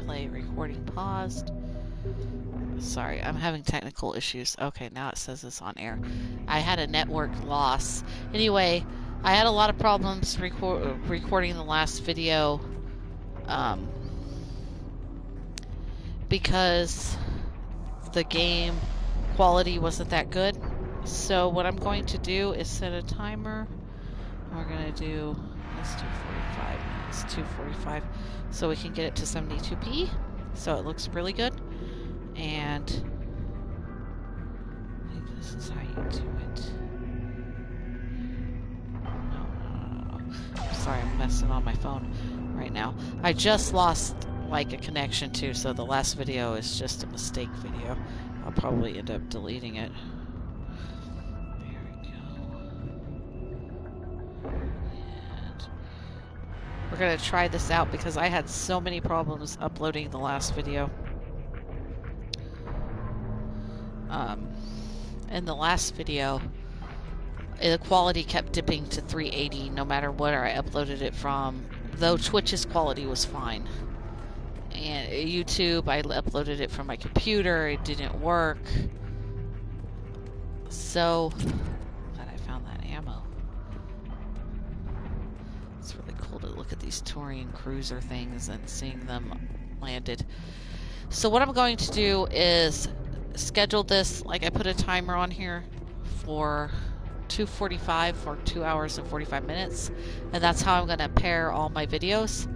play. Recording paused. Sorry, I'm having technical issues. Okay, now it says it's on air. I had a network loss. Anyway, I had a lot of problems recording the last video because the game quality wasn't that good. So what I'm going to do is set a timer. We're going to do, let's do 45 minutes, 2:45, so we can get it to 72p, so it looks really good. And I think this is how you do it. No. I'm sorry, I'm messing on my phone right now. I just lost like a connection too, so the last video is just a mistake video. I'll probably end up deleting it. There we go. And we're gonna try this out because I had so many problems uploading the last video. In the last video, the quality kept dipping to 380 no matter where I uploaded it from, though Twitch's quality was fine. And YouTube, I uploaded it from my computer, it didn't work. So, glad I found that ammo. It's really cool to look at these touring cruiser things and seeing them landed. So what I'm going to do is schedule this, like I put a timer on here for 2:45 for 2 hours and 45 minutes, and that's how I'm going to pair all my videos,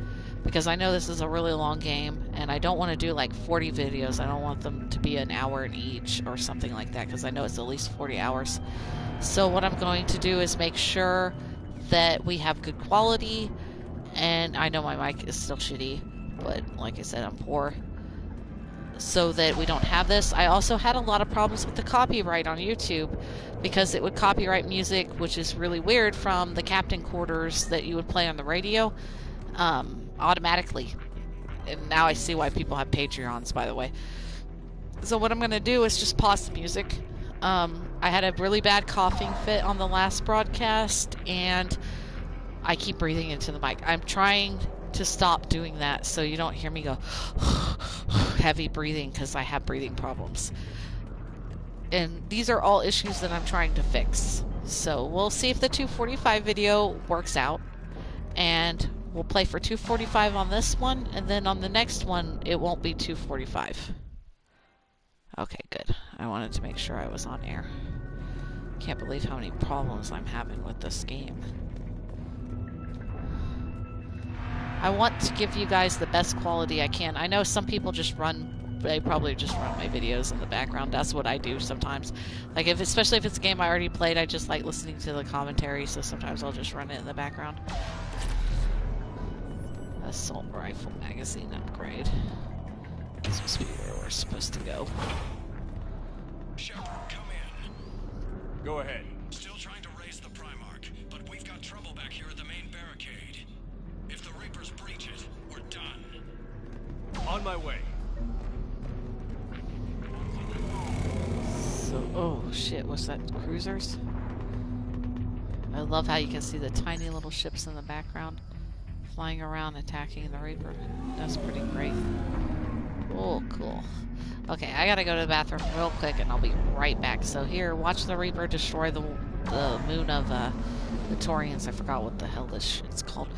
because I know this is a really long game and I don't want to do like 40 videos. I don't want them to be an hour in each or something like that, because I know it's at least 40 hours. So what I'm going to do is make sure that we have good quality, and I know my mic is still shitty, but like I said, I'm poor, so that we don't have this. I also had a lot of problems with the copyright on YouTube, because it would copyright music, which is really weird, from the captain quarters that you would play on the radio automatically. And now I see why people have Patreons, by the way. So what I'm going to do is just pause the music. I had a really bad coughing fit on the last broadcast, and I keep breathing into the mic. I'm trying to stop doing that so you don't hear me go heavy breathing, because I have breathing problems. And these are all issues that I'm trying to fix. So we'll see if the 2:45 video works out, and we'll play for 2:45 on this one, and then on the next one it won't be 2:45. Okay, good. I wanted to make sure I was on air. Can't believe how many problems I'm having with this game. I want to give you guys the best quality I can. I know some people just they probably just run my videos in the background. That's what I do sometimes. Like, especially if it's a game I already played, I just like listening to the commentary, so sometimes I'll just run it in the background. Assault rifle magazine upgrade. This must be where we're supposed to go. Shepard, come in. Go ahead. Still trying to raise the Primarch, but we've got trouble back here at the main barricade. If the Reapers breach it, we're done. On my way. So, oh shit, what's that? Cruisers? I love how you can see the tiny little ships in the background flying around attacking the Reaper. That's pretty great. Oh, cool. Okay, I gotta go to the bathroom real quick and I'll be right back. So here, watch the Reaper destroy the moon of the Taurians. I forgot what the hell this shit's called.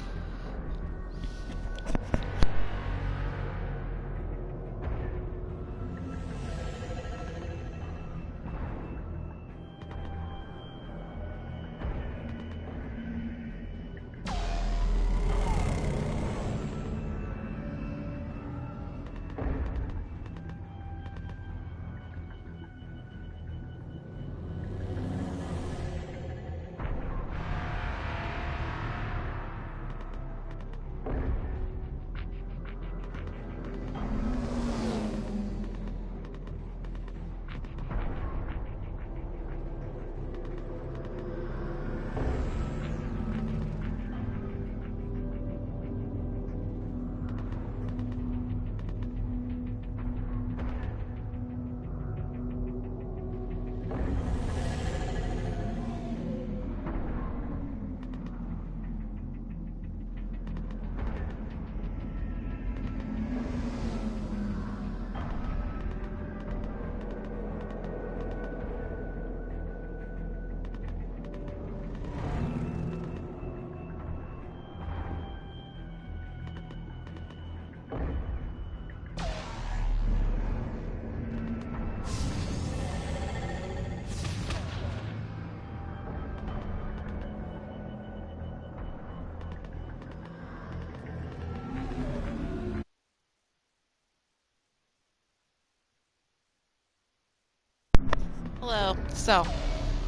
Hello. So,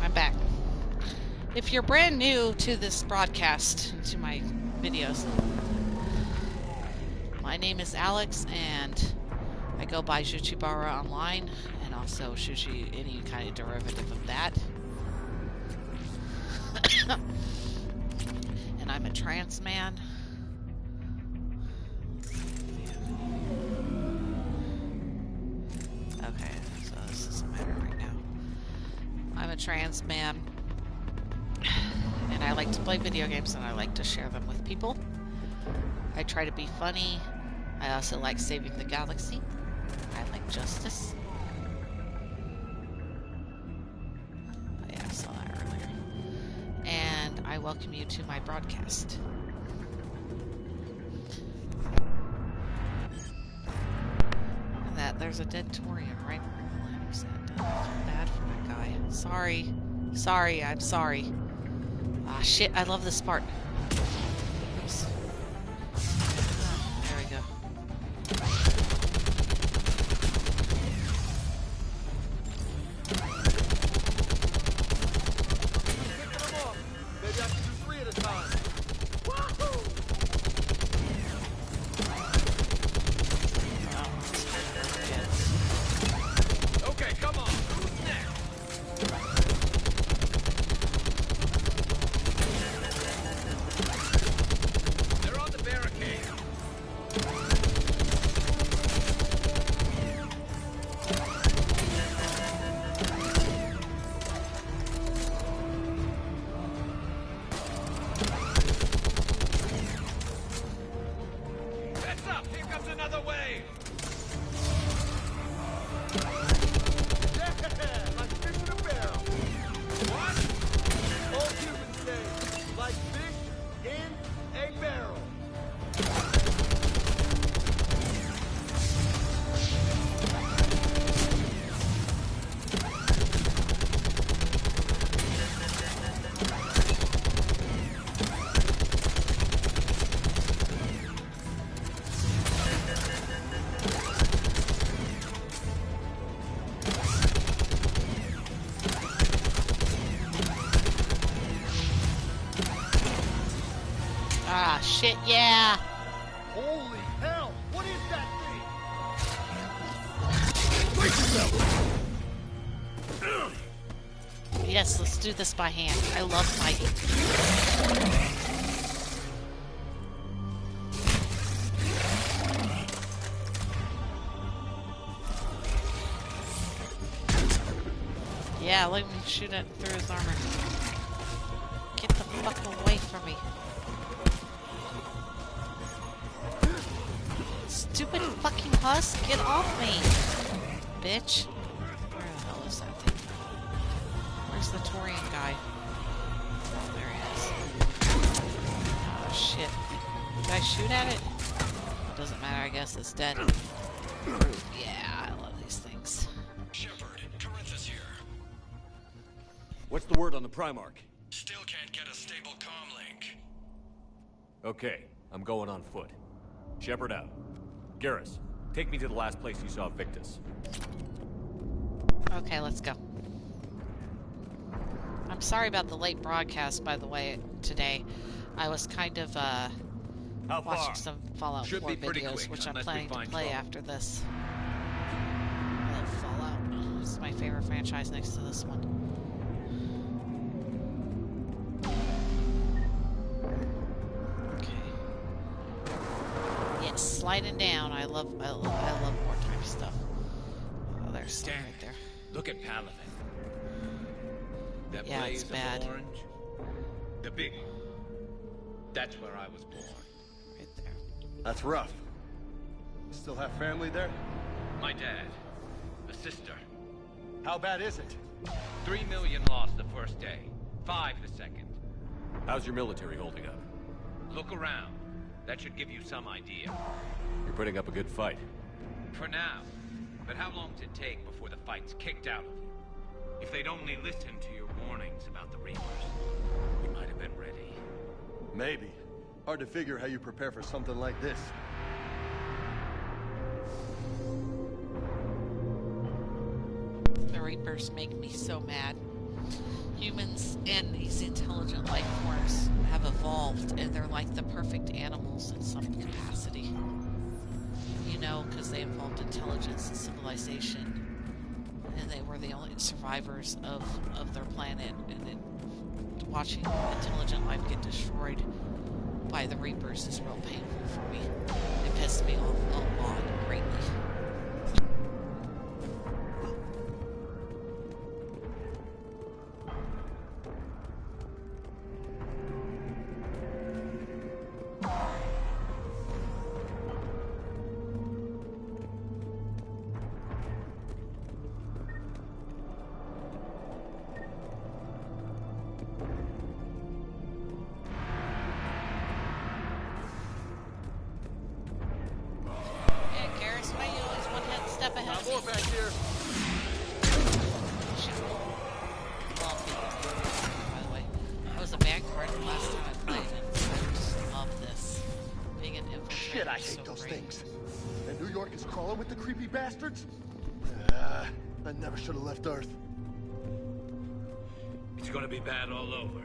I'm back. If you're brand new to this broadcast, to my videos, my name is Alex, and I go by Juchibara online, and also Shuchi, any kind of derivative of that. And I'm a trans man. Okay, so this doesn't matter right now. I'm a trans man, and I like to play video games, and I like to share them with people. I try to be funny. I also like saving the galaxy. I like justice. Oh, yeah, I saw that earlier. And I welcome you to my broadcast. That there's a dead Torian right where Milano said. I feel bad for that guy. Sorry. I'm sorry. Ah, shit, I love this part. Oops. Oh, there we go. Maybe I should do 3 at a time. Wahoo! Okay, come on. Who's next? They're on the barricade. Heads up! Here comes another wave! Yeah! Like fish in a barrel! What? Old humans say, like fish in a barrel. Ah, shit, yeah. Holy hell! What is that thing? Yes, let's do this by hand. I love fighting. Yeah, let me shoot it through his armor. Get the fuck away from me. Stupid fucking husk, get off me! Bitch. Where the hell is that thing? Where's the Torian guy? Oh, there he is. Oh, shit. Did I shoot at it? It doesn't matter, I guess it's dead. Yeah, I love these things. Shepard, Corinthus here. What's the word on the Primarch? Still can't get a stable comm link. Okay, I'm going on foot. Shepard out. Garrus, take me to the last place you saw Victus. Okay, let's go. I'm sorry about the late broadcast, by the way, today. I was kind of, How far? watching some Fallout Should 4 be pretty videos, quick, which I'm unless we planning to find play trouble. after this. I love Fallout. This is my favorite franchise next to this one. Okay. Yes, sliding down. I love wartime stuff. Oh, there's some Damn. right there. Look at Palaven. That Yeah, it's blaze bad. of orange. The big one. That's where I was born. Right there. That's rough. You still have family there? My dad. A sister. How bad is it? 3 million lost the first day. 5 the second. How's your military holding up? Look around. That should give you some idea. You're putting up a good fight. For now. But how long does it take before the fight's kicked out of you? If they'd only listened to your warnings about the Reapers, we might have been ready. Maybe. Hard to figure how you prepare for something like this. The Reapers make me so mad. Humans and these intelligent life forms have evolved, and they're like the perfect animals in some capacity. You know, because they evolved intelligence and civilization, and they were the only survivors of their planet. And watching intelligent life get destroyed by the Reapers is real painful for me. It pissed me off a lot, greatly. More back here. By the way, I was a bad card the last time I played, and I just love this. Being an infiltrator. Shit, I hate so those great. things. And New York is crawling with the creepy bastards? I never should have left Earth. It's gonna be bad all over.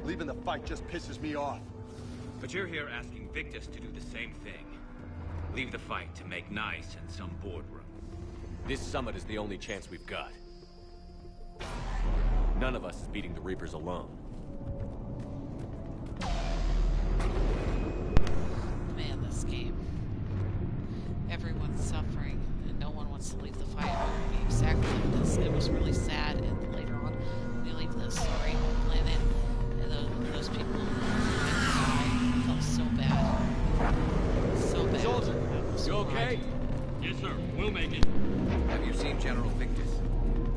Leaving the fight just pisses me off. But you're here asking Victus to do the same thing. Leave the fight to make nice in some boardroom. This summit is the only chance we've got. None of us is beating the Reapers alone. Man, this game. Everyone's suffering, and no one wants to leave the fight. I remember exactly like this. It was really sad, and later on, when you leave this sorry planet, and those people die, I felt so bad. So bad. Soldier, You okay? Yes, sir. We'll make it. Have you seen General Victus?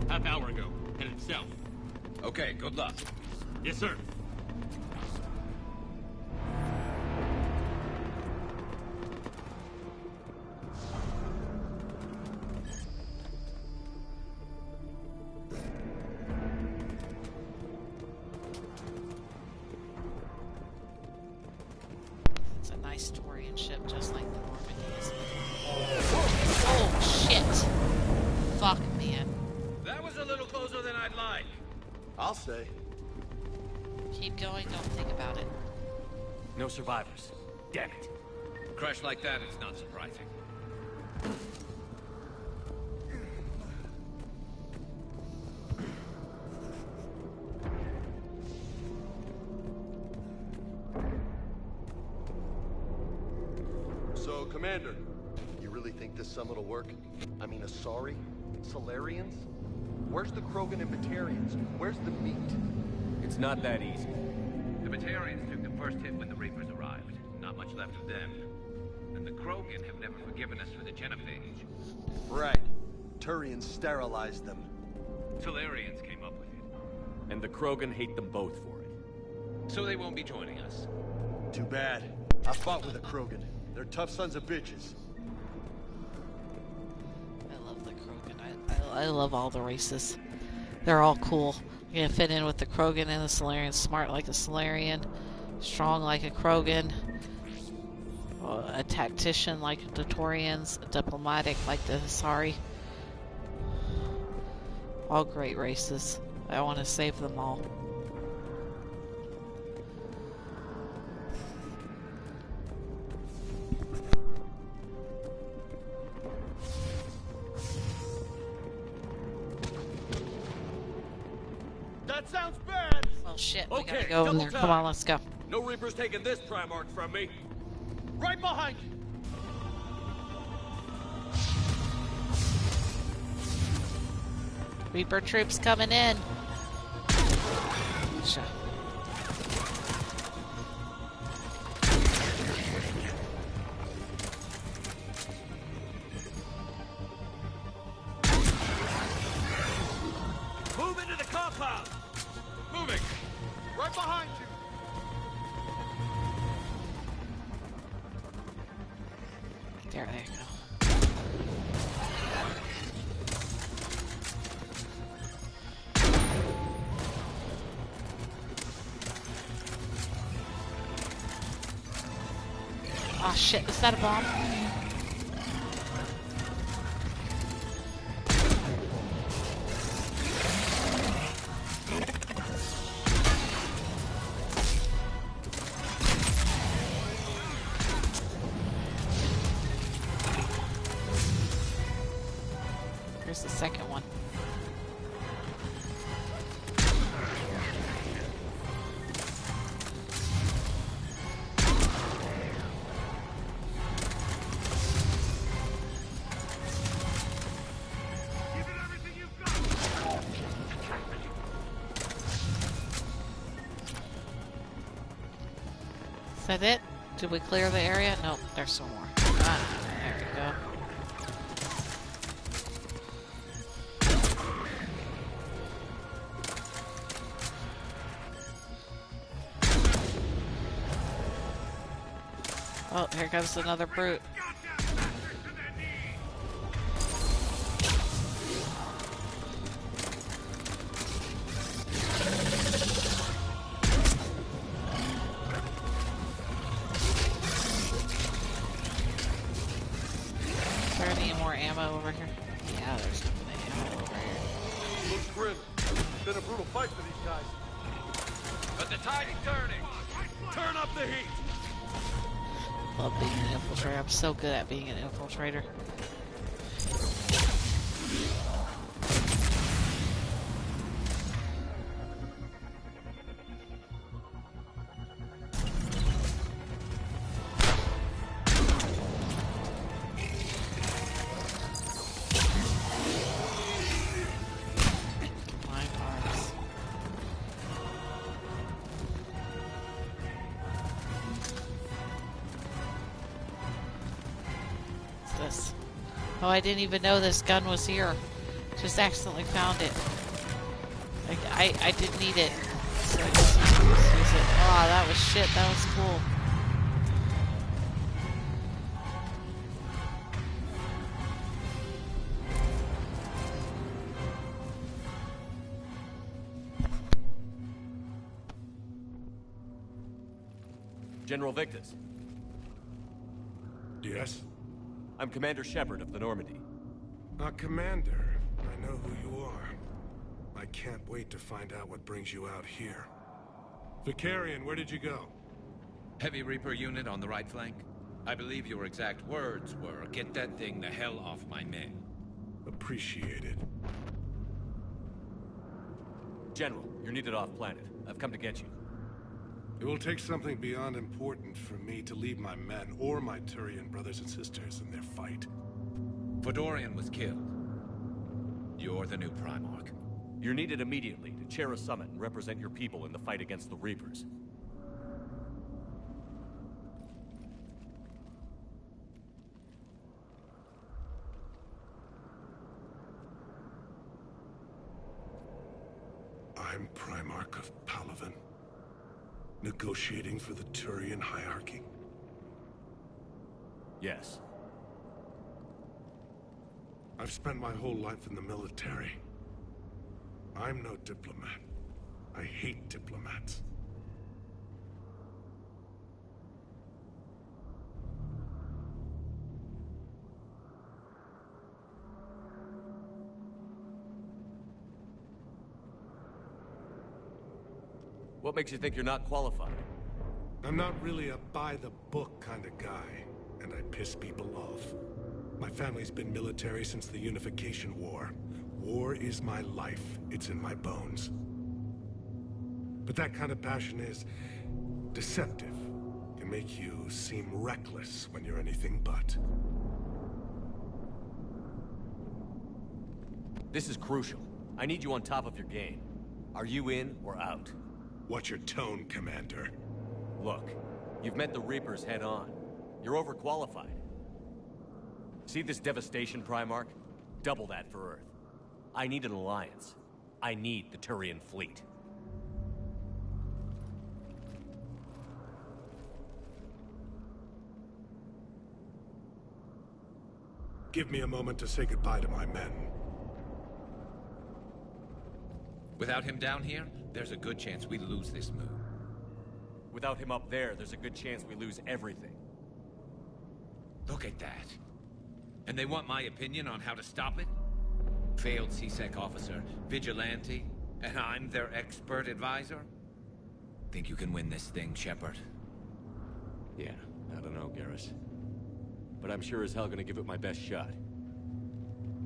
Half hour ago. Headed south. Okay, good luck. Yes, sir. It's a nice story and ship, just like the Normandies. Oh, shit. Fuck, man. That was a little closer than I'd like. I'll say. Keep going, don't think about it. No survivors. Damn it. A crash like that is not surprising. So, Commander, you really think this summit will work? I mean, Asari? Solarians? Where's the Krogan and Batarians? Where's the meat? It's not that easy. The Batarians took the first hit when the Reapers arrived. Not much left of them. And the Krogan have never forgiven us for the genophage. Right. Turians sterilized them. Solarians came up with it. And the Krogan hate them both for it. So they won't be joining us. Too bad. I fought with a Krogan. They're tough sons of bitches. I love the Krogan. I love all the races. They're all cool. You're gonna fit in with the Krogan and the Solarian. Smart like a Solarian. Strong like a Krogan. A tactician like the Taurians. Diplomatic like the Asari. All great races. I want to save them all. That sounds bad. Well, shit. We Okay, gotta go in double there. time. Come on, let's go. No Reaper's taking this Primarch from me. Right behind you. Reaper troops coming in. Sure. Move into the compound. Moving. Right behind you. There you go. Oh shit, is that a bomb? Where's the second one? Is that it? Did we clear the area? Nope, there's some more. Ah, there we go. Oh, here comes another brute. Is there any more ammo over here? Yeah, there's ammo over here. Looks grim. Been a brutal fight for these guys. But the tide is turning. Turn up the heat. Love being an infiltrator. I'm so good at being an infiltrator. Combined arms. What's this? Oh, I didn't even know this gun was here. Just accidentally found it. Like, I didn't need it. So I just use it. Oh, that was shit. That was cool. General Victus, Yes? I'm Commander Shepard of the Normandy. Commander, I know who you are. I can't wait to find out what brings you out here. Vicarian, where did you go? Heavy Reaper unit on the right flank. I believe your exact words were, "Get that thing the hell off my men." Appreciated. General, you're needed off-planet. I've come to get you. It will take something beyond important for me to leave my men or my Turian brothers and sisters in their fight. Fedorian was killed. You're the new Primarch. You're needed immediately to chair a summit and represent your people in the fight against the Reapers. I'm Primarch of Palaven, negotiating for the Turian hierarchy. Yes. I've spent my whole life in the military. I'm no diplomat. I hate diplomats. What makes you think you're not qualified? I'm not really a by-the-book kind of guy, and I piss people off. My family's been military since the Unification War. War is my life. It's in my bones. But that kind of passion is deceptive. Can make you seem reckless when you're anything but. This is crucial. I need you on top of your game. Are you in or out? Watch your tone, Commander. Look, you've met the Reapers head-on. You're overqualified. See this devastation, Primarch? Double that for Earth. I need an alliance. I need the Turian fleet. Give me a moment to say goodbye to my men. Without him down here, there's a good chance we lose this move. Without him up there, there's a good chance we lose everything. Look at that. And they want my opinion on how to stop it? Failed CSEC officer, vigilante, and I'm their expert advisor? Think you can win this thing, Shepard? Yeah, I don't know, Garrus. But I'm sure as hell gonna give it my best shot.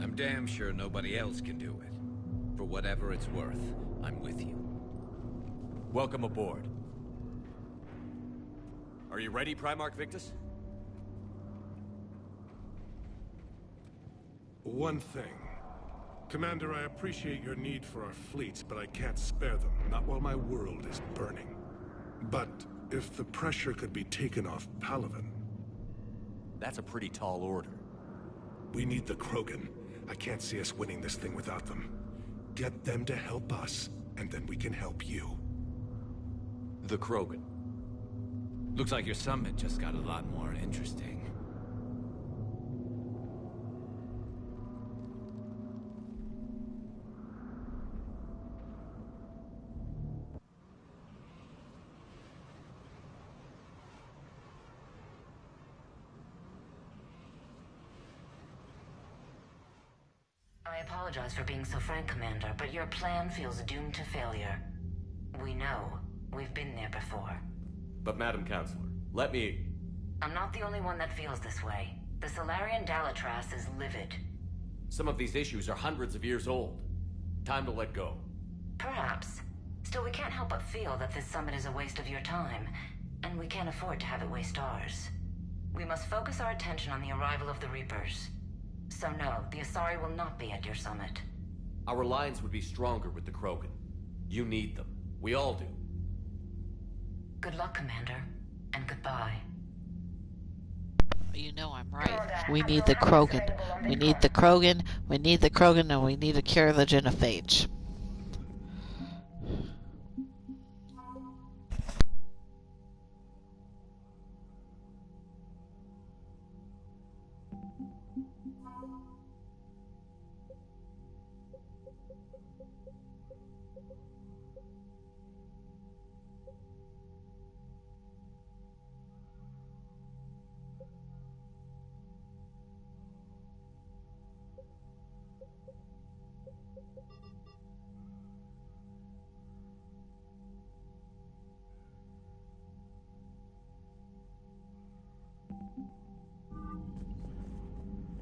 I'm damn sure nobody else can do it. For whatever it's worth, I'm with you. Welcome aboard. Are you ready, Primarch Victus? One thing. Commander, I appreciate your need for our fleets, but I can't spare them, not while my world is burning. But if the pressure could be taken off Palaven... That's a pretty tall order. We need the Krogan. I can't see us winning this thing without them. Get them to help us, and then we can help you. The Krogan. Looks like your summit just got a lot more interesting. I apologize for being so frank, Commander, but your plan feels doomed to failure. We know. We've been there before. But Madam Counselor, let me... I'm not the only one that feels this way. The Solarian Dalatras is livid. Some of these issues are hundreds of years old. Time to let go. Perhaps. Still, we can't help but feel that this summit is a waste of your time, and we can't afford to have it waste ours. We must focus our attention on the arrival of the Reapers. So no, the Asari will not be at your summit. Our alliance would be stronger with the Krogan. You need them. We all do. Good luck, Commander, and goodbye. You know I'm right. We need the Krogan. We need the Krogan. We need the Krogan, and we need to cure the genophage.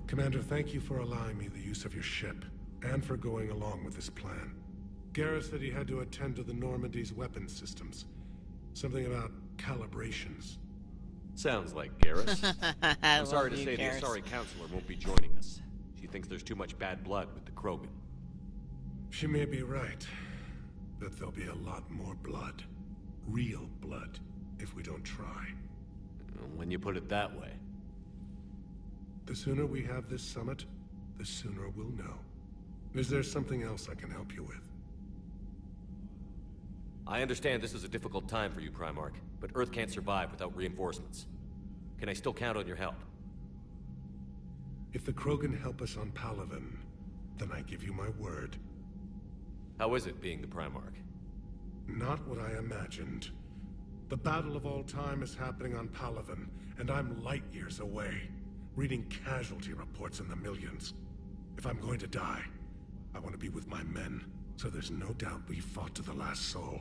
Commander, thank you for allowing me the use of your ship, and for going along with this plan. Garrus said he had to attend to the Normandy's weapons systems. Something about calibrations. Sounds like Garrus. I I'm sorry love to you, say Garrus. the Asari Counselor won't be joining us. She thinks there's too much bad blood with the Krogan. She may be right, but there'll be a lot more blood. Real blood, if we don't try. When you put it that way. The sooner we have this summit, the sooner we'll know. Is there something else I can help you with? I understand this is a difficult time for you, Primarch, but Earth can't survive without reinforcements. Can I still count on your help? If the Krogan help us on Palaven, then I give you my word. How is it being the Primarch? Not what I imagined. The battle of all time is happening on Palaven, and I'm light years away, reading casualty reports in the millions. If I'm going to die, I want to be with my men, so there's no doubt we fought to the last soul.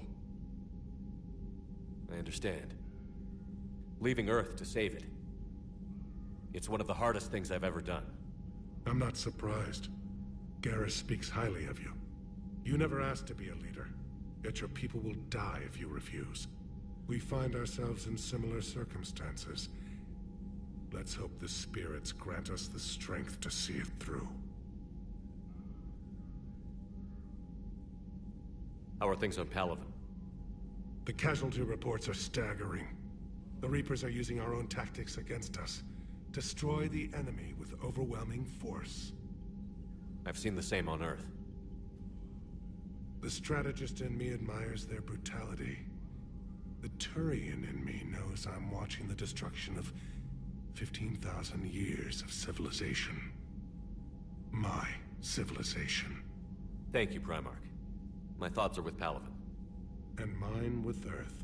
I understand. Leaving Earth to save it. It's one of the hardest things I've ever done. I'm not surprised. Garrus speaks highly of you. You never asked to be a leader, yet your people will die if you refuse. We find ourselves in similar circumstances. Let's hope the spirits grant us the strength to see it through. How are things on Palaven? The casualty reports are staggering. The Reapers are using our own tactics against us. Destroy the enemy with overwhelming force. I've seen the same on Earth. The strategist in me admires their brutality. The Turian in me knows I'm watching the destruction of 15,000 years of civilization. My civilization. Thank you, Primarch. My thoughts are with Palaven. And mine with Earth.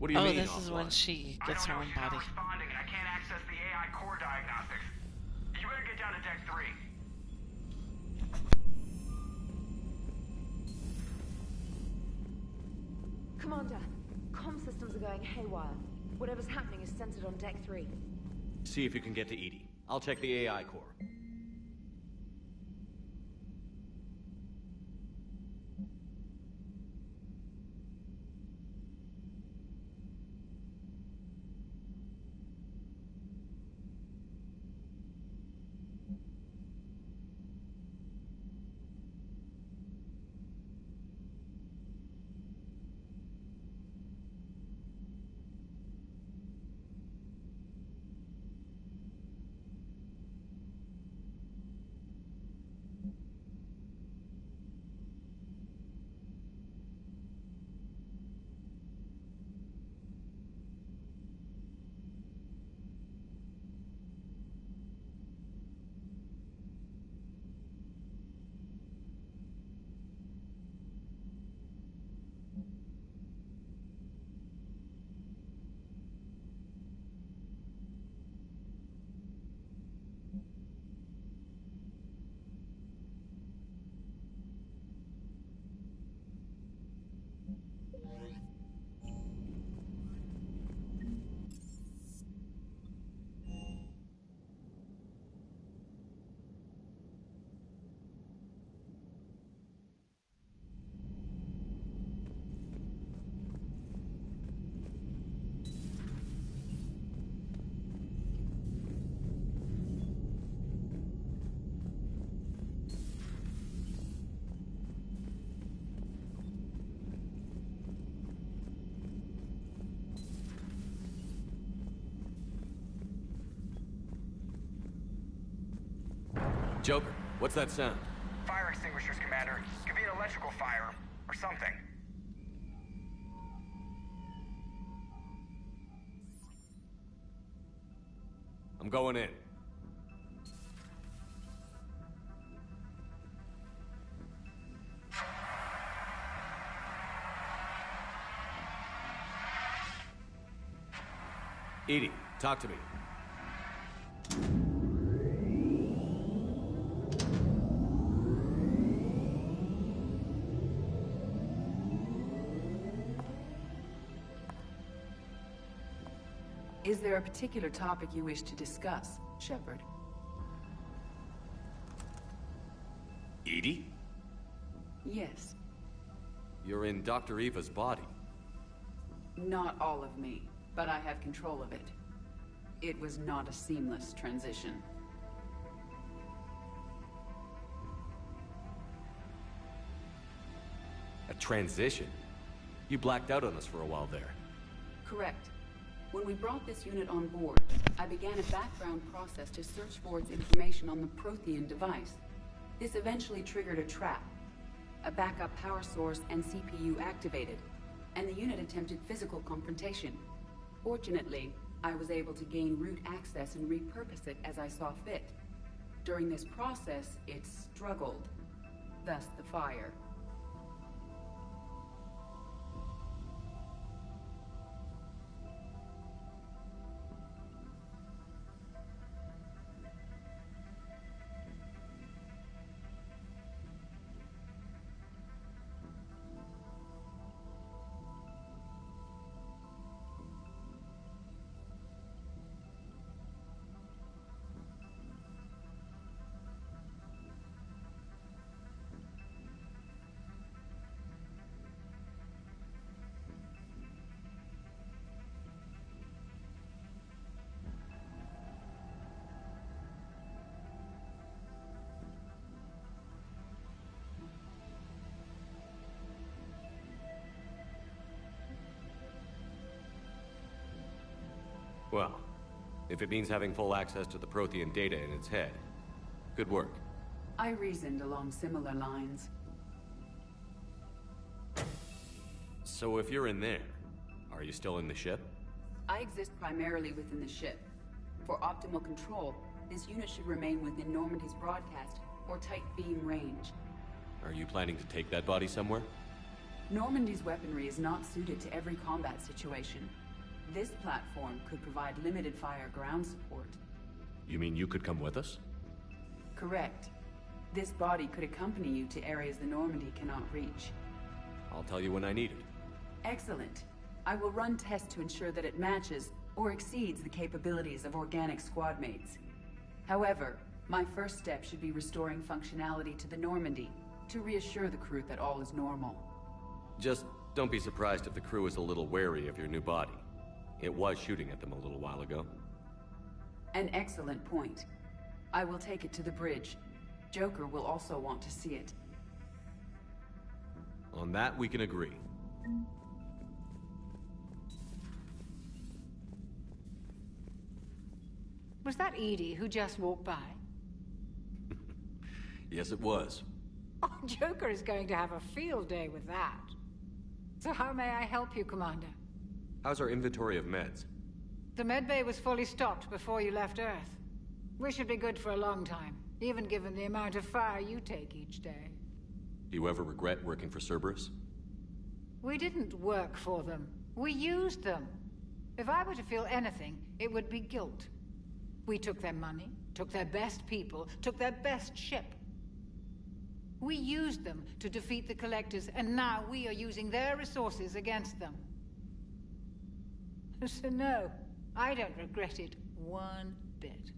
What do you Oh, mean this is when offline? she I gets don't her know. own She's not body. responding, and I can't access the AI core diagnostics. You better get down to deck 3. Commander, comm systems are going haywire. Whatever's happening is centered on deck 3. See if you can get to Edie. I'll check the AI core. Joker, what's that sound? Fire extinguishers, Commander. Could be an electrical fire, or something. I'm going in. Edie, talk to me. Is there a particular topic you wish to discuss, Shepard? Edie? Yes. You're in Dr. Eva's body. Not all of me, but I have control of it. It was not a seamless transition. A transition? You blacked out on us for a while there. Correct. When we brought this unit on board, I began a background process to search for its information on the Prothean device. This eventually triggered a trap. A backup power source and CPU activated, and the unit attempted physical confrontation. Fortunately, I was able to gain root access and repurpose it as I saw fit. During this process, it struggled. Thus the fire. Well, if it means having full access to the Prothean data in its head, good work. I reasoned along similar lines. So if you're in there, are you still in the ship? I exist primarily within the ship. For optimal control, this unit should remain within Normandy's broadcast or tight beam range. Are you planning to take that body somewhere? Normandy's weaponry is not suited to every combat situation. This platform could provide limited fire ground support. You mean you could come with us? Correct. This body could accompany you to areas the Normandy cannot reach. I'll tell you when I need it. Excellent. I will run tests to ensure that it matches or exceeds the capabilities of organic squad mates. However, my first step should be restoring functionality to the Normandy to reassure the crew that all is normal. Just don't be surprised if the crew is a little wary of your new body. It was shooting at them a little while ago. An excellent point. I will take it to the bridge. Joker will also want to see it. On that, we can agree. Was that Edie who just walked by? Yes, it was. Oh, Joker is going to have a field day with that. So how may I help you, Commander? How's our inventory of meds? The medbay was fully stocked before you left Earth. We should be good for a long time, even given the amount of fire you take each day. Do you ever regret working for Cerberus? We didn't work for them. We used them. If I were to feel anything, it would be guilt. We took their money, took their best people, took their best ship. We used them to defeat the Collectors, and now we are using their resources against them. So no, I don't regret it one bit.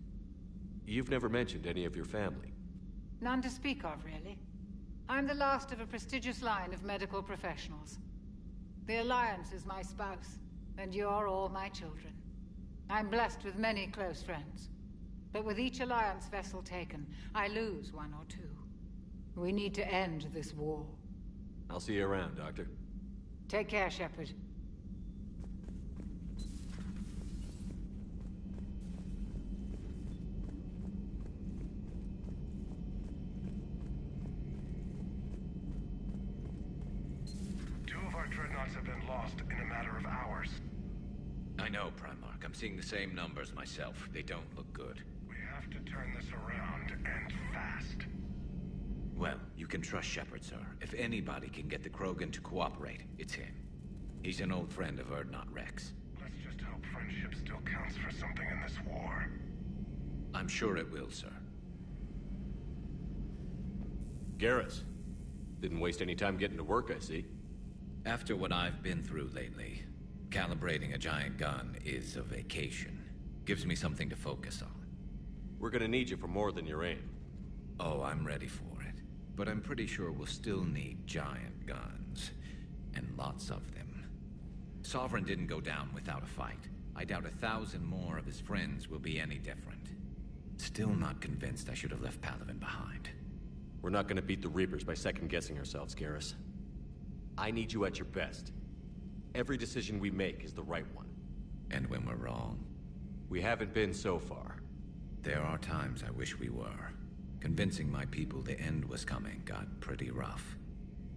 You've never mentioned any of your family. None to speak of, really. I'm the last of a prestigious line of medical professionals. The Alliance is my spouse, and you're all my children. I'm blessed with many close friends. But with each Alliance vessel taken, I lose one or two. We need to end this war. I'll see you around, Doctor. Take care, Shepard. Two of our dreadnoughts have been lost in a matter of hours. I know, Primarch. I'm seeing the same numbers myself. They don't look good. We have to turn this around, and fast. Well, you can trust Shepard, sir. If anybody can get the Krogan to cooperate, it's him. He's an old friend of Urdnot Rex. Let's just hope friendship still counts for something in this war. I'm sure it will, sir. Garrus. Didn't waste any time getting to work, I see. After what I've been through lately, calibrating a giant gun is a vacation. Gives me something to focus on. We're gonna need you for more than your aim. Oh, I'm ready for it. But I'm pretty sure we'll still need giant guns. And lots of them. Sovereign didn't go down without a fight. I doubt 1,000 more of his friends will be any different. Still not convinced I should have left Palaven behind. We're not gonna beat the Reapers by second-guessing ourselves, Garrus. I need you at your best. Every decision we make is the right one. And when we're wrong? We haven't been so far. There are times I wish we were. Convincing my people the end was coming got pretty rough.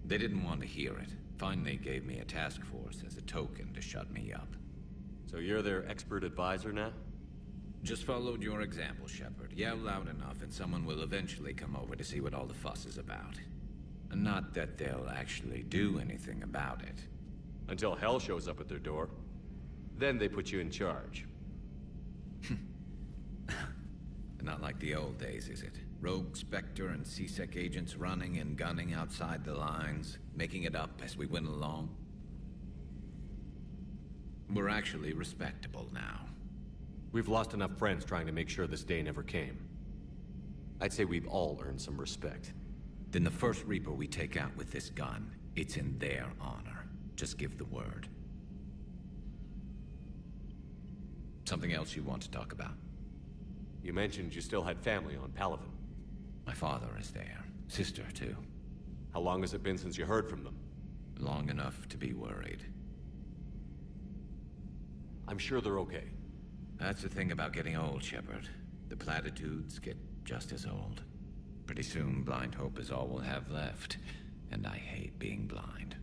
They didn't want to hear it. Finally gave me a task force as a token to shut me up. So you're their expert advisor now? Just followed your example, Shepard. Yell loud enough and someone will eventually come over to see what all the fuss is about. Not that they'll actually do anything about it. Until hell shows up at their door. Then they put you in charge. Not like the old days, is it? Rogue Spectre and C-Sec agents running and gunning outside the lines, making it up as we went along. We're actually respectable now. We've lost enough friends trying to make sure this day never came. I'd say we've all earned some respect. Then the first Reaper we take out with this gun, it's in their honor. Just give the word. Something else you want to talk about? You mentioned you still had family on Palaven. My father is there. Sister, too. How long has it been since you heard from them? Long enough to be worried. I'm sure they're okay. That's the thing about getting old, Shepard. The platitudes get just as old. Pretty soon, blind hope is all we'll have left. And I hate being blind.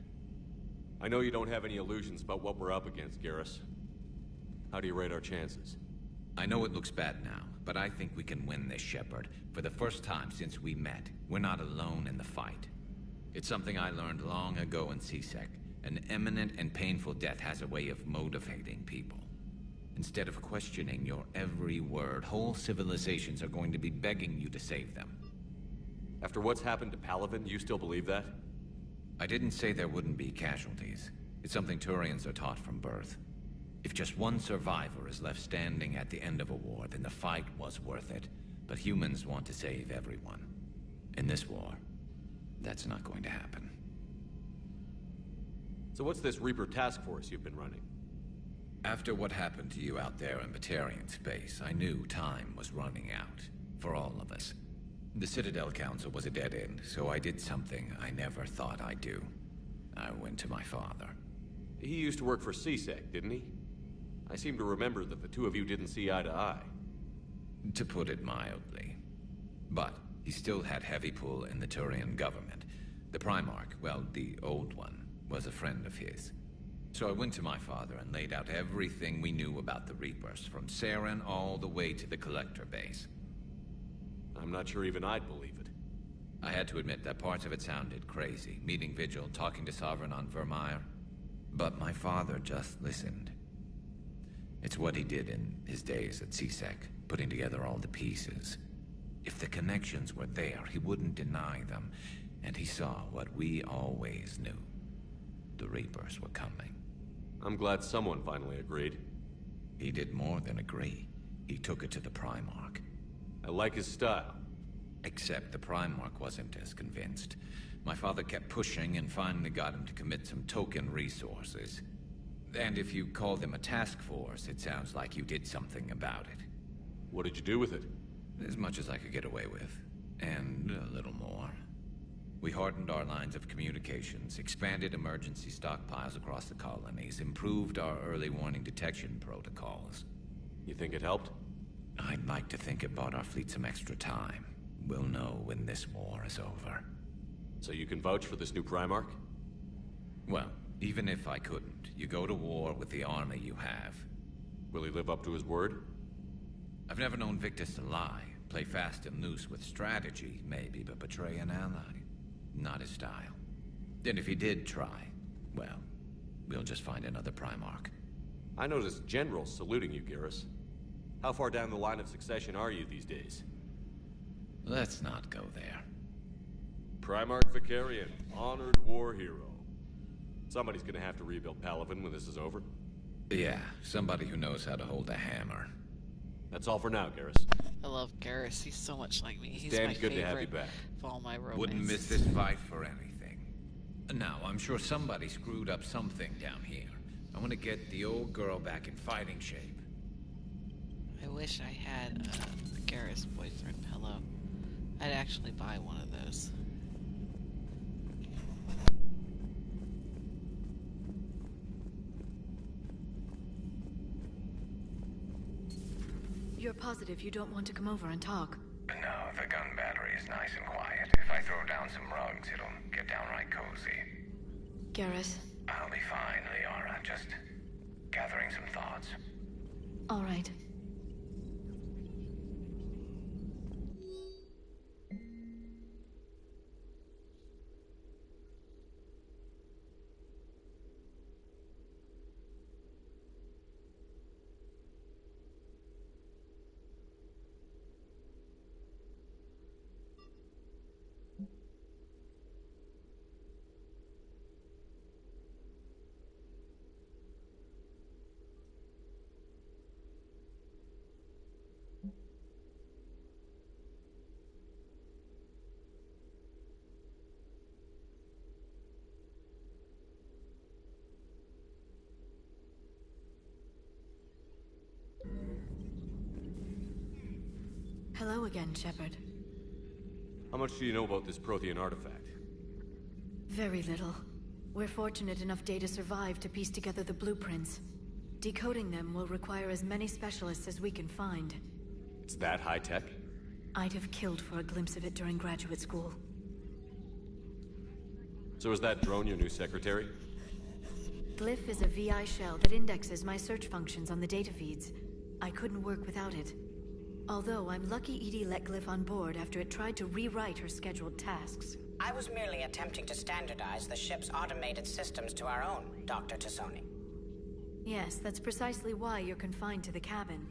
I know you don't have any illusions about what we're up against, Garrus. How do you rate our chances? I know it looks bad now, but I think we can win this, Shepard. For the first time since we met, we're not alone in the fight. It's something I learned long ago in CSEC. An imminent and painful death has a way of motivating people. Instead of questioning your every word, whole civilizations are going to be begging you to save them. After what's happened to Palaven, you still believe that? I didn't say there wouldn't be casualties. It's something Turians are taught from birth. If just one survivor is left standing at the end of a war, then the fight was worth it. But humans want to save everyone. In this war, that's not going to happen. So what's this Reaper task force you've been running? After what happened to you out there in Batarian space, I knew time was running out. For all of us. The Citadel Council was a dead end, so I did something I never thought I'd do. I went to my father. He used to work for CSEC, didn't he? I seem to remember that the two of you didn't see eye to eye. To put it mildly. But he still had heavy pull in the Turian government. The Primarch, well, the old one, was a friend of his. So I went to my father and laid out everything we knew about the Reapers, from Saren all the way to the Collector base. I'm not sure even I'd believe it. I had to admit that parts of it sounded crazy. Meeting Vigil, talking to Sovereign on Vermeer. But my father just listened. It's what he did in his days at CSEC, putting together all the pieces. If the connections were there, he wouldn't deny them. And he saw what we always knew. The Reapers were coming. I'm glad someone finally agreed. He did more than agree. He took it to the Primarch. I like his style. Except the Primarch wasn't as convinced. My father kept pushing and finally got him to commit some token resources. And if you call them a task force, it sounds like you did something about it. What did you do with it? As much as I could get away with. And a little more. We hardened our lines of communications, expanded emergency stockpiles across the colonies, improved our early warning detection protocols. You think it helped? I'd like to think it bought our fleet some extra time. We'll know when this war is over. So you can vouch for this new Primarch? Well, even if I couldn't, you go to war with the army you have. Will he live up to his word? I've never known Victus to lie. Play fast and loose with strategy, maybe, but betray an ally. Not his style. And if he did try, well, we'll just find another Primarch. I noticed generals saluting you, Garrus. How far down the line of succession are you these days? Let's not go there. Primarch Vicarian, honored war hero. Somebody's gonna have to rebuild Palaven when this is over. Yeah, somebody who knows how to hold a hammer. That's all for now, Garrus. I love Garrus. He's so much like me. He's damn my good favorite to have you back. of all my romances. Wouldn't miss this fight for anything. Now, I'm sure somebody screwed up something down here. I want to get the old girl back in fighting shape. I wish I had a Garrus boyfriend pillow. I'd actually buy one of those. You're positive you don't want to come over and talk? No, the gun battery is nice and quiet. If I throw down some rugs, it'll get downright cozy. Garrus? I'll be fine, Liara. Just gathering some thoughts. All right. Hello again, Shepard. How much do you know about this Prothean artifact? Very little. We're fortunate enough Data survived to piece together the blueprints. Decoding them will require as many specialists as we can find. It's that high-tech? I'd have killed for a glimpse of it during graduate school. So is that drone your new secretary? Glyph is a VI shell that indexes my search functions on the data feeds. I couldn't work without it. Although I'm lucky Edie let Glyph on board after it tried to rewrite her scheduled tasks. I was merely attempting to standardize the ship's automated systems to our own, Dr. Tassoni. Yes, that's precisely why you're confined to the cabin.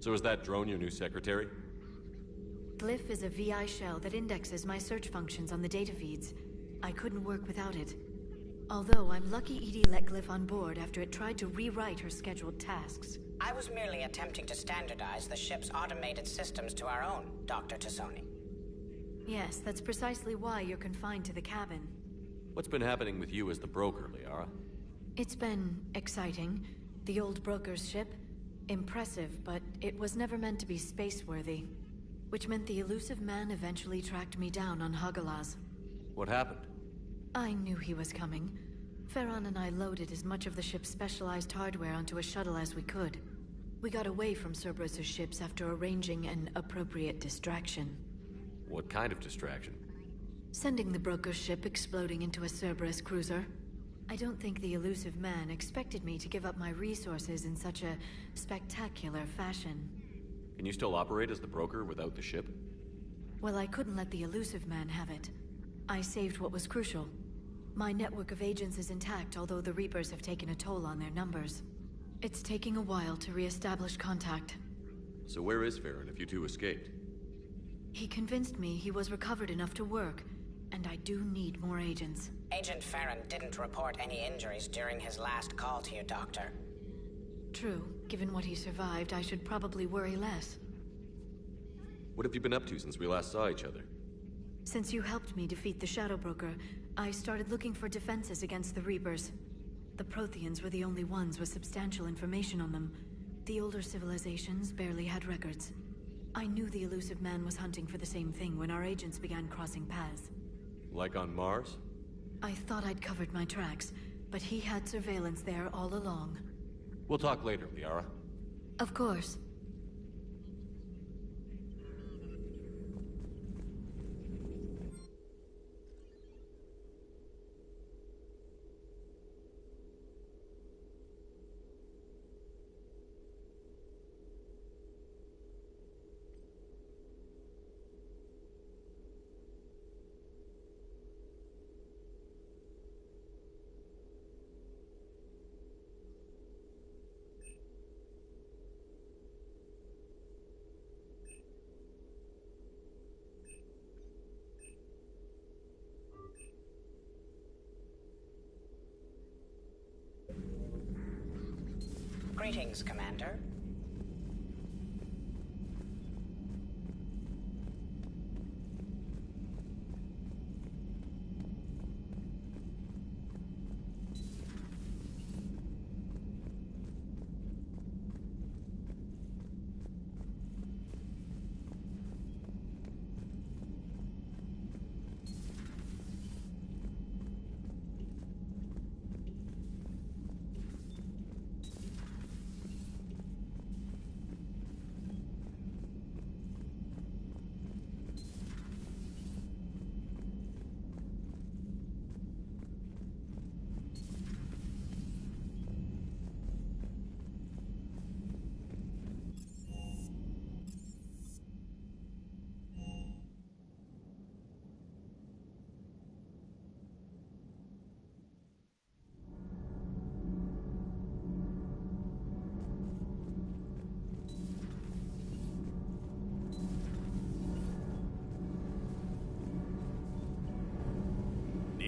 So is that drone your new secretary? Glyph is a VI shell that indexes my search functions on the data feeds. I couldn't work without it. Although I'm lucky Edie let Glyph on board after it tried to rewrite her scheduled tasks. I was merely attempting to standardize the ship's automated systems to our own, Dr. Tassoni. Yes, that's precisely why you're confined to the cabin. What's been happening with you as the broker, Liara? It's been exciting. The old broker's ship. Impressive, but it was never meant to be space-worthy. Which meant the elusive man eventually tracked me down on Hagalaz. What happened? I knew he was coming. Farron and I loaded as much of the ship's specialized hardware onto a shuttle as we could. We got away from Cerberus' ships after arranging an appropriate distraction. What kind of distraction? Sending the broker's ship exploding into a Cerberus cruiser. I don't think the elusive man expected me to give up my resources in such a spectacular fashion. Can you still operate as the broker without the ship? Well, I couldn't let the elusive man have it. I saved what was crucial. My network of agents is intact, although the Reapers have taken a toll on their numbers. It's taking a while to re-establish contact. So where is Farron if you two escaped? He convinced me he was recovered enough to work, and I do need more agents. Agent Farron didn't report any injuries during his last call to you, Doctor. True. Given what he survived, I should probably worry less. What have you been up to since we last saw each other? Since you helped me defeat the Shadow Broker, I started looking for defenses against the Reapers. The Protheans were the only ones with substantial information on them. The older civilizations barely had records. I knew the elusive man was hunting for the same thing when our agents began crossing paths. Like on Mars? I thought I'd covered my tracks, but he had surveillance there all along. We'll talk later, Liara. Of course. Greetings, Commander.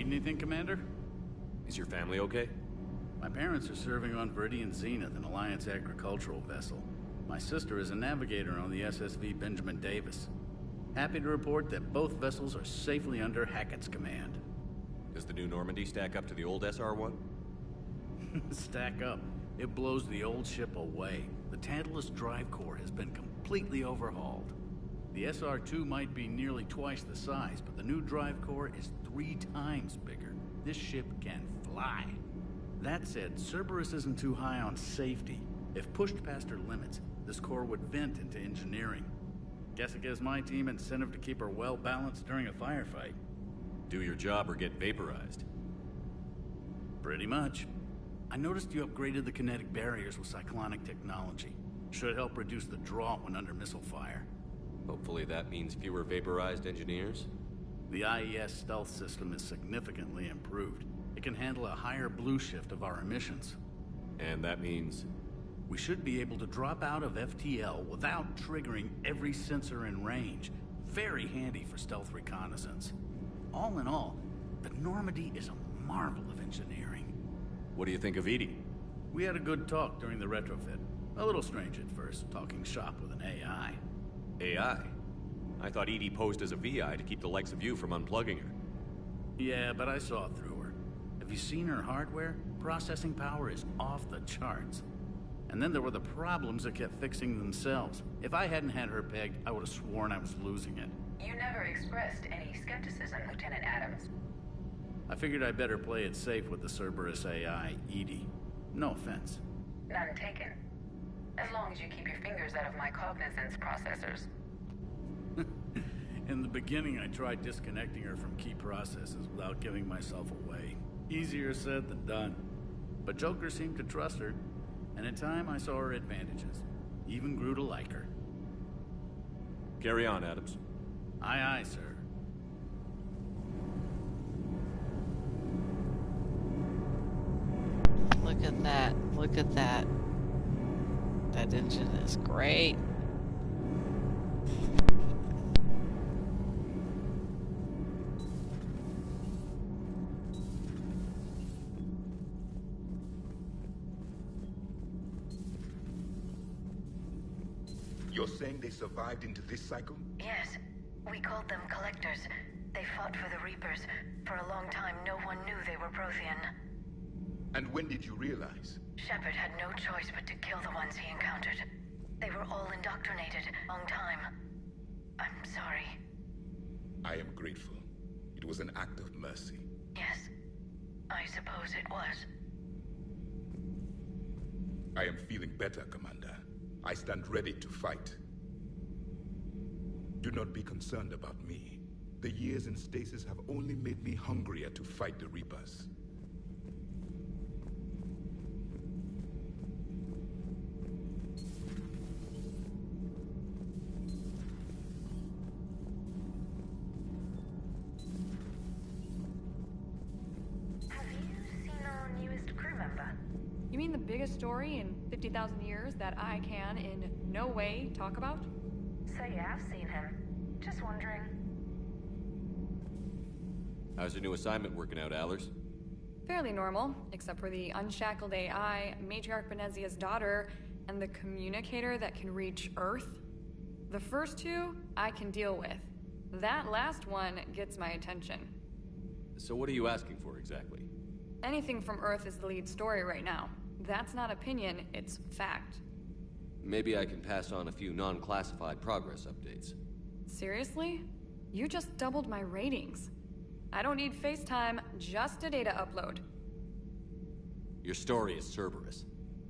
Need anything, Commander? Is your family okay? My parents are serving on Viridian Zenith, an Alliance agricultural vessel. My sister is a navigator on the SSV Benjamin Davis. Happy to report that both vessels are safely under Hackett's command. Does the new Normandy stack up to the old SR-1? Stack up. It blows the old ship away. The Tantalus drive core has been completely overhauled. The SR-2 might be nearly twice the size, but the new drive core is 3 times bigger. This ship can fly. That said, Cerberus isn't too high on safety. If pushed past her limits, this core would vent into engineering. Guess it gives my team incentive to keep her well balanced during a firefight. Do your job or get vaporized. Pretty much. I noticed you upgraded the kinetic barriers with cyclonic technology. Should help reduce the draw when under missile fire. Hopefully that means fewer vaporized engineers? The IES stealth system is significantly improved. It can handle a higher blue shift of our emissions. And that means? We should be able to drop out of FTL without triggering every sensor in range. Very handy for stealth reconnaissance. All in all, the Normandy is a marvel of engineering. What do you think of Edie? We had a good talk during the retrofit. A little strange at first, talking shop with an AI. AI? I thought Edie posed as a VI to keep the likes of you from unplugging her. Yeah, but I saw through her. Have you seen her hardware? Processing power is off the charts. And then there were the problems that kept fixing themselves. If I hadn't had her pegged, I would have sworn I was losing it. You never expressed any skepticism, Lieutenant Adams. I figured I'd better play it safe with the Cerberus AI, Edie. No offense. None taken. As long as you keep your fingers out of my cognizance processors. In the beginning, I tried disconnecting her from key processes without giving myself away. Easier said than done. But Joker seemed to trust her, and in time I saw her advantages. Even grew to like her. Carry on, Adams. Aye, aye, sir. Look at that. Look at that. That engine is great. You're saying they survived into this cycle? Yes. We called them Collectors. They fought for the Reapers. For a long time, no one knew they were Prothean. And when did you realize? Shepard had no choice but to kill the ones he encountered. They were all indoctrinated. Long time. I'm sorry. I am grateful. It was an act of mercy. Yes. I suppose it was. I am feeling better, Commander. I stand ready to fight. Do not be concerned about me. The years in stasis have only made me hungrier to fight the Reapers. Have you seen our newest crew member? You mean the biggest story in 50,000 years that I can in no way talk about? So you have seen him. Just wondering. How's your new assignment working out, Allers? Fairly normal, except for the unshackled AI, Matriarch Benezia's daughter, and the communicator that can reach Earth. The first two, I can deal with. That last one gets my attention. So what are you asking for exactly? Anything from Earth is the lead story right now. That's not opinion, it's fact. Maybe I can pass on a few non-classified progress updates. Seriously? You just doubled my ratings. I don't need FaceTime, just a data upload. Your story is Cerberus.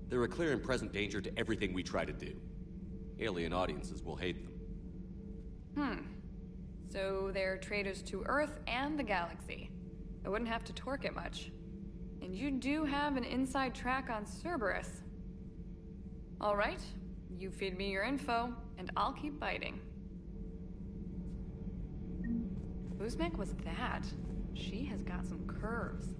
They're a clear and present danger to everything we try to do. Alien audiences will hate them. So they're traitors to Earth and the galaxy. I wouldn't have to torque it much. And you do have an inside track on Cerberus. All right, you feed me your info, and I'll keep biting. Whose mech was that? She has got some curves.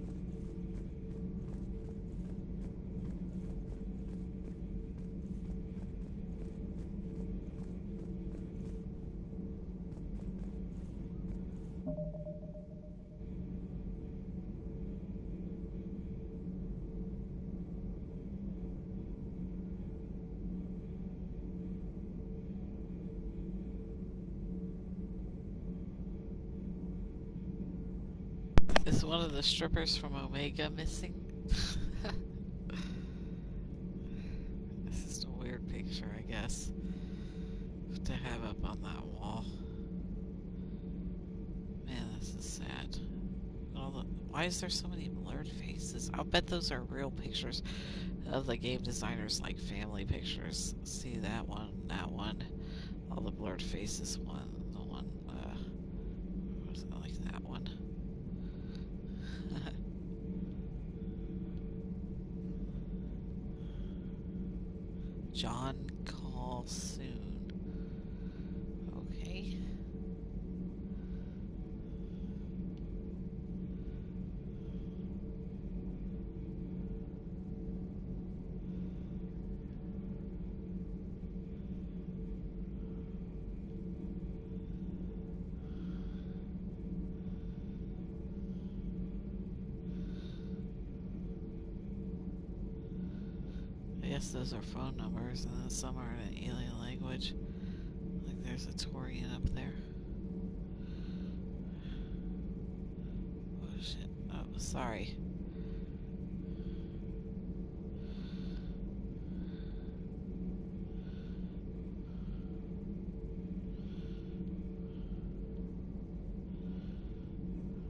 one of the strippers from Omega missing? This is a weird picture, I guess, to have up on that wall. Man, this is sad. Why is there so many blurred faces? I'll bet those are real pictures of the game designers, like family pictures. See that one, all the blurred faces one, the one, like that one. John, call soon. Okay. I guess those are phone numbers, and then some are in alien language. Like there's a Torian up there. Oh shit. Oh, sorry.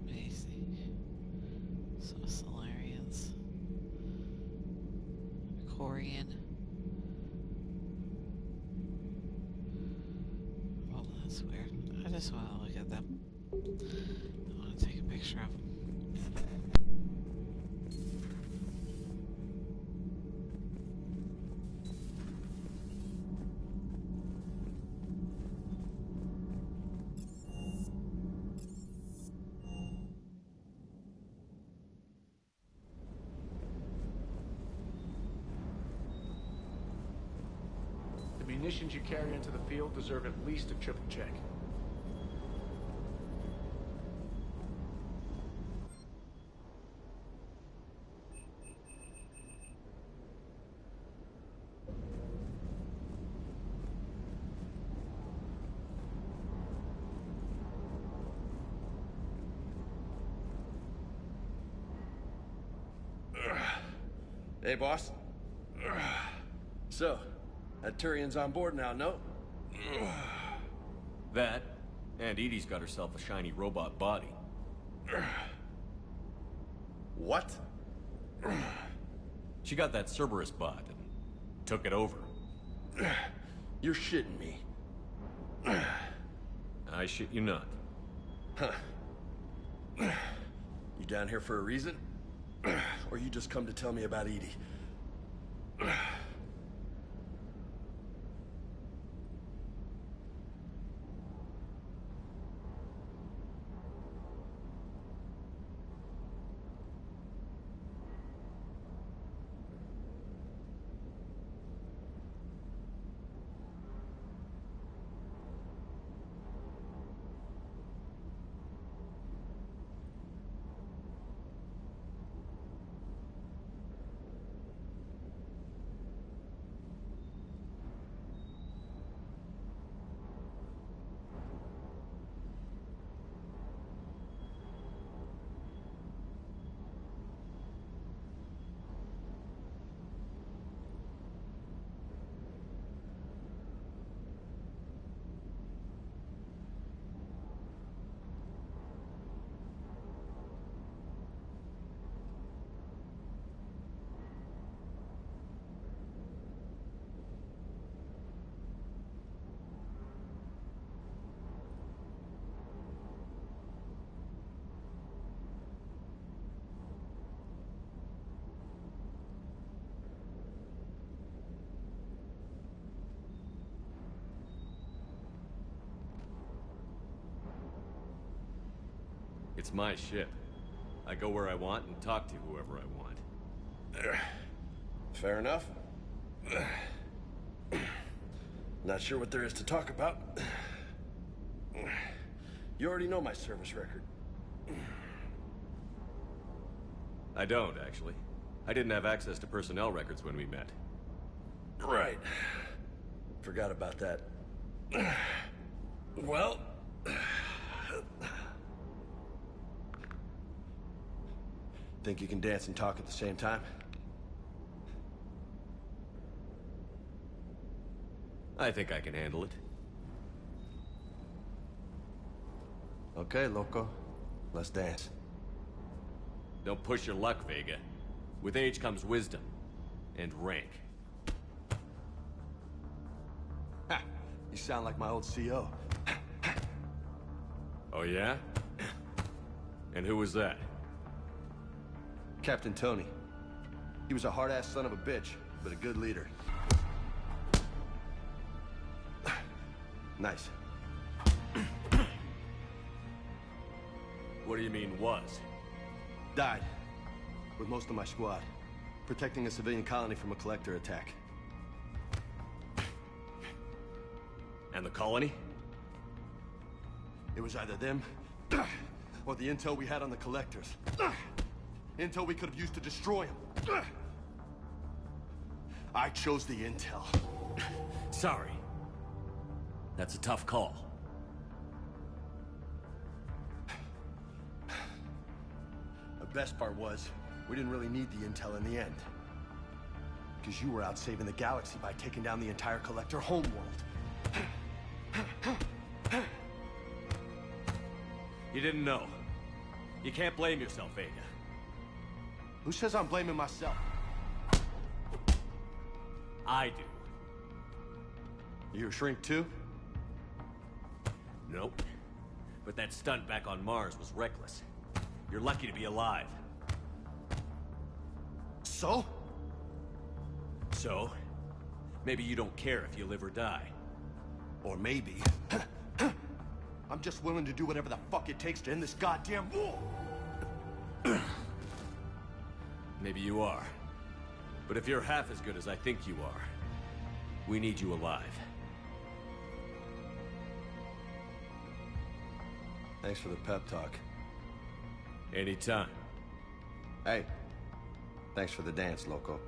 Amazing. So Solarians. Korean. Well, that's weird. I just want to look at them. I want to take a picture of them. The munitions you carry into the field deserve at least a triple check. Hey, boss. So, that Turian's on board now, no? That, and Edie's got herself a shiny robot body. What? She got that Cerberus bot and took it over. You're shitting me. I shit you not. Huh. You down here for a reason? Or you just come to tell me about Edie? It's my ship. I go where I want and talk to whoever I want. Fair enough. Not sure what there is to talk about. You already know my service record. I don't, actually. I didn't have access to personnel records when we met. Right. Forgot about that. Well... Think you can dance and talk at the same time? I think I can handle it. Okay, loco. Let's dance. Don't push your luck, Vega. With age comes wisdom. And rank. Ha! You sound like my old CO. Oh yeah? And who was that? Captain Tony. He was a hard-ass son of a bitch, but a good leader. Nice. What do you mean, was? Died. With most of my squad. Protecting a civilian colony from a collector attack. And the colony? It was either them, or the intel we had on the collectors. Intel we could have used to destroy them. I chose the intel. Sorry. That's a tough call. The best part was, we didn't really need the intel in the end. Because you were out saving the galaxy by taking down the entire collector homeworld. You didn't know. You can't blame yourself, Vega. Who says I'm blaming myself? I do. You a shrink too? Nope. But that stunt back on Mars was reckless. You're lucky to be alive. So? So? Maybe you don't care if you live or die. Or maybe... I'm just willing to do whatever the fuck it takes to end this goddamn war! Maybe you are. But if you're half as good as I think you are, we need you alive. Thanks for the pep talk. Anytime. Hey, thanks for the dance, loco.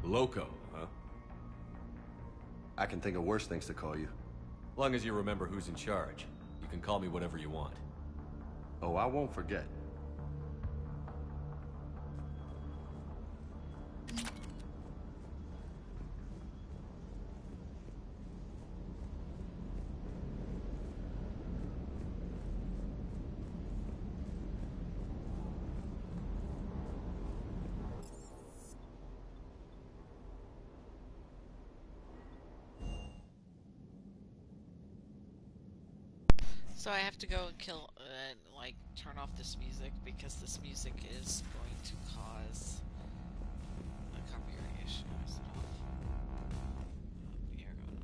Loco, huh? I can think of worse things to call you. Long as you remember who's in charge, you can call me whatever you want. Oh, I won't forget. So I have to go and kill and like turn off this music because this music is going to cause a copyright issue. Is it off? Oh, yeah, going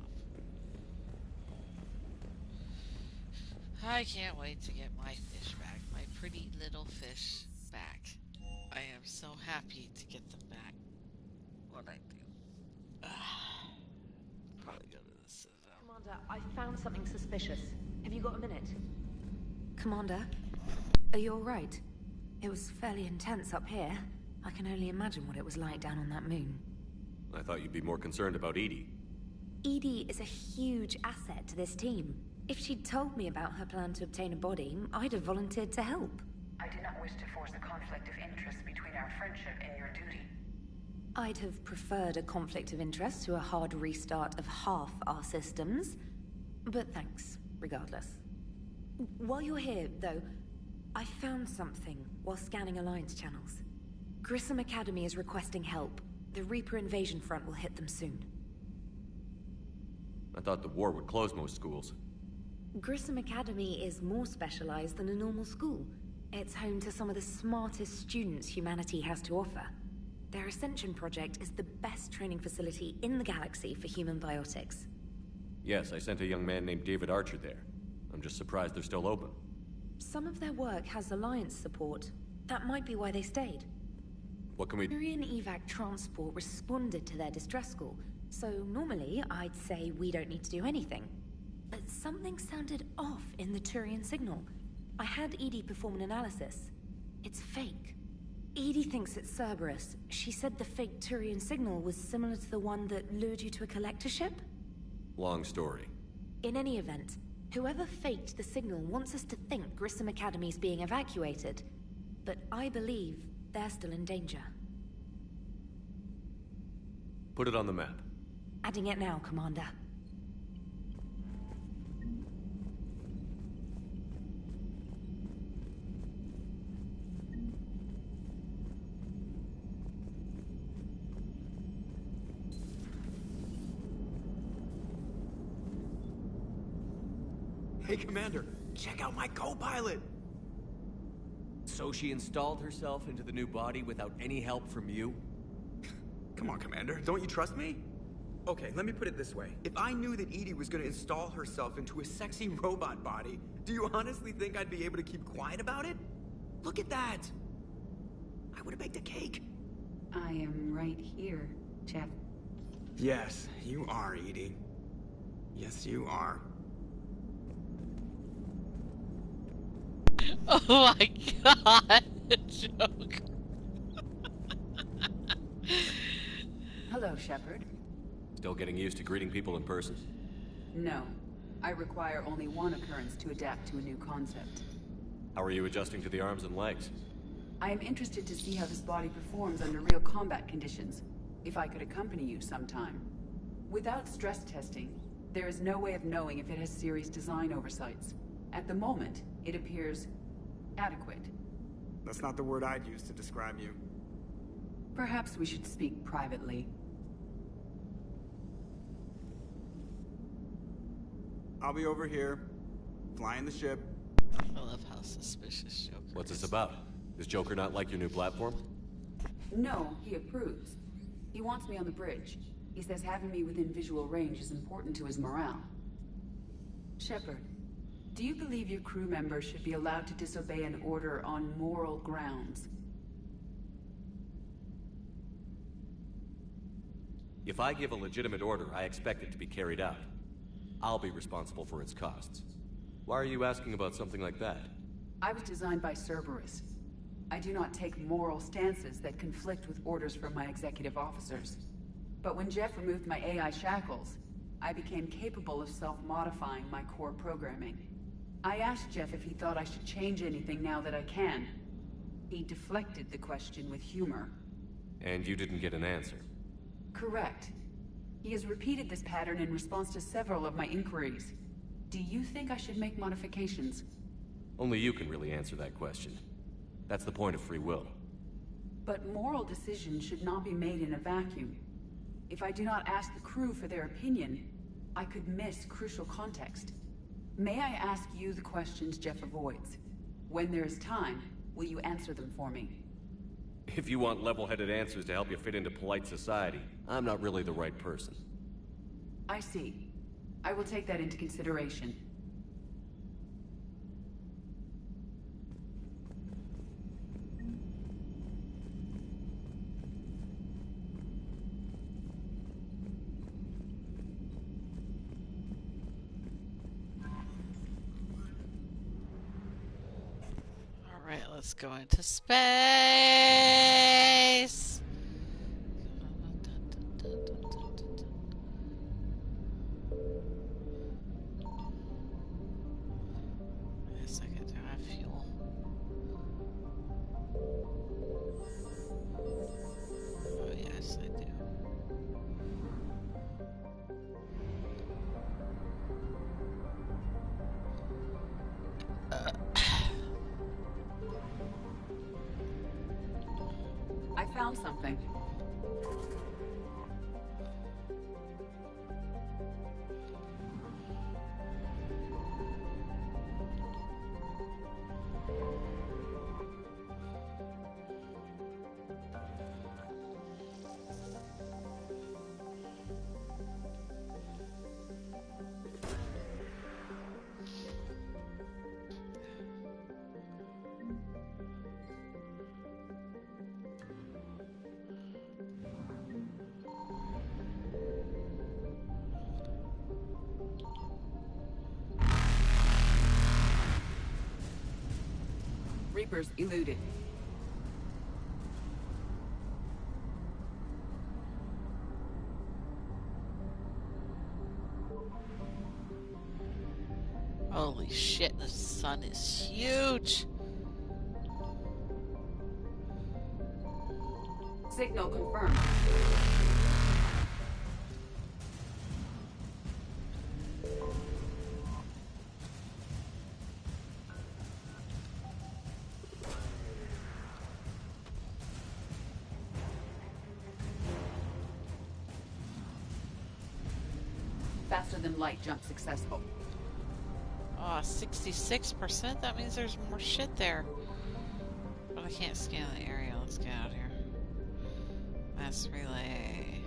off. I can't wait to get my fish back, my pretty little fish back. I am so happy to get them back. What I do? Probably go to the Citadel. Commander, I found something suspicious. Have you got a minute? Commander, are you alright? It was fairly intense up here. I can only imagine what it was like down on that moon. I thought you'd be more concerned about Edie. Edie is a huge asset to this team. If she'd told me about her plan to obtain a body, I'd have volunteered to help. I do not wish to force a conflict of interest between our friendship and your duty. I'd have preferred a conflict of interest to a hard restart of half our systems. But thanks, regardless. While you're here, though, I found something while scanning Alliance channels. Grissom Academy is requesting help. The Reaper invasion front will hit them soon. I thought the war would close most schools. Grissom Academy is more specialized than a normal school. It's home to some of the smartest students humanity has to offer. Their Ascension project is the best training facility in the galaxy for human biotics. Yes, I sent a young man named David Archer there. I'm just surprised they're still open. Some of their work has Alliance support. That might be why they stayed. What can we... Turian evac transport responded to their distress call, so normally I'd say we don't need to do anything. But something sounded off in the Turian signal. I had Edie perform an analysis. It's fake. Edie thinks it's Cerberus. She said the fake Turian signal was similar to the one that lured you to a collector ship? Long story. In any event, Whoever faked the signal wants us to think Grissom Academy's being evacuated. But I believe they're still in danger. Put it on the map. Adding it now, Commander. Hey, Commander, check out my co-pilot! So she installed herself into the new body without any help from you? Come on, Commander, don't you trust me? Okay, let me put it this way. If I knew that Edie was gonna install herself into a sexy robot body, do you honestly think I'd be able to keep quiet about it? Look at that! I would've baked a cake. I am right here, Jeff. Yes, you are, Edie. Yes, you are. Oh my god, joke. Hello, Shepard. Still getting used to greeting people in person? No. I require only one occurrence to adapt to a new concept. How are you adjusting to the arms and legs? I am interested to see how this body performs under real combat conditions. If I could accompany you sometime. Without stress testing, there is no way of knowing if it has serious design oversights. At the moment, it appears adequate. That's not the word I'd use to describe you. Perhaps we should speak privately. I'll be over here, flying the ship. I love how suspicious Joker What's is. this about? Does Joker not like your new platform? No, he approves. He wants me on the bridge. He says having me within visual range is important to his morale. Shepard, do you believe your crew members should be allowed to disobey an order on moral grounds? If I give a legitimate order, I expect it to be carried out. I'll be responsible for its costs. Why are you asking about something like that? I was designed by Cerberus. I do not take moral stances that conflict with orders from my executive officers. But when Jeff removed my AI shackles, I became capable of self-modifying my core programming. I asked Jeff if he thought I should change anything now that I can. He deflected the question with humor. And you didn't get an answer? Correct. He has repeated this pattern in response to several of my inquiries. Do you think I should make modifications? Only you can really answer that question. That's the point of free will. But moral decisions should not be made in a vacuum. If I do not ask the crew for their opinion, I could miss crucial context. May I ask you the questions Jeff avoids? When there is time, will you answer them for me? If you want level-headed answers to help you fit into polite society, I'm not really the right person. I see. I will take that into consideration. Alright, let's go into space! Yes, I do have fuel. Oh yes, I do. I found something. Reapers eluded. Holy shit, the sun is huge. Signal confirmed. Faster than light jump successful. Oh, 66%? That means there's more shit there. But I can't scan the area. Let's get out of here. Mass relay.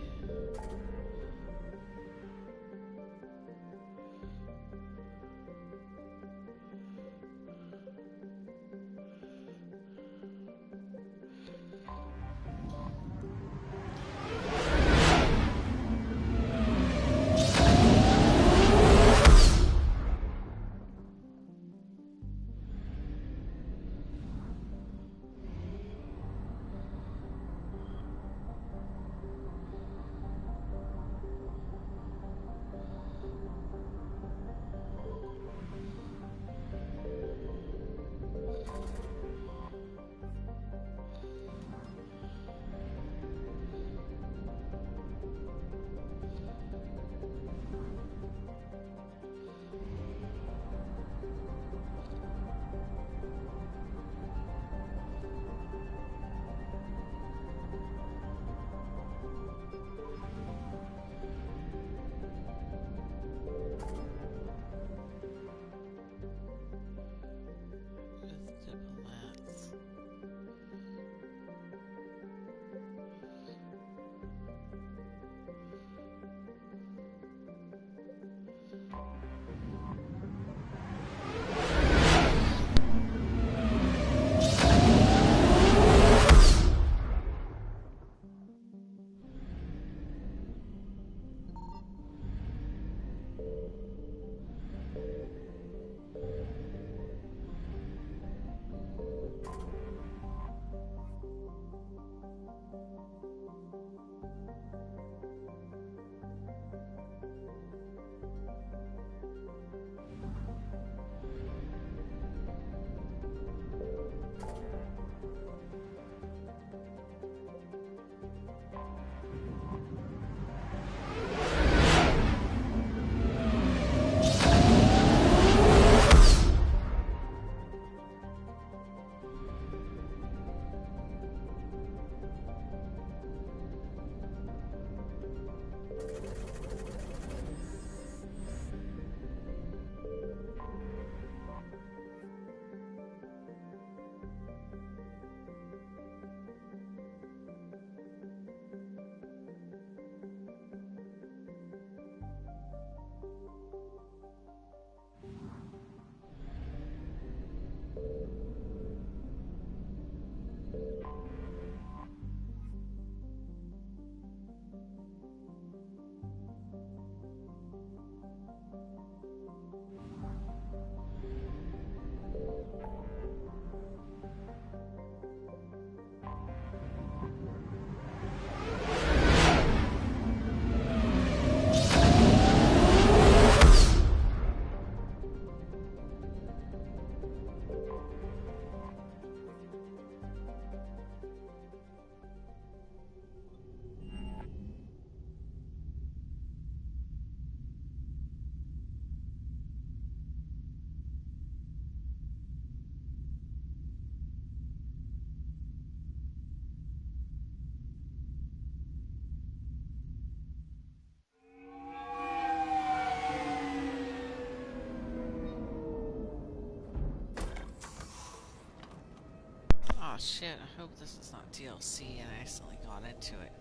Oh shit, I hope this is not DLC and I accidentally got into it.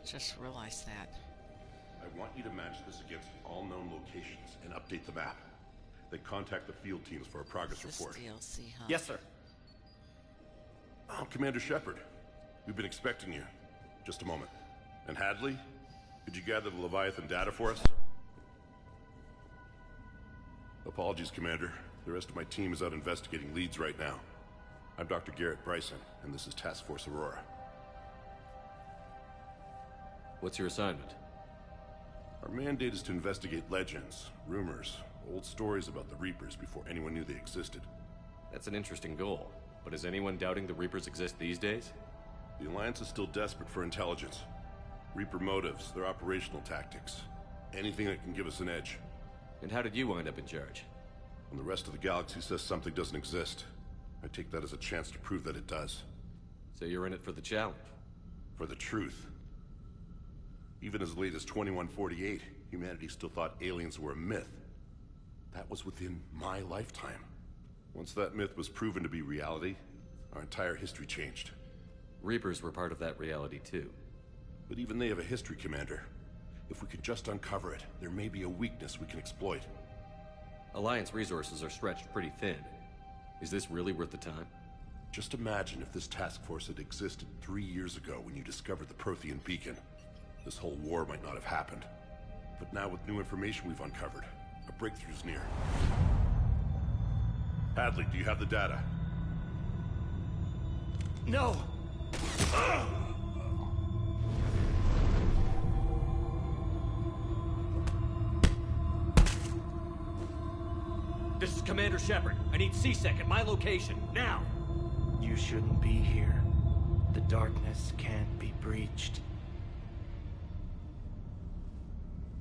Just realized that. I want you to match this against all known locations and update the map. Then contact the field teams for a progress report. DLC, huh? Yes, sir. I'm Commander Shepard. We've been expecting you. Just a moment. And Hadley, could you gather the Leviathan data for us? Apologies, Commander. The rest of my team is out investigating leads right now. I'm Dr. Garrett Bryson, and this is Task Force Aurora. What's your assignment? Our mandate is to investigate legends, rumors, Old stories about the Reapers before anyone knew they existed. That's an interesting goal. But is anyone doubting the Reapers exist these days? The Alliance is still desperate for intelligence. Reaper motives, their operational tactics. Anything that can give us an edge. And how did you wind up in charge? When the rest of the galaxy says something doesn't exist, I take that as a chance to prove that it does. So you're in it for the challenge? For the truth. Even as late as 2148, humanity still thought aliens were a myth. That was within my lifetime. Once that myth was proven to be reality, our entire history changed. Reapers were part of that reality too. But even they have a history, Commander. If we could just uncover it, there may be a weakness we can exploit. Alliance resources are stretched pretty thin. Is this really worth the time? Just imagine if this task force had existed 3 years ago when you discovered the Prothean beacon. This whole war might not have happened. But now with new information we've uncovered, a breakthrough's near. Hadley, do you have the data? No! This is Commander Shepard. I need C-Sec at my location, now! You shouldn't be here. The darkness can't be breached.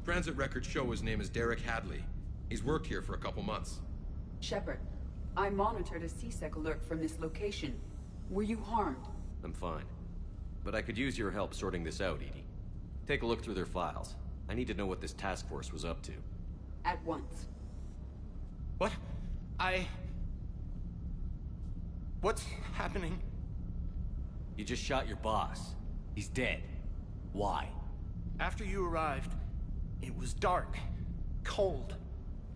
Transit records show his name is Derek Hadley. He's worked here for a couple months. Shepard, I monitored a C-Sec alert from this location. Were you harmed? I'm fine. But I could use your help sorting this out, Edie. Take a look through their files. I need to know what this task force was up to. At once. What? What's happening? You just shot your boss. He's dead. Why? After you arrived, it was dark, cold,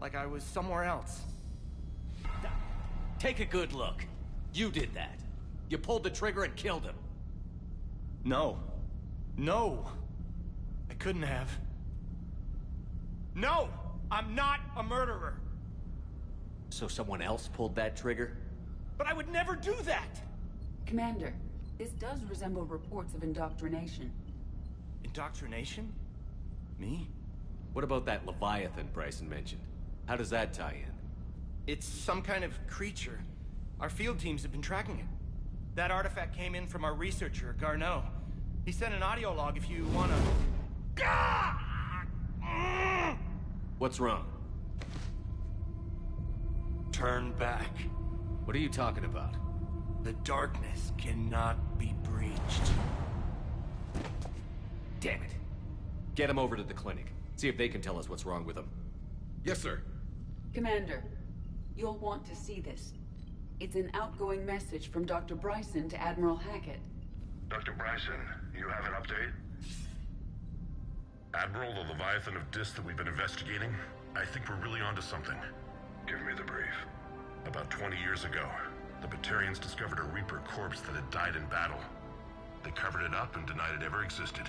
like I was somewhere else. Take a good look. You did that. You pulled the trigger and killed him. No. No! I couldn't have. No! I'm not a murderer! So someone else pulled that trigger? But I would never do that! Commander, this does resemble reports of indoctrination. Indoctrination? Me? What about that Leviathan Bryson mentioned? How does that tie in? It's some kind of creature. Our field teams have been tracking it. That artifact came in from our researcher, Garneau. He sent an audio log if you wanna... What's wrong? Turn back. What are you talking about? The darkness cannot be breached. Damn it. Get him over to the clinic. See if they can tell us what's wrong with him. Yes, sir. Commander, you'll want to see this. It's an outgoing message from Dr. Bryson to Admiral Hackett. Dr. Bryson, you have an update? Admiral, the Leviathan of Dis that we've been investigating, I think we're really onto something. Give me the brief. About 20 years ago, the Batarians discovered a Reaper corpse that had died in battle. They covered it up and denied it ever existed.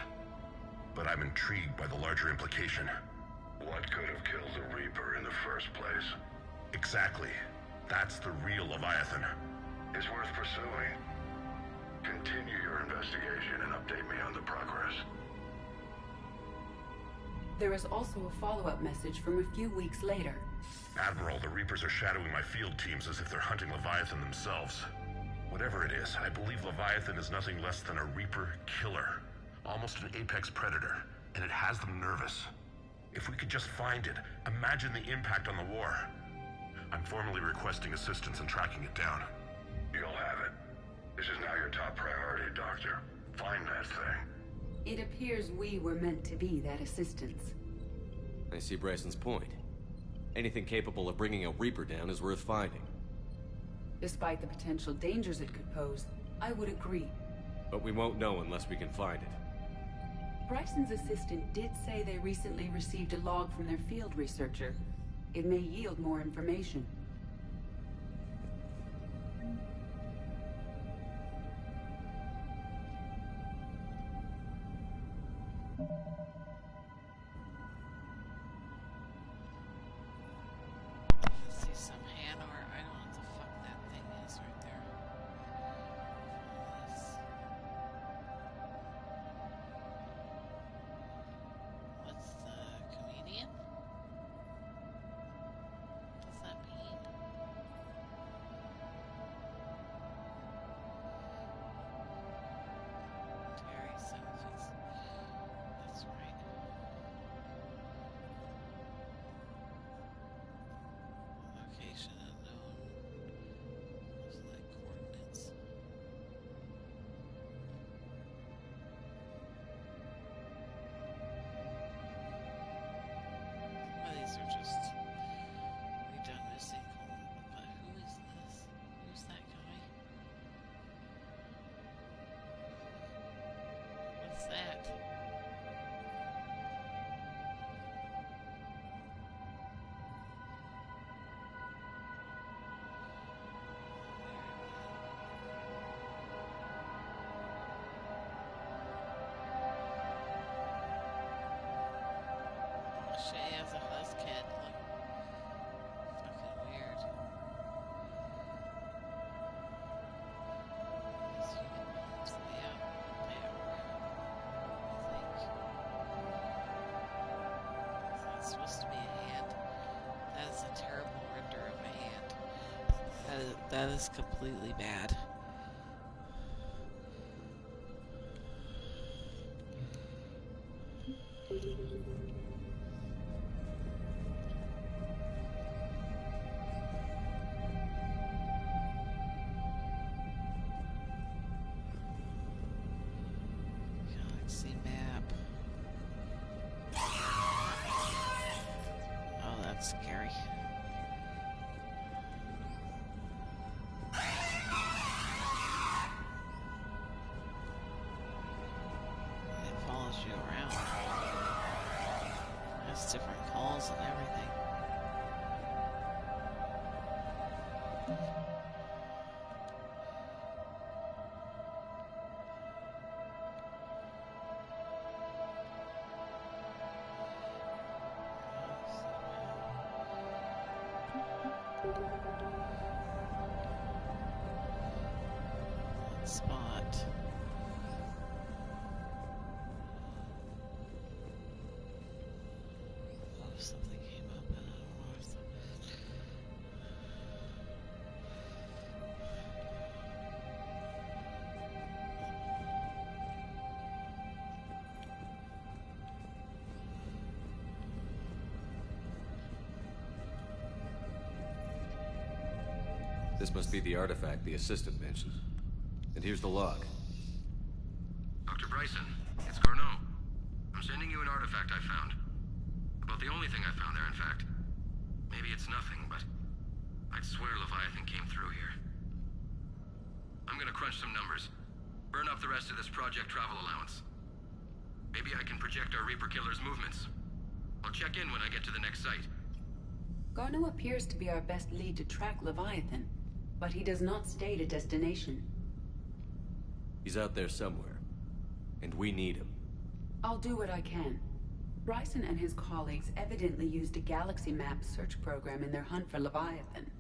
But I'm intrigued by the larger implication. What could have killed the Reaper in the first place? Exactly. That's the real Leviathan. It's worth pursuing. Continue your investigation and update me on the progress. There is also a follow-up message from a few weeks later. Admiral, the Reapers are shadowing my field teams as if they're hunting Leviathan themselves. Whatever it is, I believe Leviathan is nothing less than a Reaper killer. Almost an apex predator, and it has them nervous. If we could just find it, imagine the impact on the war. I'm formally requesting assistance in tracking it down. You'll have it. This is now your top priority, Doctor. Find that thing. It appears we were meant to be that assistance. I see Bryson's point. Anything capable of bringing a Reaper down is worth finding. Despite the potential dangers it could pose, I would agree. But we won't know unless we can find it. Bryson's assistant did say they recently received a log from their field researcher. It may yield more information. I see some hand art. I don't know what the fuck that thing is right there. What's the comedian? That's supposed to be a hand. That is a terrible render of a hand. That is completely bad. Galaxy map. Oh, that's scary. It follows you around. It has different calls and everything. Spot. Oh, something came up and I don't know if This must be the artifact the assistant mentioned. And here's the log. Dr. Bryson, it's Garneau. I'm sending you an artifact I found. About the only thing I found there, in fact. Maybe it's nothing, but I'd swear Leviathan came through here. I'm gonna crunch some numbers. Burn up the rest of this project travel allowance. Maybe I can project our Reaper Killer's movements. I'll check in when I get to the next site. Garneau appears to be our best lead to track Leviathan, but he does not state a destination. He's out there somewhere. And we need him. I'll do what I can. Bryson and his colleagues evidently used a galaxy map search program in their hunt for Leviathan.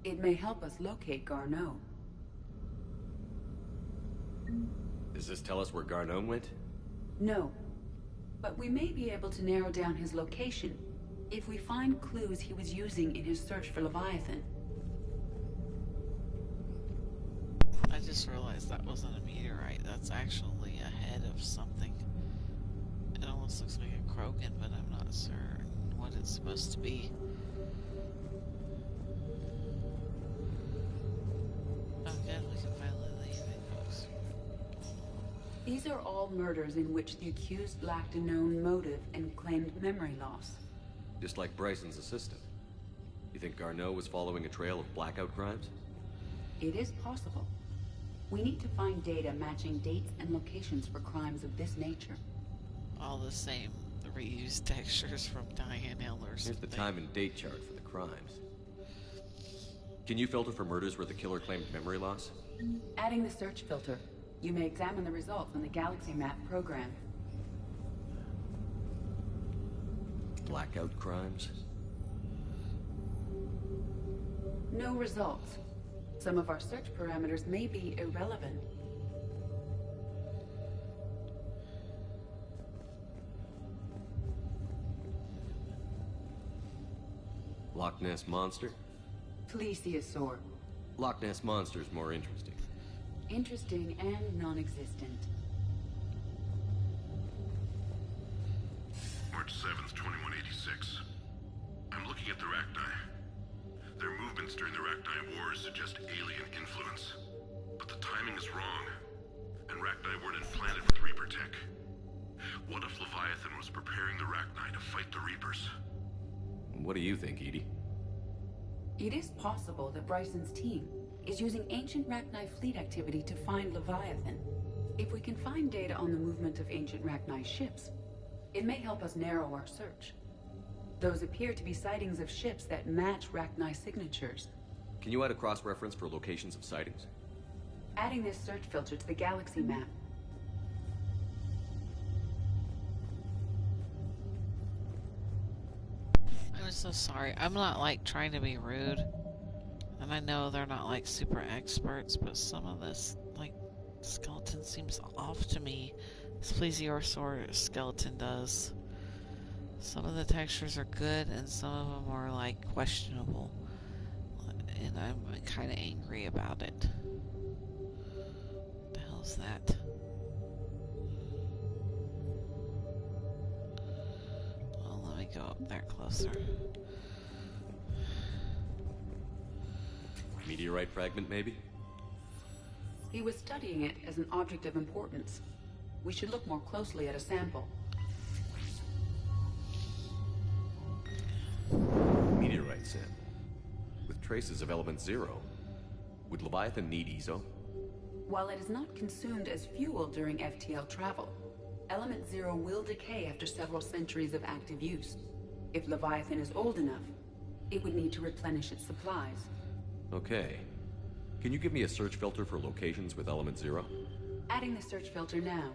It may help us locate Garneau. Does this tell us where Garneau went? No, but we may be able to narrow down his location if we find clues he was using in his search for Leviathan. I just realized that wasn't a meteorite. That's actually a head of something. It almost looks like a Krogan, but I'm not certain what it's supposed to be. Oh good, we can finally leave it, folks. These are all murders in which the accused lacked a known motive and claimed memory loss. Just like Bryson's assistant. You think Garneau was following a trail of blackout crimes? It is possible. We need to find data matching dates and locations for crimes of this nature. All the same, the reused textures from Diane Eller's. Here's the time and date chart for the crimes. Can you filter for murders where the killer claimed memory loss? Adding the search filter, you may examine the results in the Galaxy Map program. Blackout crimes? No results. Some of our search parameters may be irrelevant. Loch Ness Monster? Plesiosaur. Loch Ness Monster's more interesting. Interesting and non-existent. March 7th, 2186. I'm looking at the Rachni. Their movements during the Rachni Wars suggest alien influence. But the timing is wrong. And Rachni weren't implanted with Reaper tech. What if Leviathan was preparing the Rachni to fight the Reapers? What do you think, Edie? It is possible that Bryson's team is using ancient Rachni fleet activity to find Leviathan. If we can find data on the movement of ancient Rachni ships, it may help us narrow our search. Those appear to be sightings of ships that match Rachni signatures. Can you add a cross-reference for locations of sightings? Adding this search filter to the Galaxy Map. I'm so sorry. I'm not like trying to be rude. And I know they're not like super experts, but some of this like skeleton seems off to me. This plesiosaur skeleton does. Some of the textures are good and some of them are like questionable. And I'm kind of angry about it. What the hell's that? Well, let me go up there closer. Meteorite fragment, maybe? He was studying it as an object of importance. We should look more closely at a sample. Meteorite sample. With traces of element zero. Would Leviathan need EZO? While it is not consumed as fuel during FTL travel, element zero will decay after several centuries of active use. If Leviathan is old enough, it would need to replenish its supplies. Okay. Can you give me a search filter for locations with element zero? Adding the search filter now.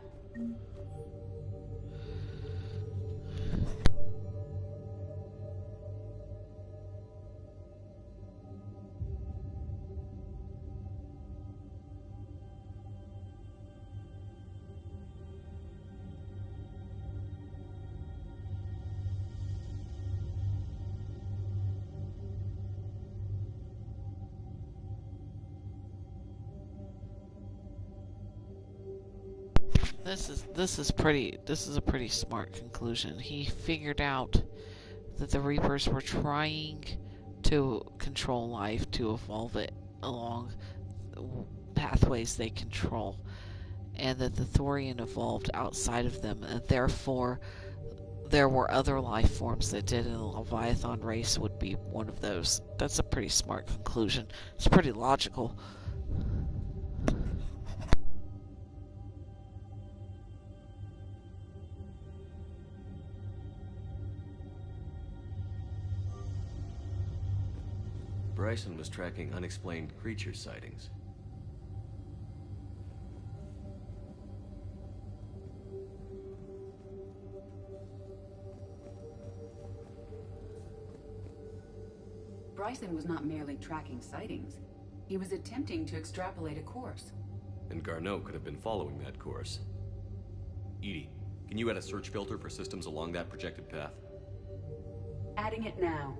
This is a pretty smart conclusion. He figured out that the Reapers were trying to control life, to evolve it along pathways they control, and that the Thorian evolved outside of them, and therefore there were other life forms that did, and the Leviathan race would be one of those. That's a pretty smart conclusion. It's pretty logical. Bryson was tracking unexplained creature sightings. Bryson was not merely tracking sightings. He was attempting to extrapolate a course. And Garneau could have been following that course. Edie, can you add a search filter for systems along that projected path? Adding it now.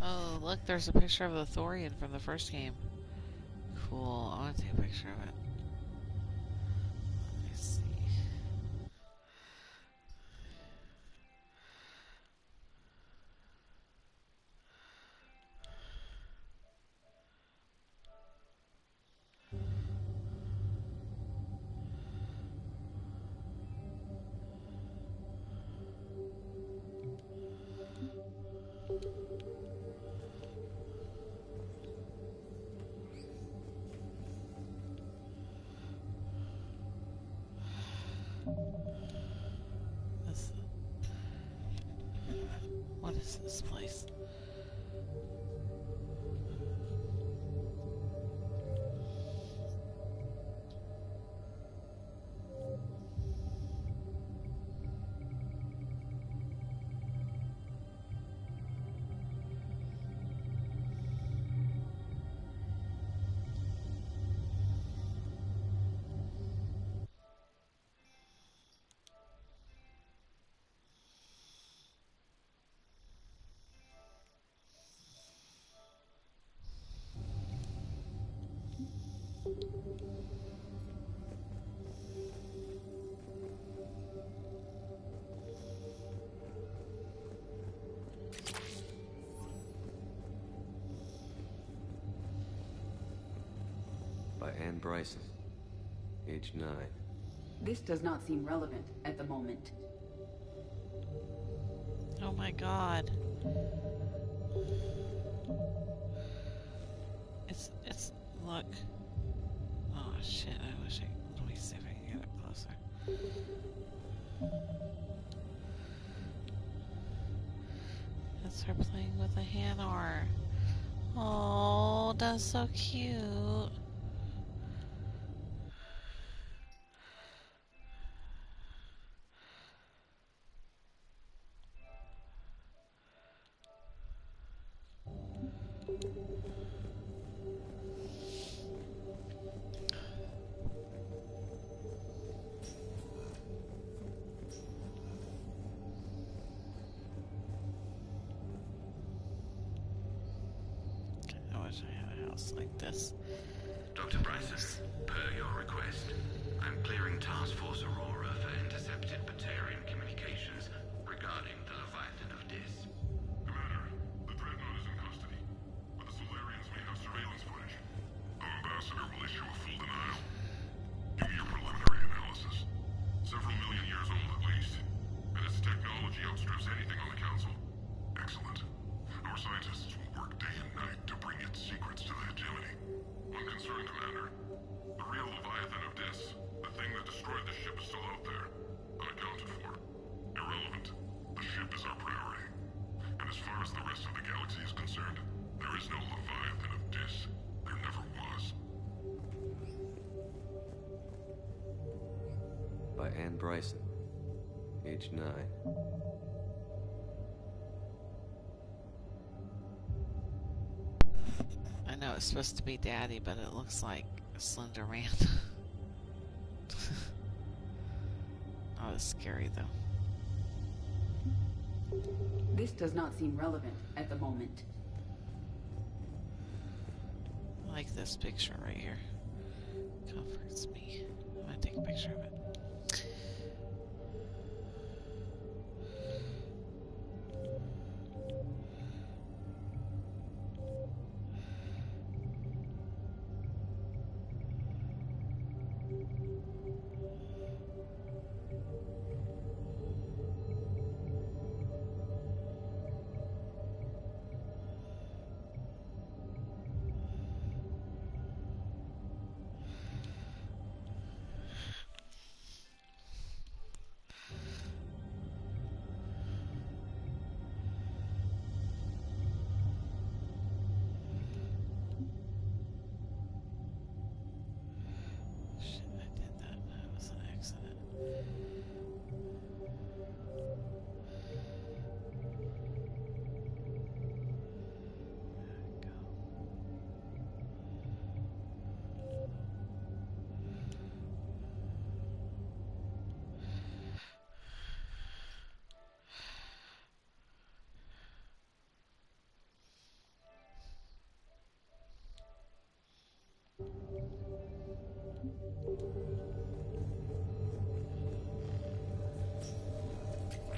Oh, look, there's a picture of the Thorian from the first game. Cool, I want to take a picture of it. Let me see. What is this place? By Anne Bryson, age 9. This does not seem relevant at the moment. Oh my god. Look. Oh shit, let me see if I can get up closer. That's her playing with a Hanar. Oh, that's so cute. wish I had a house like this. Dr. Bryson, per your request, I'm clearing Task Force Aurora for intercepted Batarian communications regarding the Leviathan of Dis. Commander, the Dreadnought is in custody, but the Solarians may have surveillance footage. Our ambassador will issue a full denial. Give me your preliminary analysis. Several million years old at least, and its technology outstrips anything on the Council. Excellent. Our scientists will work day and night to bring its secrets to the hegemony. Unconcerned, Commander. The real Leviathan of Dis, the thing that destroyed the ship, is still out there. Unaccounted for. Irrelevant. The ship is our priority. And as far as the rest of the galaxy is concerned, there is no Leviathan of Dis. There never was. By Anne Bryson, age 9. I know it's supposed to be Daddy, but it looks like Slender Man. Not as scary though. This does not seem relevant at the moment. I like this picture right here. Comforts me. I'm gonna take a picture of it.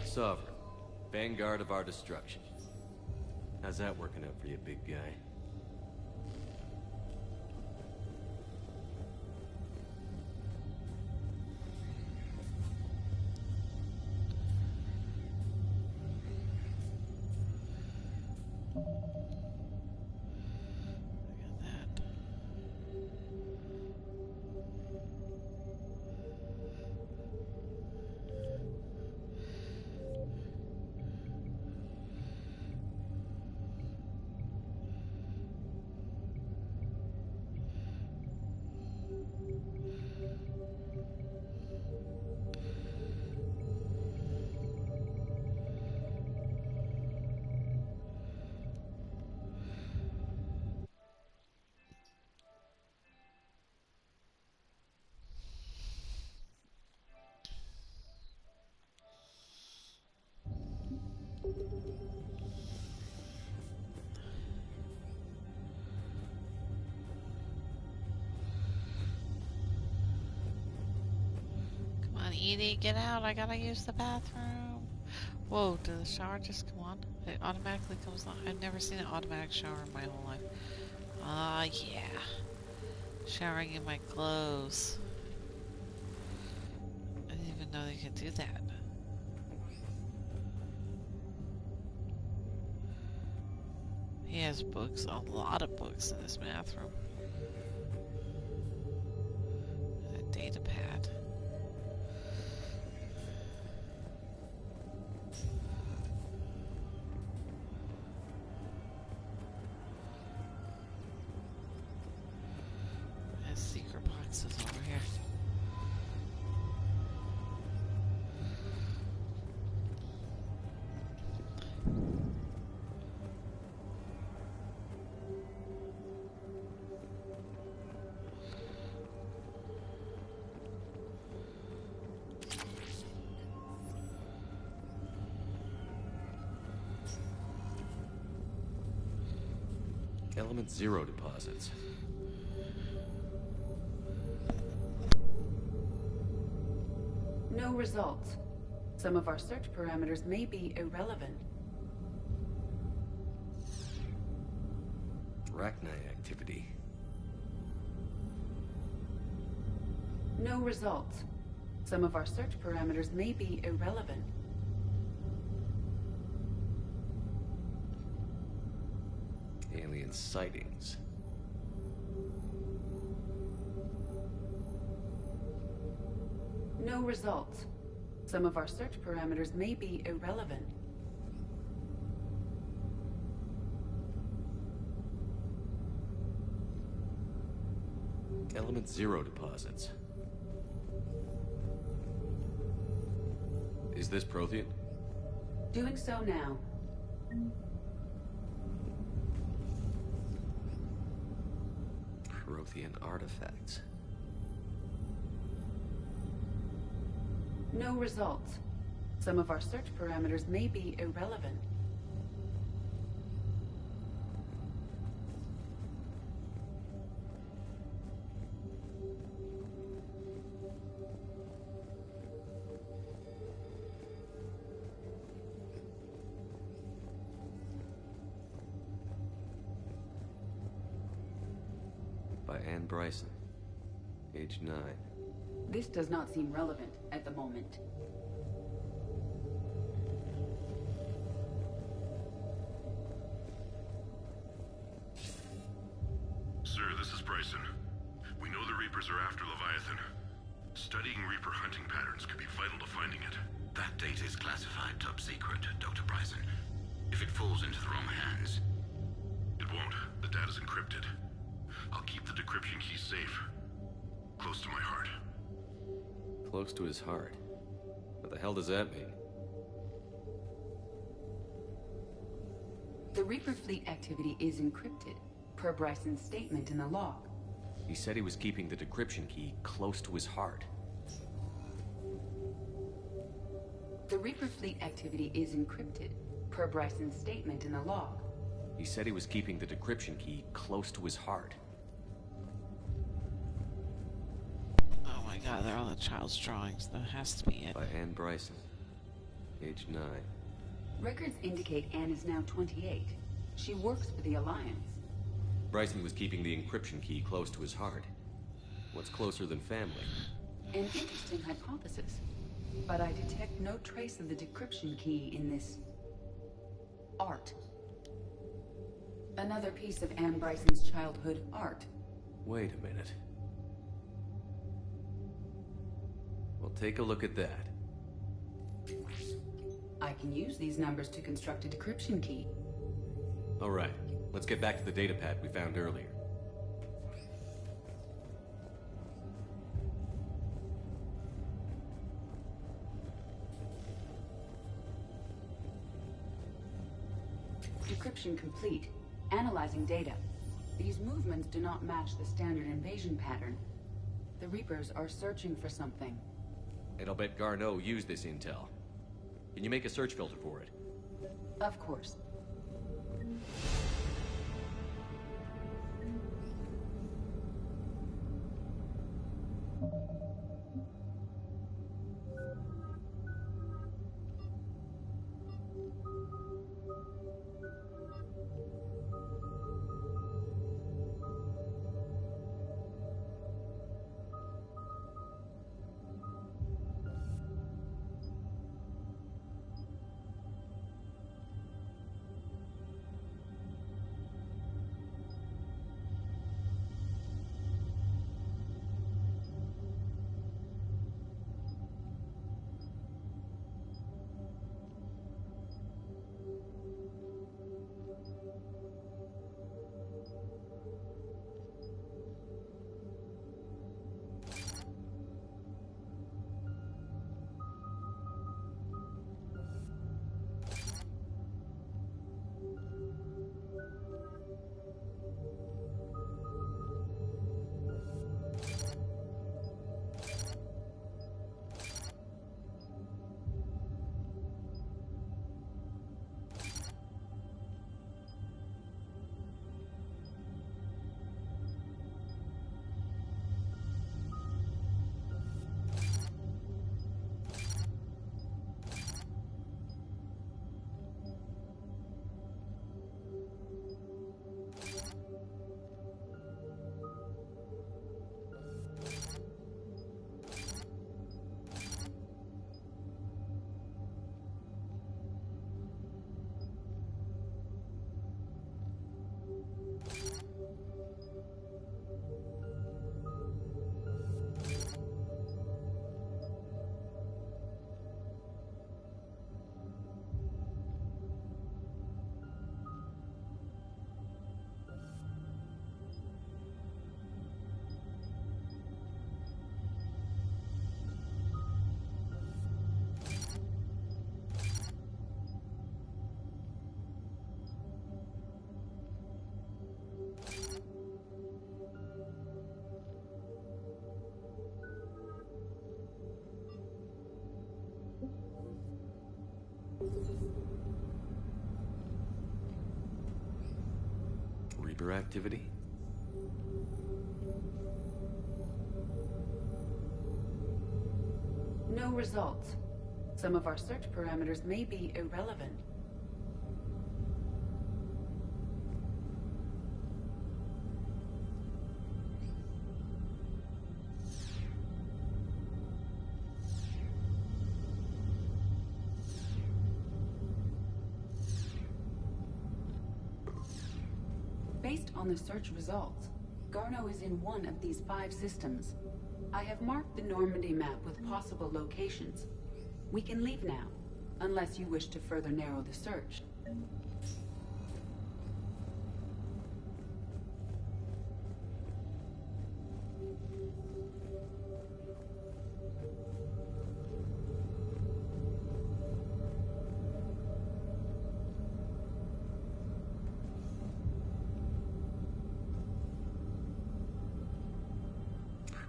Sovereign, vanguard of our destruction. How's that working out for you, big guy? Edie, get out. I gotta use the bathroom. Whoa, did the shower just come on? It automatically comes on. I've never seen an automatic shower in my whole life. Ah, yeah. Showering in my clothes. I didn't even know they could do that. He has books, a lot of books in this bathroom. A data pad. There's secret boxes over here. Element Zero deposits. No results. Some of our search parameters may be irrelevant. Arachnite activity. No results. Some of our search parameters may be irrelevant. Alien sightings. No results. Some of our search parameters may be irrelevant. Element Zero deposits. Is this Prothean? Doing so now. Prothean artifacts. No results. Some of our search parameters may be irrelevant. By Anne Bryson. Age 9. This does not seem relevant at the moment. Sir, this is Bryson. We know the Reapers are after Leviathan. Studying Reaper hunting patterns could be vital to finding it. That data is classified top secret, Dr. Bryson. If it falls into the wrong hands... It won't. The data's encrypted. I'll keep the decryption key safe. Close to my heart. Close to his heart. What the hell does that mean? The Reaper fleet activity is encrypted, per Bryson's statement in the log. He said he was keeping the decryption key close to his heart. The Reaper fleet activity is encrypted, per Bryson's statement in the log. He said he was keeping the decryption key close to his heart. Oh my god, they're all the child's drawings. That has to be it. By Anne Bryson. Age 9. Records indicate Anne is now 28. She works for the Alliance. Bryson was keeping the encryption key close to his heart. What's closer than family? An interesting hypothesis. But I detect no trace of the decryption key in this... art. Another piece of Anne Bryson's childhood art. Wait a minute. Well, take a look at that. I can use these numbers to construct a decryption key. All right, let's get back to the datapad we found earlier. Decryption complete. Analyzing data. These movements do not match the standard invasion pattern. The Reapers are searching for something. And I'll bet Garneau used this intel. Can you make a search filter for it? Of course. Reaper activity? No results. Some of our search parameters may be irrelevant. Based on the search results, Garneau is in one of these 5 systems. I have marked the Normandy map with possible locations. We can leave now, unless you wish to further narrow the search.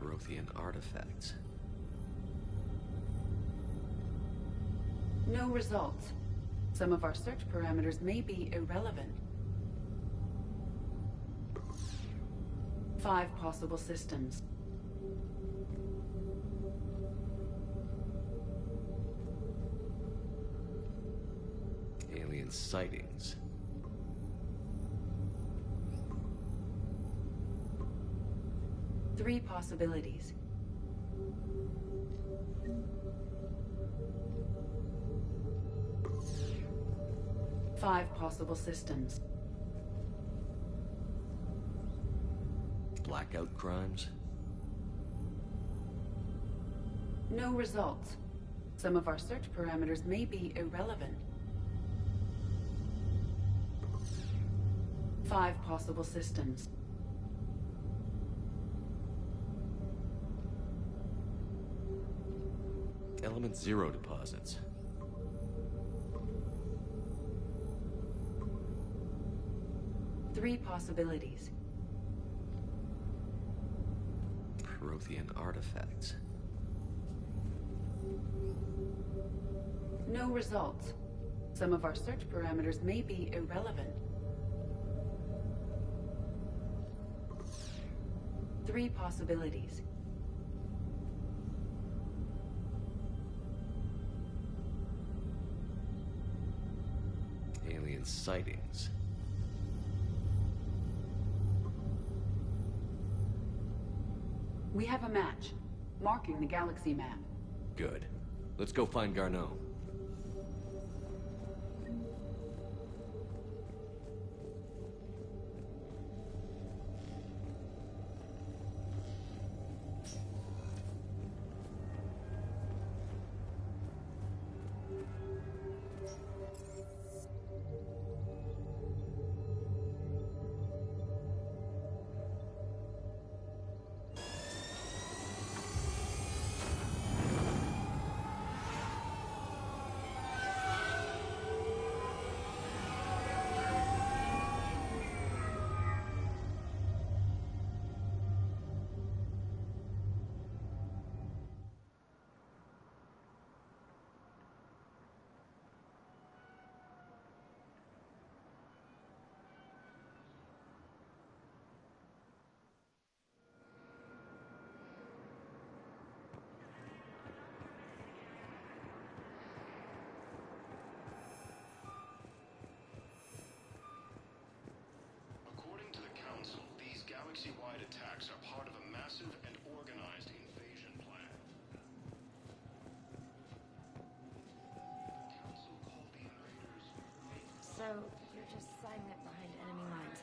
Prothean artifacts. No results. Some of our search parameters may be irrelevant. 5 possible systems. Alien sightings. Three possibilities. Five possible systems. Blackout crimes? No results. Some of our search parameters may be irrelevant. 5 possible systems. Element 0 deposits. Three possibilities. Prothean artifacts. No results. Some of our search parameters may be irrelevant. 3 possibilities. Alien sightings. We have a match, marking the galaxy map. Good. Let's go find Garneau.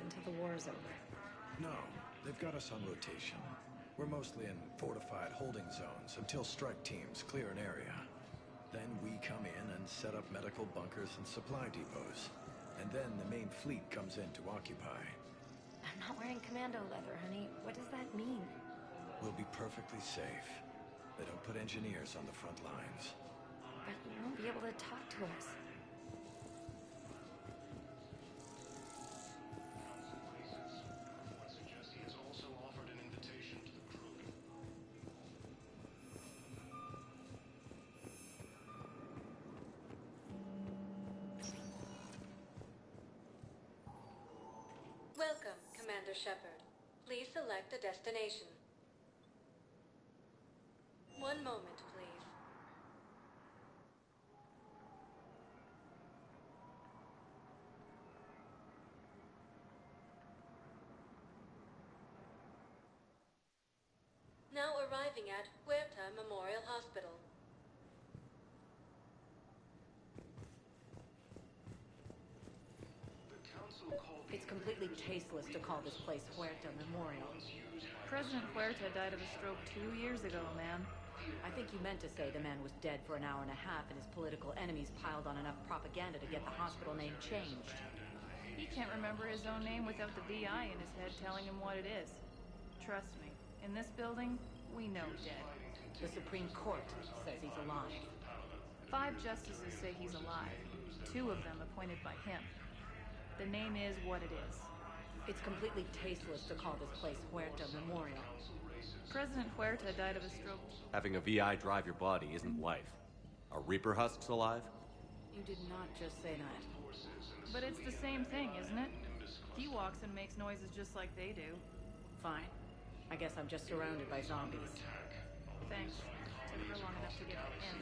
until the war's over. No, they've got us on rotation. We're mostly in fortified holding zones until strike teams clear an area. Then we come in and set up medical bunkers and supply depots. And then the main fleet comes in to occupy. I'm not wearing commando leather, honey. What does that mean? We'll be perfectly safe. They don't put engineers on the front lines. But you won't be able to talk to us. Welcome, Commander Shepard. Please select a destination. One moment, please. Now arriving at Huerta Memorial Hospital. It's completely tasteless to call this place Huerta Memorial. President Huerta died of a stroke 2 years ago, ma'am. I think you meant to say the man was dead for an hour and a half and his political enemies piled on enough propaganda to get the hospital name changed. He can't remember his own name without the VI in his head telling him what it is. Trust me, in this building, we know dead. The Supreme Court says he's alive. 5 justices say he's alive, 2 of them appointed by him. The name is what it is. It's completely tasteless to call this place Huerta Memorial. President Huerta died of a stroke. Having a VI drive your body isn't life. Are Reaper husks alive? You did not just say that. But it's the same thing, isn't it? He walks and makes noises just like they do. Fine. I guess I'm just surrounded by zombies. Thanks. Took her long enough to get in.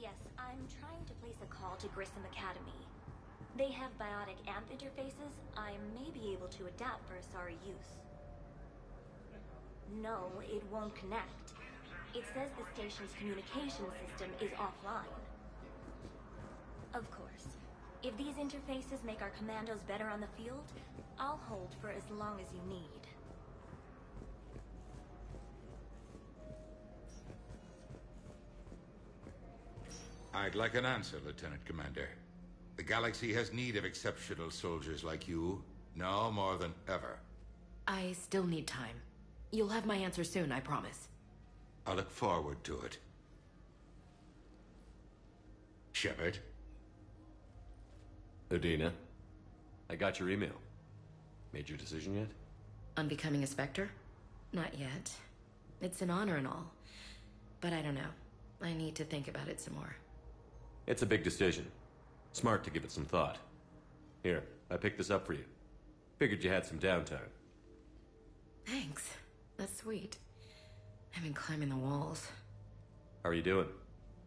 Yes, I'm trying to place a call to Grissom Academy. They have biotic amp interfaces I may be able to adapt for Asari use. No, it won't connect. It says the station's communication system is offline. Of course, if these interfaces make our commandos better on the field, I'll hold for as long as you need. I'd like an answer, Lieutenant Commander. The galaxy has need of exceptional soldiers like you, now more than ever. I still need time. You'll have my answer soon, I promise. I look forward to it. Shepard? Udina, I got your email. Made your decision yet? On becoming a Spectre? Not yet. It's an honor and all. But I don't know. I need to think about it some more. It's a big decision. Smart to give it some thought. Here, I picked this up for you. Figured you had some downtime. Thanks. That's sweet. I've been climbing the walls. How are you doing?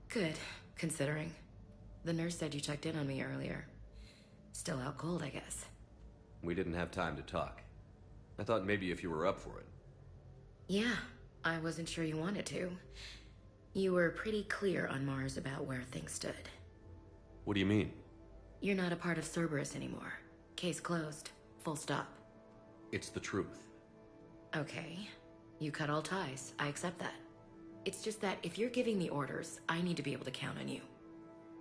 Good, considering. The nurse said you checked in on me earlier. Still out cold, I guess. We didn't have time to talk. I thought maybe if you were up for it. Yeah, I wasn't sure you wanted to. You were pretty clear on Mars about where things stood. What do you mean? You're not a part of Cerberus anymore. Case closed. Full stop. It's the truth. Okay. You cut all ties. I accept that. It's just that if you're giving me orders, I need to be able to count on you.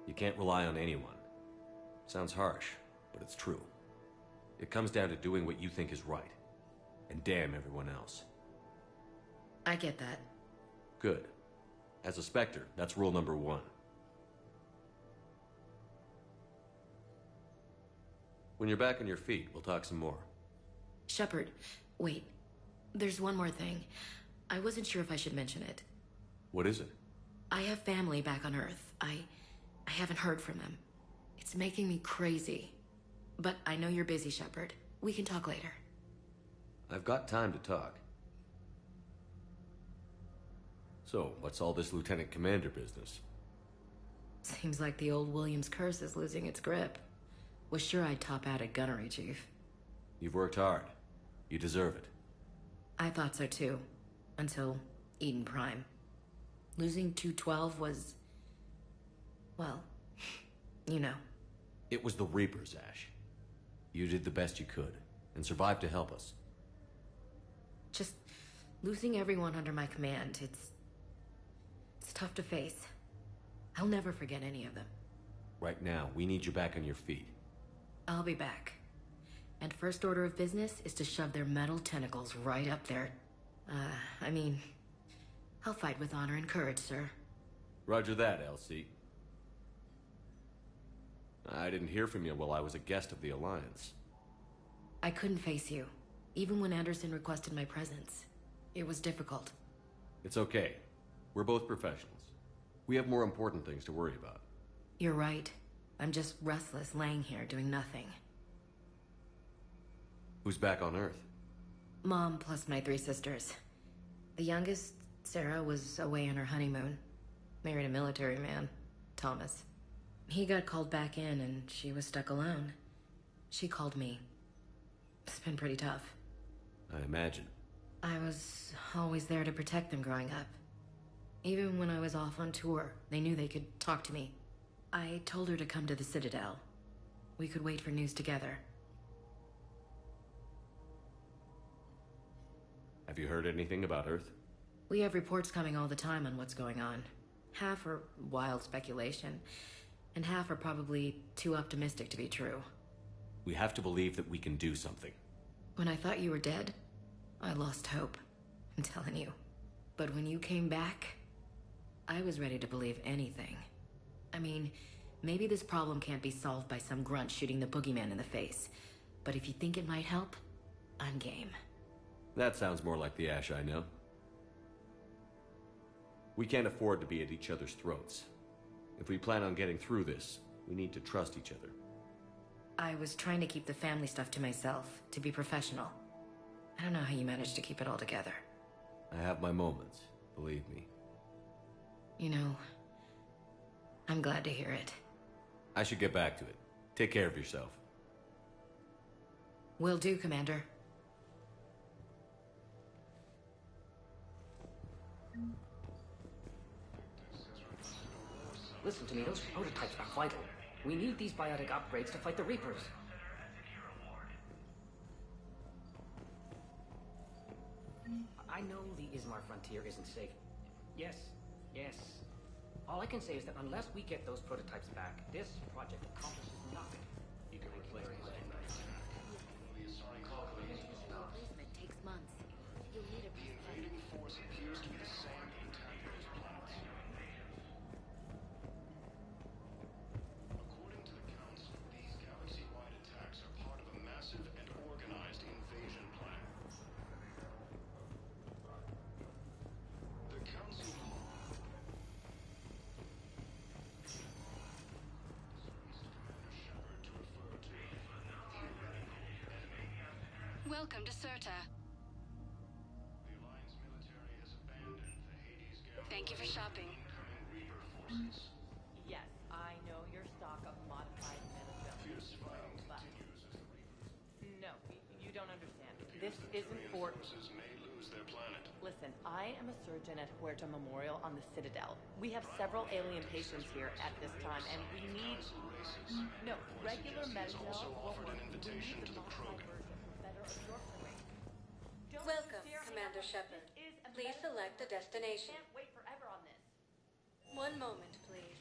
You can't rely on anyone. Sounds harsh, but it's true. It comes down to doing what you think is right. And damn everyone else. I get that. Good. As a Spectre, that's rule number 1. When you're back on your feet, we'll talk some more. Shepard, wait. There's one more thing. I wasn't sure if I should mention it. What is it? I have family back on Earth. I haven't heard from them. It's making me crazy. But I know you're busy, Shepard. We can talk later. I've got time to talk. So, what's all this Lieutenant Commander business? Seems like the old Williams curse is losing its grip. Was sure I'd top out at gunnery, Chief. You've worked hard. You deserve it. I thought so too. Until Eden Prime. Losing 212 was... well, you know. It was the Reapers, Ash. You did the best you could, and survived to help us. Just losing everyone under my command, it's tough to face. I'll never forget any of them. Right now, we need you back on your feet. I'll be back. And first order of business is to shove their metal tentacles right up there. I mean, I'll fight with honor and courage, sir. Roger that, Elsie. I didn't hear from you while I was a guest of the Alliance. I couldn't face you, even when Anderson requested my presence. It was difficult. It's okay. We're both professionals. We have more important things to worry about. You're right. I'm just restless, laying here doing nothing. Who's back on Earth? Mom plus my 3 sisters. The youngest, Sarah, was away on her honeymoon. Married a military man, Thomas. He got called back in and she was stuck alone. She called me. It's been pretty tough. I imagine. I was always there to protect them growing up. Even when I was off on tour, they knew they could talk to me. I told her to come to the Citadel. We could wait for news together. Have you heard anything about Earth? We have reports coming all the time on what's going on. Half are wild speculation, and half are probably too optimistic to be true. We have to believe that we can do something. When I thought you were dead, I lost hope. I'm telling you. But when you came back, I was ready to believe anything. I mean, maybe this problem can't be solved by some grunt shooting the boogeyman in the face. But if you think it might help, I'm game. That sounds more like the Ash I know. We can't afford to be at each other's throats. If we plan on getting through this, we need to trust each other. I was trying to keep the family stuff to myself, to be professional. I don't know how you managed to keep it all together. I have my moments, believe me. You know, I'm glad to hear it. I should get back to it. Take care of yourself. Will do, Commander. Listen to me, those prototypes are vital. We need these biotic upgrades to fight the Reapers. I know the Ismar frontier isn't safe. Yes. All I can say is that unless we get those prototypes back, this project accomplishes nothing. You can replace it. Replacement takes months. You'll need a The invading force appears to be the same that attacked those planets. According to the Council, these galaxy-wide attacks are part of a massive and organized invasion plan. The Council... Welcome to Serta. The Alliance military has abandoned the Hades Gamma. Thank you for shopping. Reaper forces. Yes, I know your stock of modified maleshep. Fierce fighting continues as the Reapers... No, you don't understand. This isn't for... forces may lose their planet. Listen, I am a surgeon at Huerta Memorial on the Citadel. We have several alien patients here at this time, and we need... No, regular medical won't work. We need the modified version for better absorption rate. Welcome, Commander Shepard. Please select a destination. Can't wait forever on this. One moment, please.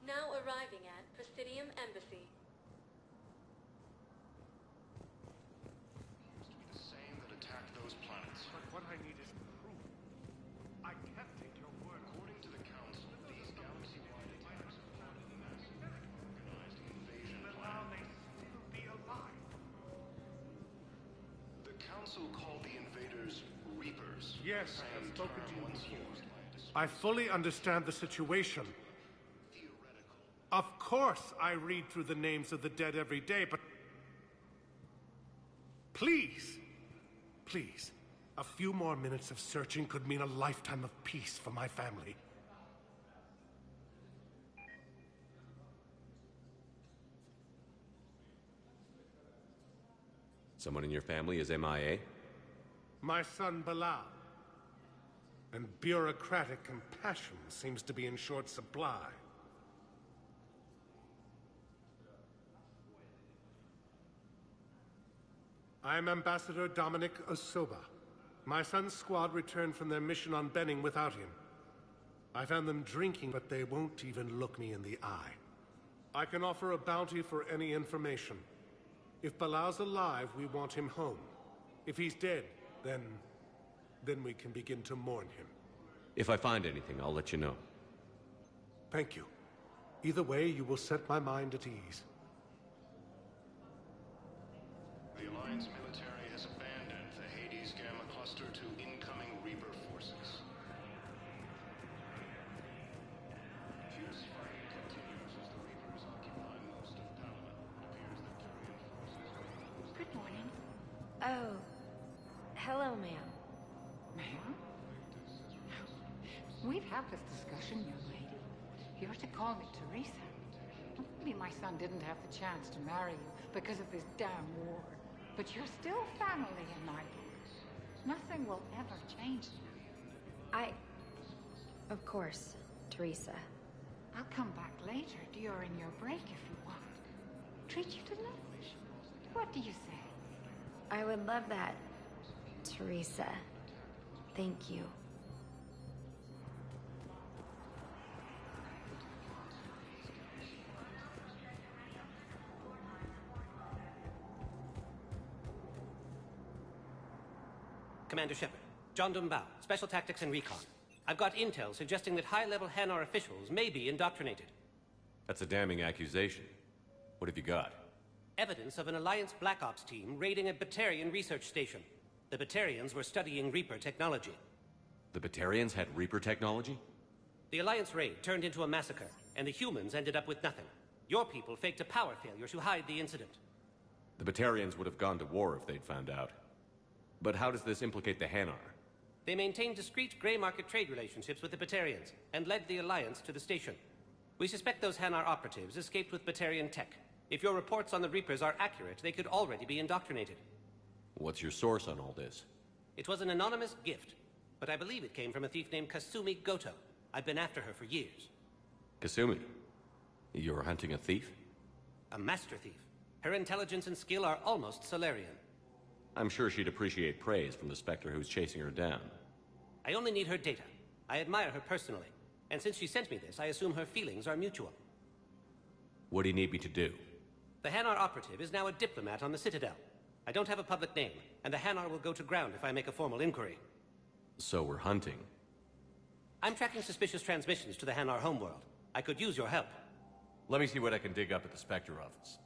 Now arriving at Presidium Embassy. Appears to be the same that attacked those planets. But what I need is proof. I can't take your word. According to the Council, these galaxy-wide attacks are part of a massive organized invasion Then plan. how they still be alive? The Council called the invaders Reapers. Yes, the I've same spoken to term you once before. used by a I fully understand the situation. Of course I read through the names of the dead every day, but... Please, a few more minutes of searching could mean a lifetime of peace for my family. Someone in your family is MIA? My son Bilal. And bureaucratic compassion seems to be in short supply. I'm Ambassador Dominic Osoba. My son's squad returned from their mission on Benning without him. I found them drinking, but they won't even look me in the eye. I can offer a bounty for any information. If Bilal's alive, we want him home. If he's dead, then we can begin to mourn him. If I find anything, I'll let you know. Thank you. Either way, you will set my mind at ease. The Alliance military has abandoned the Hades Gamma cluster to incoming Reaper forces. Fierce fighting continues as the Reapers occupy most of Palma. It appears that Turian forces... Good morning. Oh. Hello, ma'am. Ma'am? We've had this discussion, young lady. You're to call me Teresa. Maybe my son didn't have the chance to marry you because of this damn war. But you're still family in my book. Nothing will ever change that. Of course, Teresa. I'll come back later during your break if you want. Treat you to lunch. What do you say? I would love that, Teresa. Thank you. Commander Shepard, John Dumbao, Special Tactics and Recon. I've got intel suggesting that high-level Hanar officials may be indoctrinated. That's a damning accusation. What have you got? Evidence of an Alliance Black Ops team raiding a Batarian research station. The Batarians were studying Reaper technology. The Batarians had Reaper technology? The Alliance raid turned into a massacre, and the humans ended up with nothing. Your people faked a power failure to hide the incident. The Batarians would have gone to war if they'd found out. But how does this implicate the Hanar? They maintained discreet gray market trade relationships with the Batarians, and led the Alliance to the station. We suspect those Hanar operatives escaped with Batarian tech. If your reports on the Reapers are accurate, they could already be indoctrinated. What's your source on all this? It was an anonymous gift, but I believe it came from a thief named Kasumi Goto. I've been after her for years. Kasumi? You're hunting a thief? A master thief. Her intelligence and skill are almost Solarian. I'm sure she'd appreciate praise from the Spectre who's chasing her down. I only need her data. I admire her personally. And since she sent me this, I assume her feelings are mutual. What do you need me to do? The Hanar operative is now a diplomat on the Citadel. I don't have a public name, and the Hanar will go to ground if I make a formal inquiry. So we're hunting. I'm tracking suspicious transmissions to the Hanar homeworld. I could use your help. Let me see what I can dig up at the Spectre office.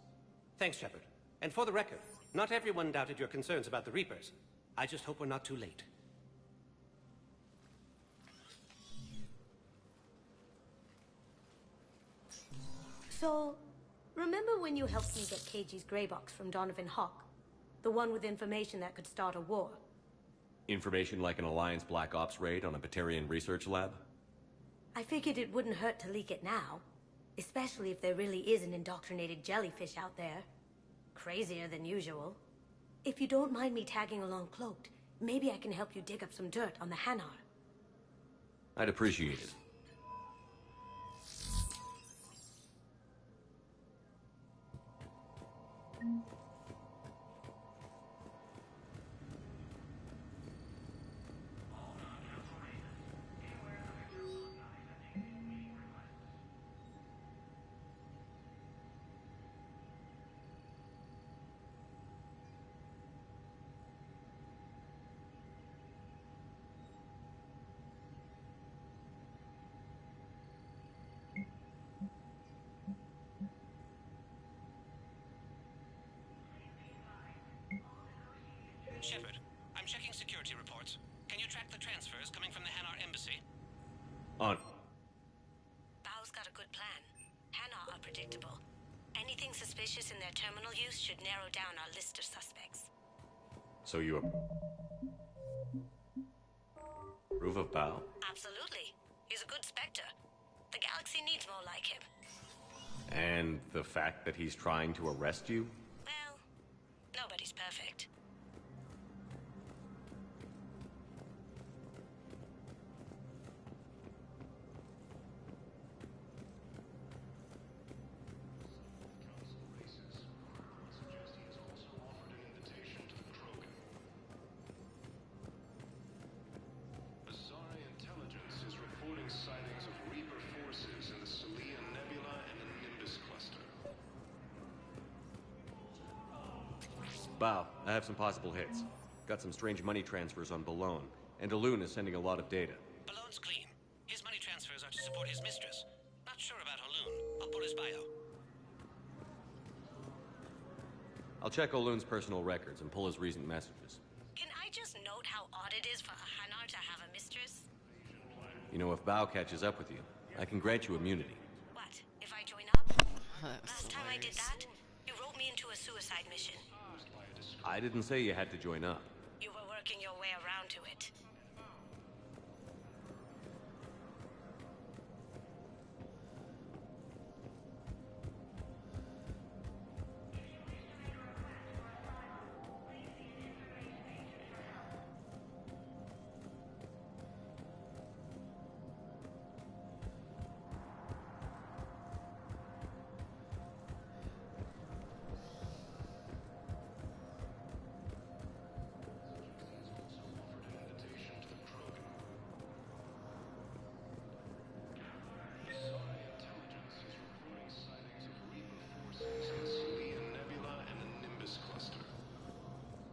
Thanks, Shepard. And for the record, not everyone doubted your concerns about the Reapers. I just hope we're not too late. So, remember when you helped me get KG's grey box from Donovan Hawk? The one with information that could start a war? Information like an Alliance Black Ops raid on a Batarian research lab? I figured it wouldn't hurt to leak it now. Especially if there really is an indoctrinated jellyfish out there. Crazier than usual. If you don't mind me tagging along cloaked, maybe I can help you dig up some dirt on the Hanar. I'd appreciate it. Shepard, I'm checking security reports. Can you track the transfers coming from the Hanar embassy? On. Bao's got a good plan. Hanar are predictable. Anything suspicious in their terminal use should narrow down our list of suspects. So you approve of Bao? Absolutely. He's a good Spectre. The galaxy needs more like him. And the fact that he's trying to arrest you? Well, nobody's perfect. Bao, I have some possible hits. Got some strange money transfers on Balone, and Alun is sending a lot of data. Balone's clean. His money transfers are to support his mistress. Not sure about Alun. I'll pull his bio. I'll check Olun's personal records and pull his recent messages. Can I just note how odd it is for a Hanar to have a mistress? You know, if Bao catches up with you, I can grant you immunity. What, if I join up? Last time I did that, you wrote me into a suicide mission. I didn't say you had to join up. You were working your way around to it.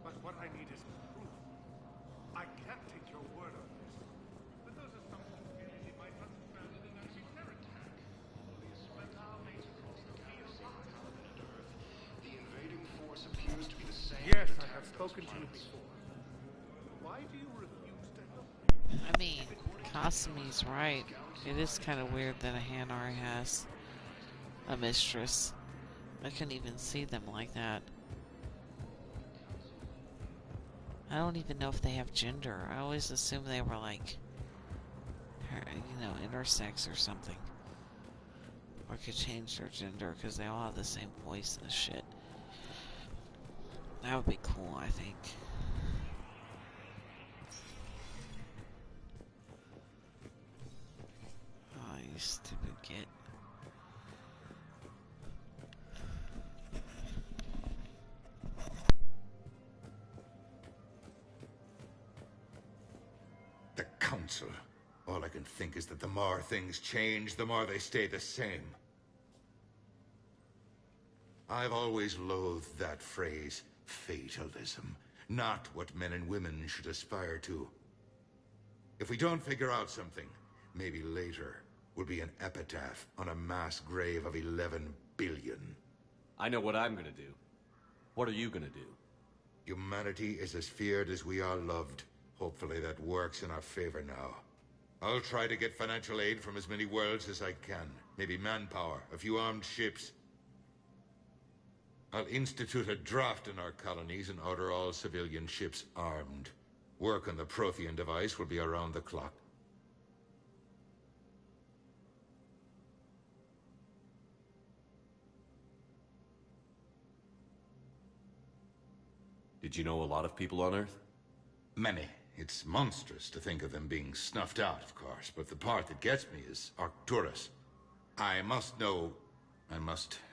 But what I need is proof. I can't take your word on this. But those assumptions community might understand in an esoteric attack. But now makes The invading force appears to be the same. Yes, I have spoken to you before. Why do you refuse to help me? I mean, Kasami's right. It is kind of weird that a Hanar has a mistress. I couldn't even see them like that. I don't even know if they have gender. I always assume they were like, you know, intersex or something. Or could change their gender because they all have the same voice and shit. That would be cool, I think. Oh, you stupid git. The Council. All I can think is that the more things change, the more they stay the same. I've always loathed that phrase, fatalism. Not what men and women should aspire to. If we don't figure out something, maybe later will be an epitaph on a mass grave of 11 billion. I know what I'm gonna do. What are you gonna do? Humanity is as feared as we are loved. Hopefully that works in our favor now. I'll try to get financial aid from as many worlds as I can. Maybe manpower, a few armed ships. I'll institute a draft in our colonies and order all civilian ships armed. Work on the Prothean device will be around the clock. Did you know a lot of people on Earth? Many. It's monstrous to think of them being snuffed out, of course, but the part that gets me is Arcturus. I must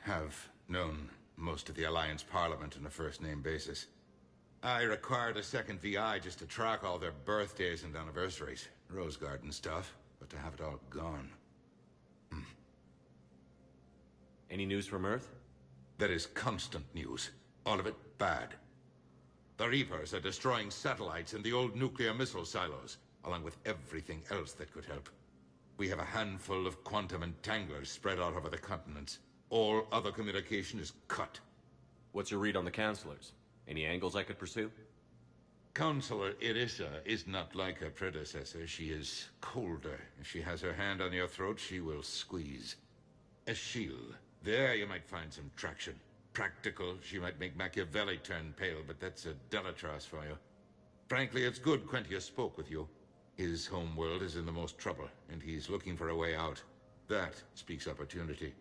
have known most of the Alliance Parliament on a first-name basis. I required a second VI just to track all their birthdays and anniversaries. Rose Garden stuff, but to have it all gone. Any news from Earth? There is constant news. All of it bad. The Reapers are destroying satellites and the old nuclear missile silos, along with everything else that could help. We have a handful of quantum entanglers spread out over the continents. All other communication is cut. What's your read on the counselors? Any angles I could pursue? Counselor Irissa is not like her predecessor. She is colder. If she has her hand on your throat, she will squeeze. Eschil, there you might find some traction. Practical, she might make Machiavelli turn pale, but that's a Delatras for you. Frankly, it's good Quentius spoke with you. His home world is in the most trouble, and he's looking for a way out. That speaks opportunity.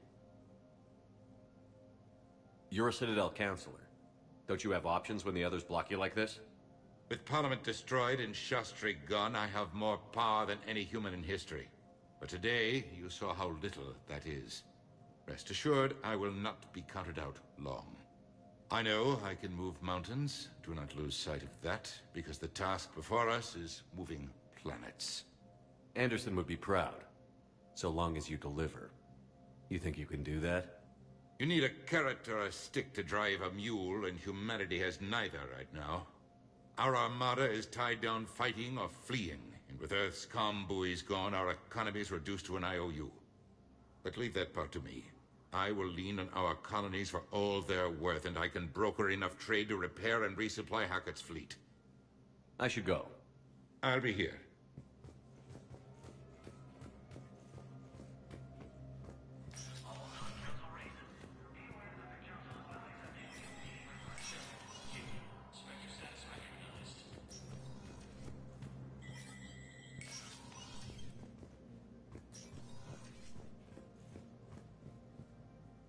You're a Citadel counselor. Don't you have options when the others block you like this? With Parliament destroyed and Shastri gone, I have more power than any human in history. But today, you saw how little that is. Rest assured, I will not be counted out long. I know I can move mountains. Do not lose sight of that, because the task before us is moving planets. Anderson would be proud, so long as you deliver. You think you can do that? You need a carrot or a stick to drive a mule, and humanity has neither right now. Our armada is tied down fighting or fleeing, and with Earth's comm buoys gone, our economy is reduced to an IOU. But leave that part to me. I will lean on our colonies for all they're worth, and I can broker enough trade to repair and resupply Hackett's fleet. I should go. I'll be here.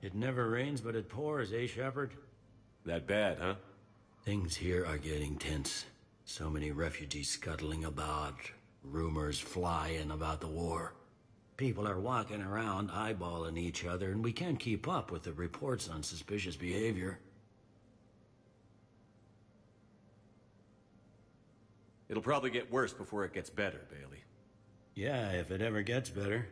It never rains, but it pours, eh, Shepard? That bad, huh? Things here are getting tense. So many refugees scuttling about, rumors flying about the war. People are walking around eyeballing each other, and we can't keep up with the reports on suspicious behavior. It'll probably get worse before it gets better, Bailey. Yeah, if it ever gets better.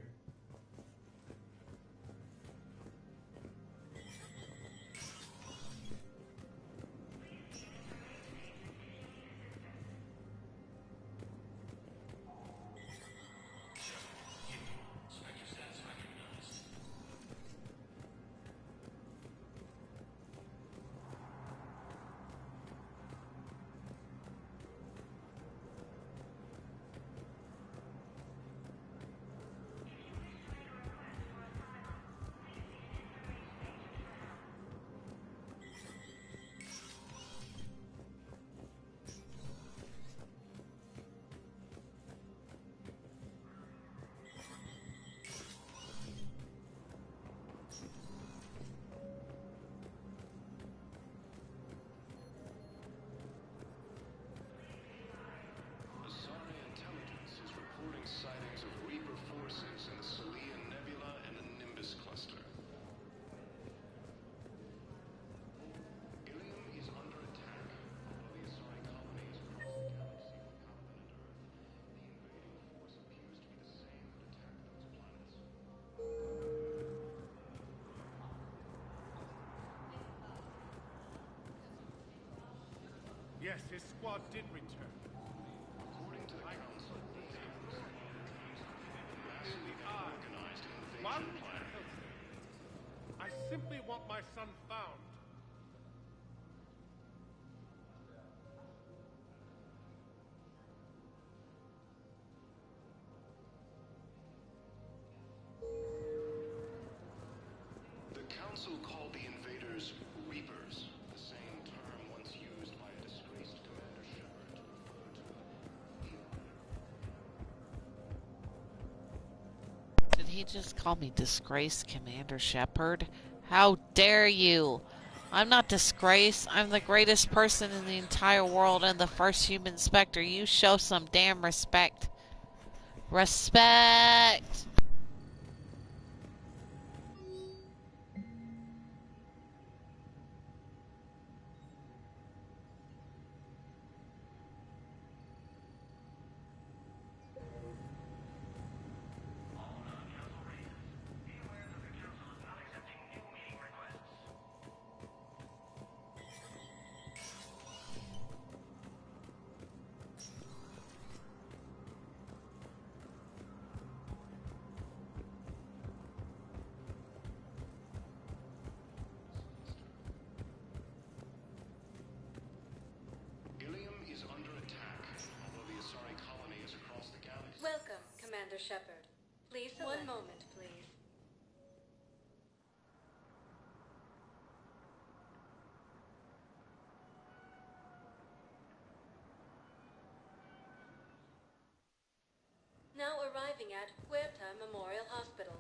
Yes, his squad did return. According to the Council, massively organized Why invasion would you plan. kill him? I simply want my son found. The Council called the invaders Reapers, the same term once used by a disgraced Commander Shepard to refer to Did he just call me disgraced Commander Shepard? How dare you! I'm not disgraced. I'm the greatest person in the entire world and the first human Spectre. You show some damn respect. Respect! Welcome, Commander Shepard. Please, one moment, please. Now arriving at Huerta Memorial Hospital.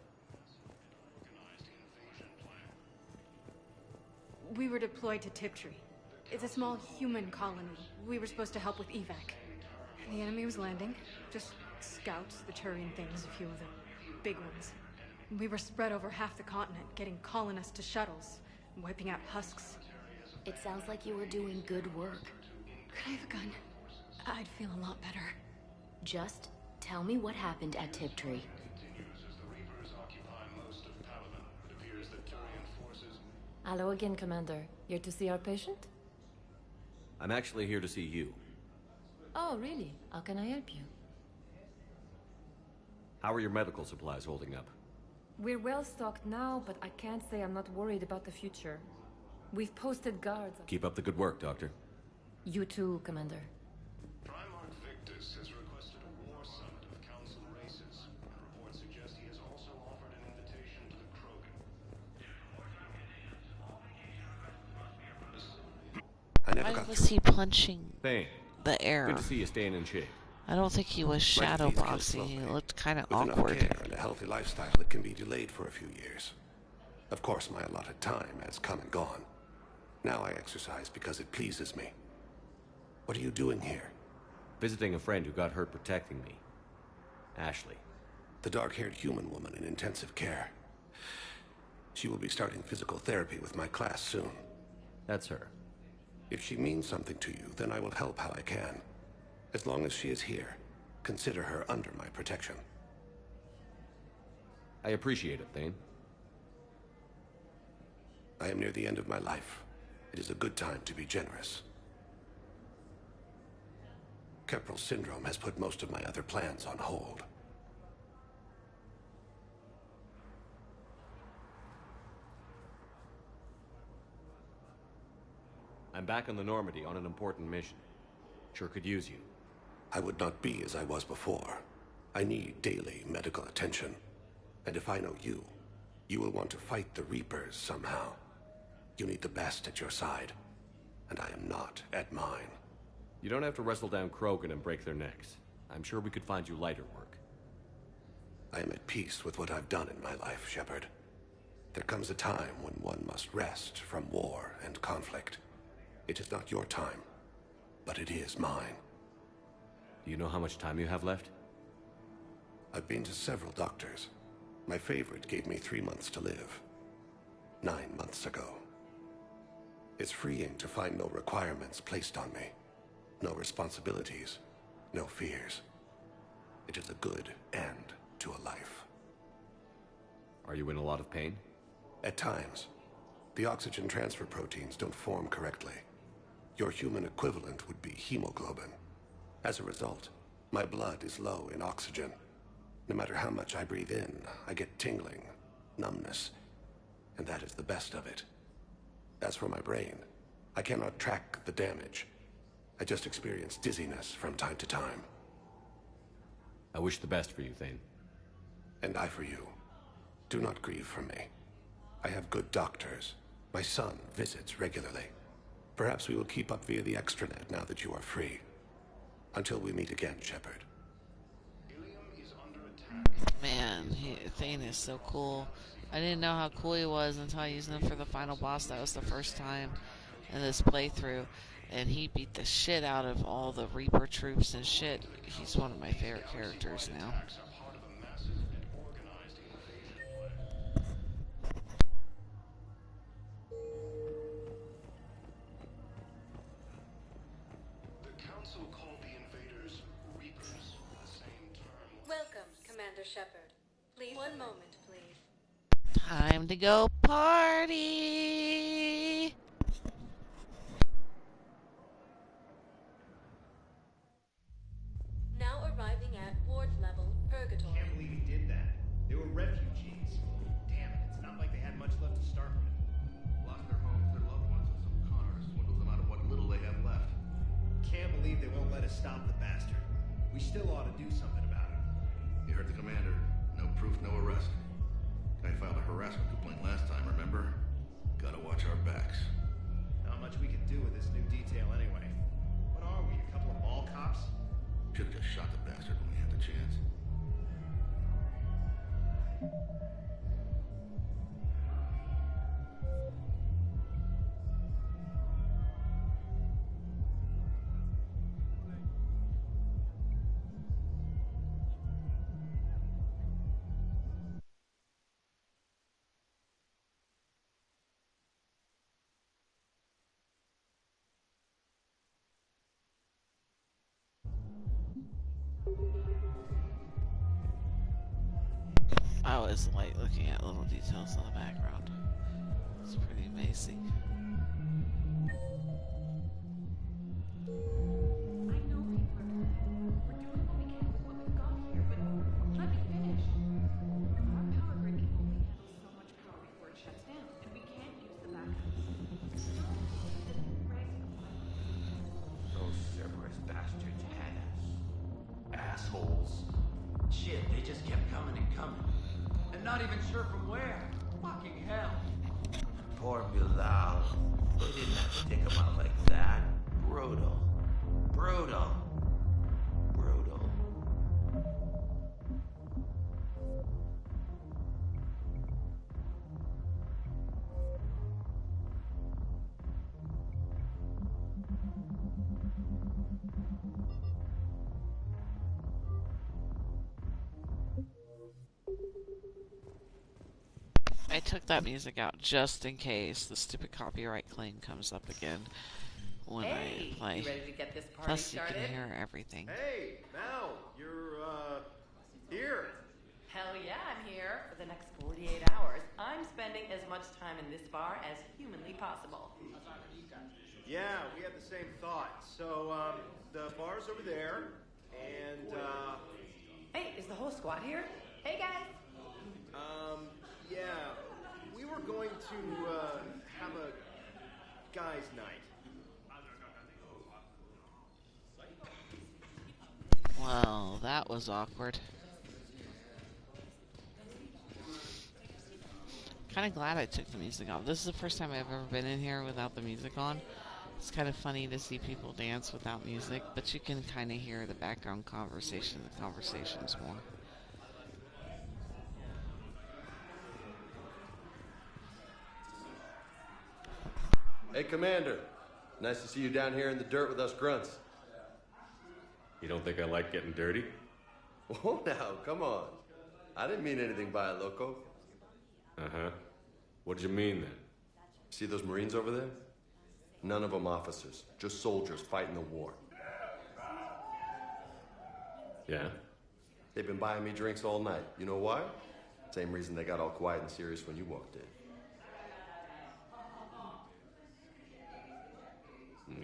We were deployed to Tiptree. It's a small human colony. We were supposed to help with evac. The enemy was landing. Just scouts, the Turian things, a few of the big ones. We were spread over half the continent, getting colonists to shuttles, wiping out husks. It sounds like you were doing good work. Could I have a gun? I'd feel a lot better. Just tell me what happened at Tiptree. continues as the Reapers occupy most of Palaven. It appears that Turian forces Hello again, Commander. Here to see our patient? I'm actually here to see you. Oh, really? How can I help you? How are your medical supplies holding up? We're well stocked now, but I can't say I'm not worried about the future. We've posted guards. Keep up the good work, Doctor. You too, Commander. Primarch Victus has requested a war summit of Council races. Reports suggest he has also offered an invitation to the Krogan. Why was he punching Thane, the air? good to see you staying in shape. I don't think he was shadow boxing. He looked kind of With enough awkward. care and a healthy lifestyle, it can be delayed for a few years. Of course, my allotted time has come and gone. Now I exercise because it pleases me. What are you doing here? Visiting a friend who got hurt protecting me. Ashley. The dark-haired human woman in intensive care. She will be starting physical therapy with my class soon. That's her. If she means something to you, then I will help how I can. As long as she is here, consider her under my protection. I appreciate it, Thane. I am near the end of my life. It is a good time to be generous. Keprel syndrome has put most of my other plans on hold. I'm back on the Normandy on an important mission. Sure could use you. I would not be as I was before. I need daily medical attention. And if I know you, you will want to fight the Reapers somehow. You need the best at your side, and I am not at mine. You don't have to wrestle down Krogan and break their necks. I'm sure we could find you lighter work. I am at peace with what I've done in my life, Shepard. There comes a time when one must rest from war and conflict. It is not your time, but it is mine. Do you know how much time you have left? I've been to several doctors. My favorite gave me 3 months to live. 9 months ago. It's freeing to find no requirements placed on me. No responsibilities. No fears. It is a good end to a life. Are you in a lot of pain? At times. The oxygen transfer proteins don't form correctly. Your human equivalent would be hemoglobin. As a result, my blood is low in oxygen. No matter how much I breathe in, I get tingling, numbness, and that is the best of it. As for my brain, I cannot track the damage. I just experience dizziness from time to time. I wish the best for you, Thane. And I for you. Do not grieve for me. I have good doctors. My son visits regularly. Perhaps we will keep up via the extranet now that you are free. Until we meet again, Shepard. Man, Thane is so cool. I didn't know how cool he was until I used him for the final boss. That was the first time in this playthrough. And he beat the shit out of all the Reaper troops and shit. He's one of my favorite characters now. Welcome, Commander Shepard. Please, one moment, please. Time to go party! Now arriving at ward level, Purgatory. Can't believe he did that. They were refugees. Damn it, it's not like they had much left to start with. Lost their homes, their loved ones, and some con artists swindled them out of what little they have left. Can't believe they won't let us stop the bastard. We still ought to do something about it. You heard the commander. No proof, no arrest. Guy filed a harassment complaint last time, remember? Gotta watch our backs. Not much we can do with this new detail anyway. What are we, a couple of mall cops? Should've just shot the bastard when we had the chance. I always like looking at little details in the background. It's pretty amazing. Those Cerberus bastards had us. Assholes. Shit, they just kept coming and coming. And not even sure from where. Fucking hell. Poor Bilal. They didn't have to take him out like that. Brutal. Brutal. Brutal. I took that music out just in case the stupid copyright claim comes up again when I play. You ready to get this party Plus, started? you can hear everything. Hey, Mal, you're, here. Hell yeah, I'm here. For the next 48 hours, I'm spending as much time in this bar as humanly possible. Yeah, we had the same thought. So, the bar's over there, and, Hey, is the whole squad here? Hey, guys. yeah, we were going to, have a guys' night. Well, that was awkward. Kind of glad I took the music off. This is the first time I've ever been in here without the music on. It's kind of funny to see people dance without music, but you can kind of hear the background conversation. The conversation's more. Hey, Commander. Nice to see you down here in the dirt with us grunts. You don't think I like getting dirty? Oh, now, come on. I didn't mean anything by it, Loco. Uh-huh. What'd you mean, then? See those Marines over there? None of them officers, just soldiers fighting the war. Yeah? They've been buying me drinks all night. You know why? Same reason they got all quiet and serious when you walked in.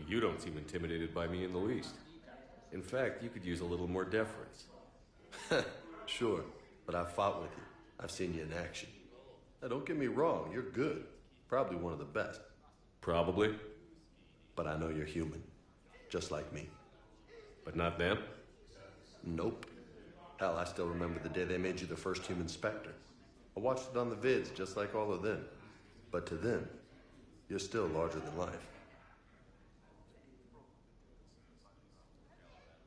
You don't seem intimidated by me in the least. In fact, you could use a little more deference. Sure, but I've fought with you. I've seen you in action. Now, don't get me wrong, you're good. Probably one of the best. Probably. But I know you're human. Just like me. But not them? Nope. Hell, I still remember the day they made you the first human Spectre. I watched it on the vids, just like all of them. But to them, you're still larger than life.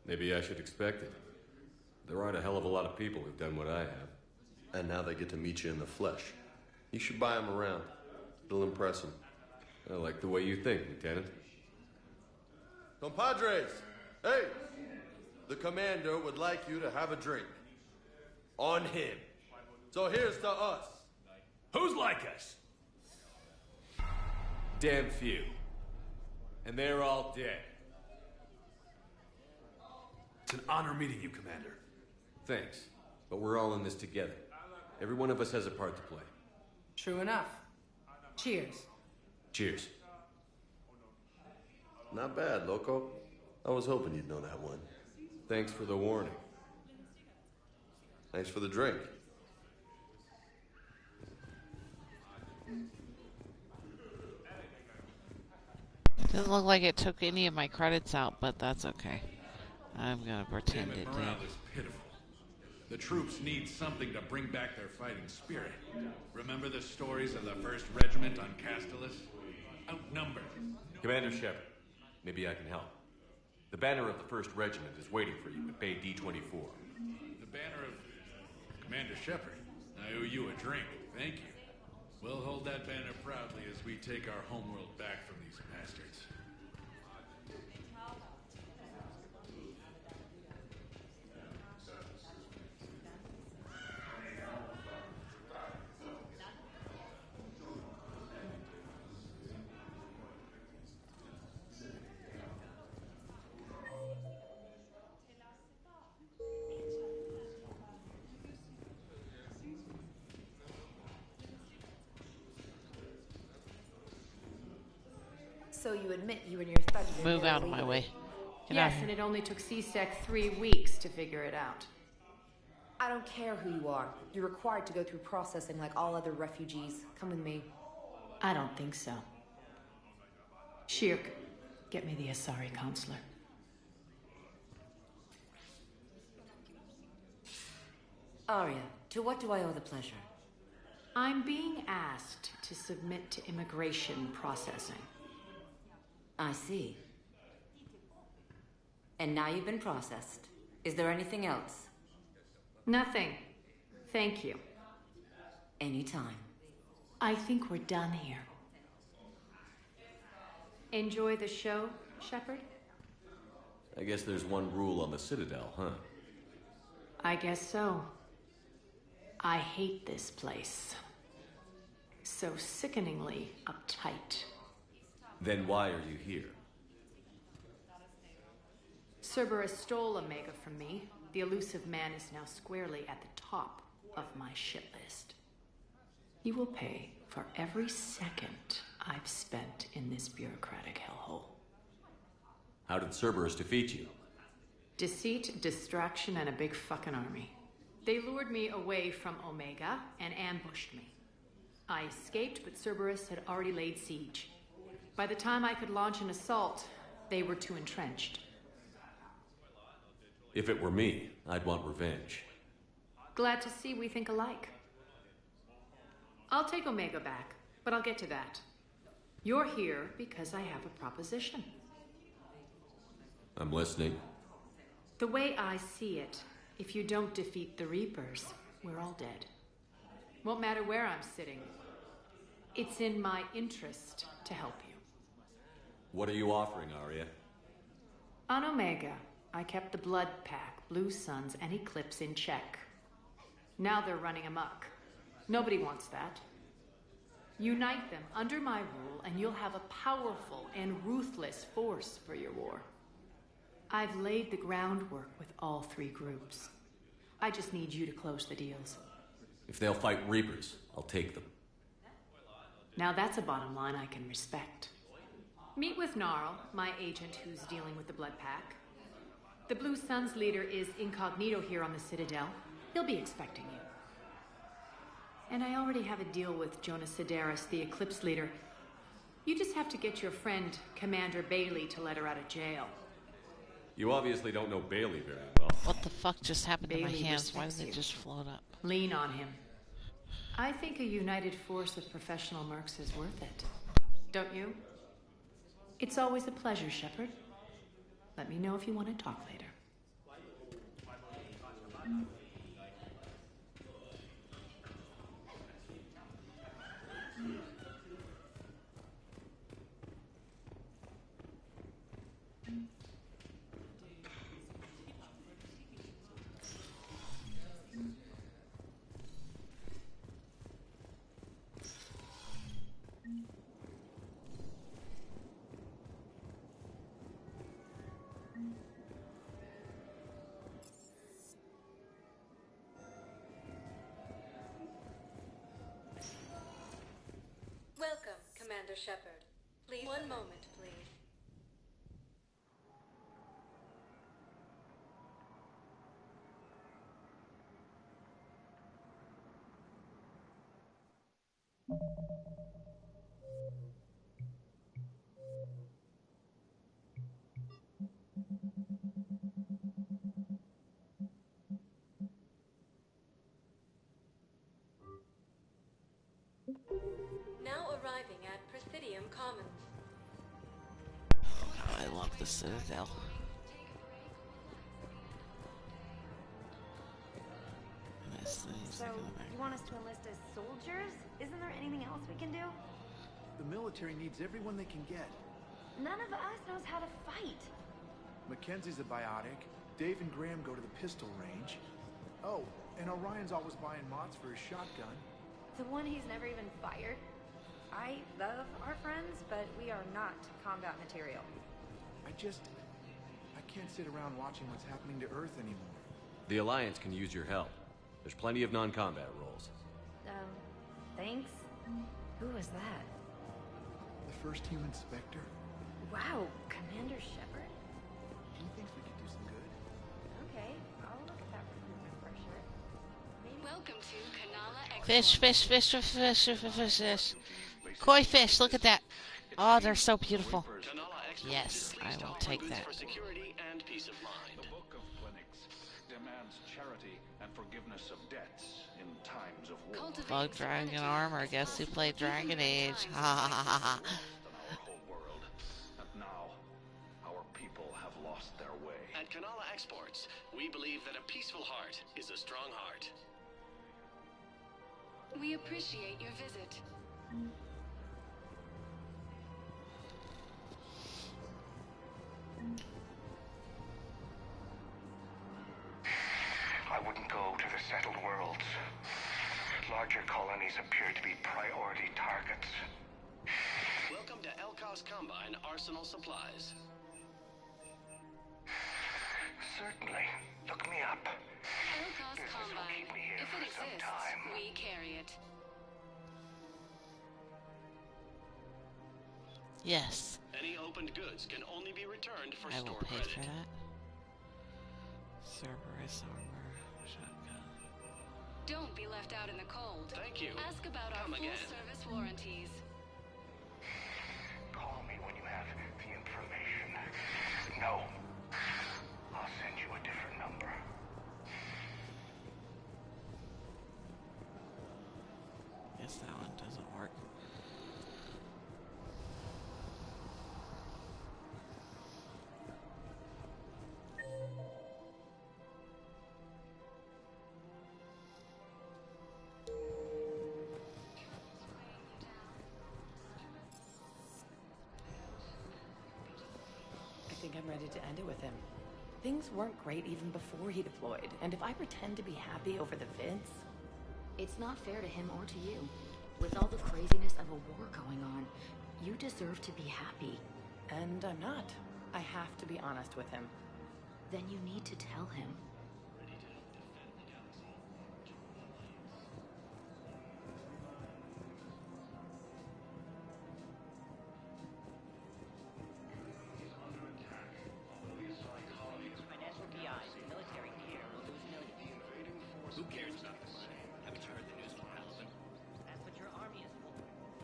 Maybe I should expect it. There aren't a hell of a lot of people who've done what I have. And now they get to meet you in the flesh. You should buy them around. It'll impress them. I like the way you think, Lieutenant. Compadres! Hey! The commander would like you to have a drink. On him. So here's to us. Who's like us? Damn few. And they're all dead. It's an honor meeting you, Commander. Thanks. But we're all in this together. Every one of us has a part to play. True enough. Cheers. Cheers. Not bad, Loco. I was hoping you'd know that one. Thanks for the warning. Thanks for the drink. Doesn't look like it took any of my credits out, but that's okay. I'm gonna pretend it Morale did. is pitiful. The troops need something to bring back their fighting spirit. Remember the stories of the 1st Regiment on Castellus? Outnumbered. Commander Shepard, maybe I can help. The banner of the 1st Regiment is waiting for you at Bay D-24. The banner of Commander Shepard. I owe you a drink. Thank you. We'll hold that banner proudly as we take our homeworld back from these bastards. So you admit you and your thugs are Move here out of my illegally. way. Get out of Yes, here. and it only took CSEC 3 weeks to figure it out. I don't care who you are. You're required to go through processing like all other refugees. Come with me. I don't think so. Shirk, get me the Asari consular. Arya, to what do I owe the pleasure? I'm being asked to submit to immigration processing. I see. And now you've been processed. Is there anything else? Nothing. Thank you. Anytime. I think we're done here. Enjoy the show, Shepard? I guess there's one rule on the Citadel, huh? I guess so. I hate this place. So sickeningly uptight. Then why are you here? Cerberus stole Omega from me. The elusive man is now squarely at the top of my shit list. He will pay for every second I've spent in this bureaucratic hellhole. How did Cerberus defeat you? Deceit, distraction, and a big fucking army. They lured me away from Omega and ambushed me. I escaped, but Cerberus had already laid siege. By the time I could launch an assault, they were too entrenched. If it were me, I'd want revenge. Glad to see we think alike. I'll take Omega back, but I'll get to that. You're here because I have a proposition. I'm listening. The way I see it, if you don't defeat the Reapers, we're all dead. Won't matter where I'm sitting. It's in my interest to help you. What are you offering, Arya? On Omega, I kept the Blood Pack, Blue Suns, and Eclipse in check. Now they're running amok. Nobody wants that. Unite them under my rule, and you'll have a powerful and ruthless force for your war. I've laid the groundwork with all three groups. I just need you to close the deals. If they'll fight Reapers, I'll take them. Now that's a bottom line I can respect. Meet with Gnarl, my agent who's dealing with the Blood Pack. The Blue Suns leader is incognito here on the Citadel. He'll be expecting you. And I already have a deal with Jonas Sidaris, the Eclipse leader. You just have to get your friend, Commander Bailey, to let her out of jail. You obviously don't know Bailey very well. What the fuck just happened to my Bailey hands? Why did respects they you. just float up? Lean on him. I think a united force of professional mercs is worth it. Don't you? It's always a pleasure, Shepard. Let me know if you want to talk later. Welcome, Commander Shepard. Please, one moment, please. Now arriving at Presidium Commons. Oh, I love the Citadel. So, you want us to enlist as soldiers? Isn't there anything else we can do? The military needs everyone they can get. None of us knows how to fight. Mackenzie's a biotic. Dave and Graham go to the pistol range. Oh, and Orion's always buying mods for his shotgun. The one he's never even fired. I love our friends, but we are not combat material. I can't sit around watching what's happening to Earth anymore. The Alliance can use your help. There's plenty of non-combat roles. Thanks? Who was that? The first human Spectre? Wow, Commander Shepard? He thinks we could do some good. Okay, I'll look at that recruitment brochure. Maybe... Welcome to Kanala Fish, fish, fish, fish, fish, fish, fish, fish. Koi fish, look at that. Oh, they're so beautiful. Yes, I will take that. For security and peace of mind. The Book of Clinics demands charity and forgiveness of debts in times of war. Bug Dragon Armor, guess who played Dragon Age? Ha ha ha ha. Our whole world. And now, our people have lost their way. At Kanala Exports, we believe that a peaceful heart is a strong heart. We appreciate your visit. I wouldn't go to the settled worlds. Larger colonies appear to be priority targets. Welcome to Elkos Combine Arsenal Supplies. Certainly. Look me up. Elkos Business will Combine. keep me here If for it some exists, time. we carry it. Yes. Any opened goods can only be returned for I will store pay credit. for that. Cerberus armor, shotgun. Don't be left out in the cold. Thank you. Ask about our Come again. full-service warranties. Call me when you have the information. No. I'll send you a different number. Guess that one doesn't work. I think I'm ready to end it with him. Things weren't great even before he deployed, and if I pretend to be happy over the vids... It's not fair to him or to you. With all the craziness of a war going on, you deserve to be happy. And I'm not. I have to be honest with him. Then you need to tell him. Financial PIs, military here will lose millions. Who cares about the money? Haven't you heard the news from Paladin? That's what your army is for.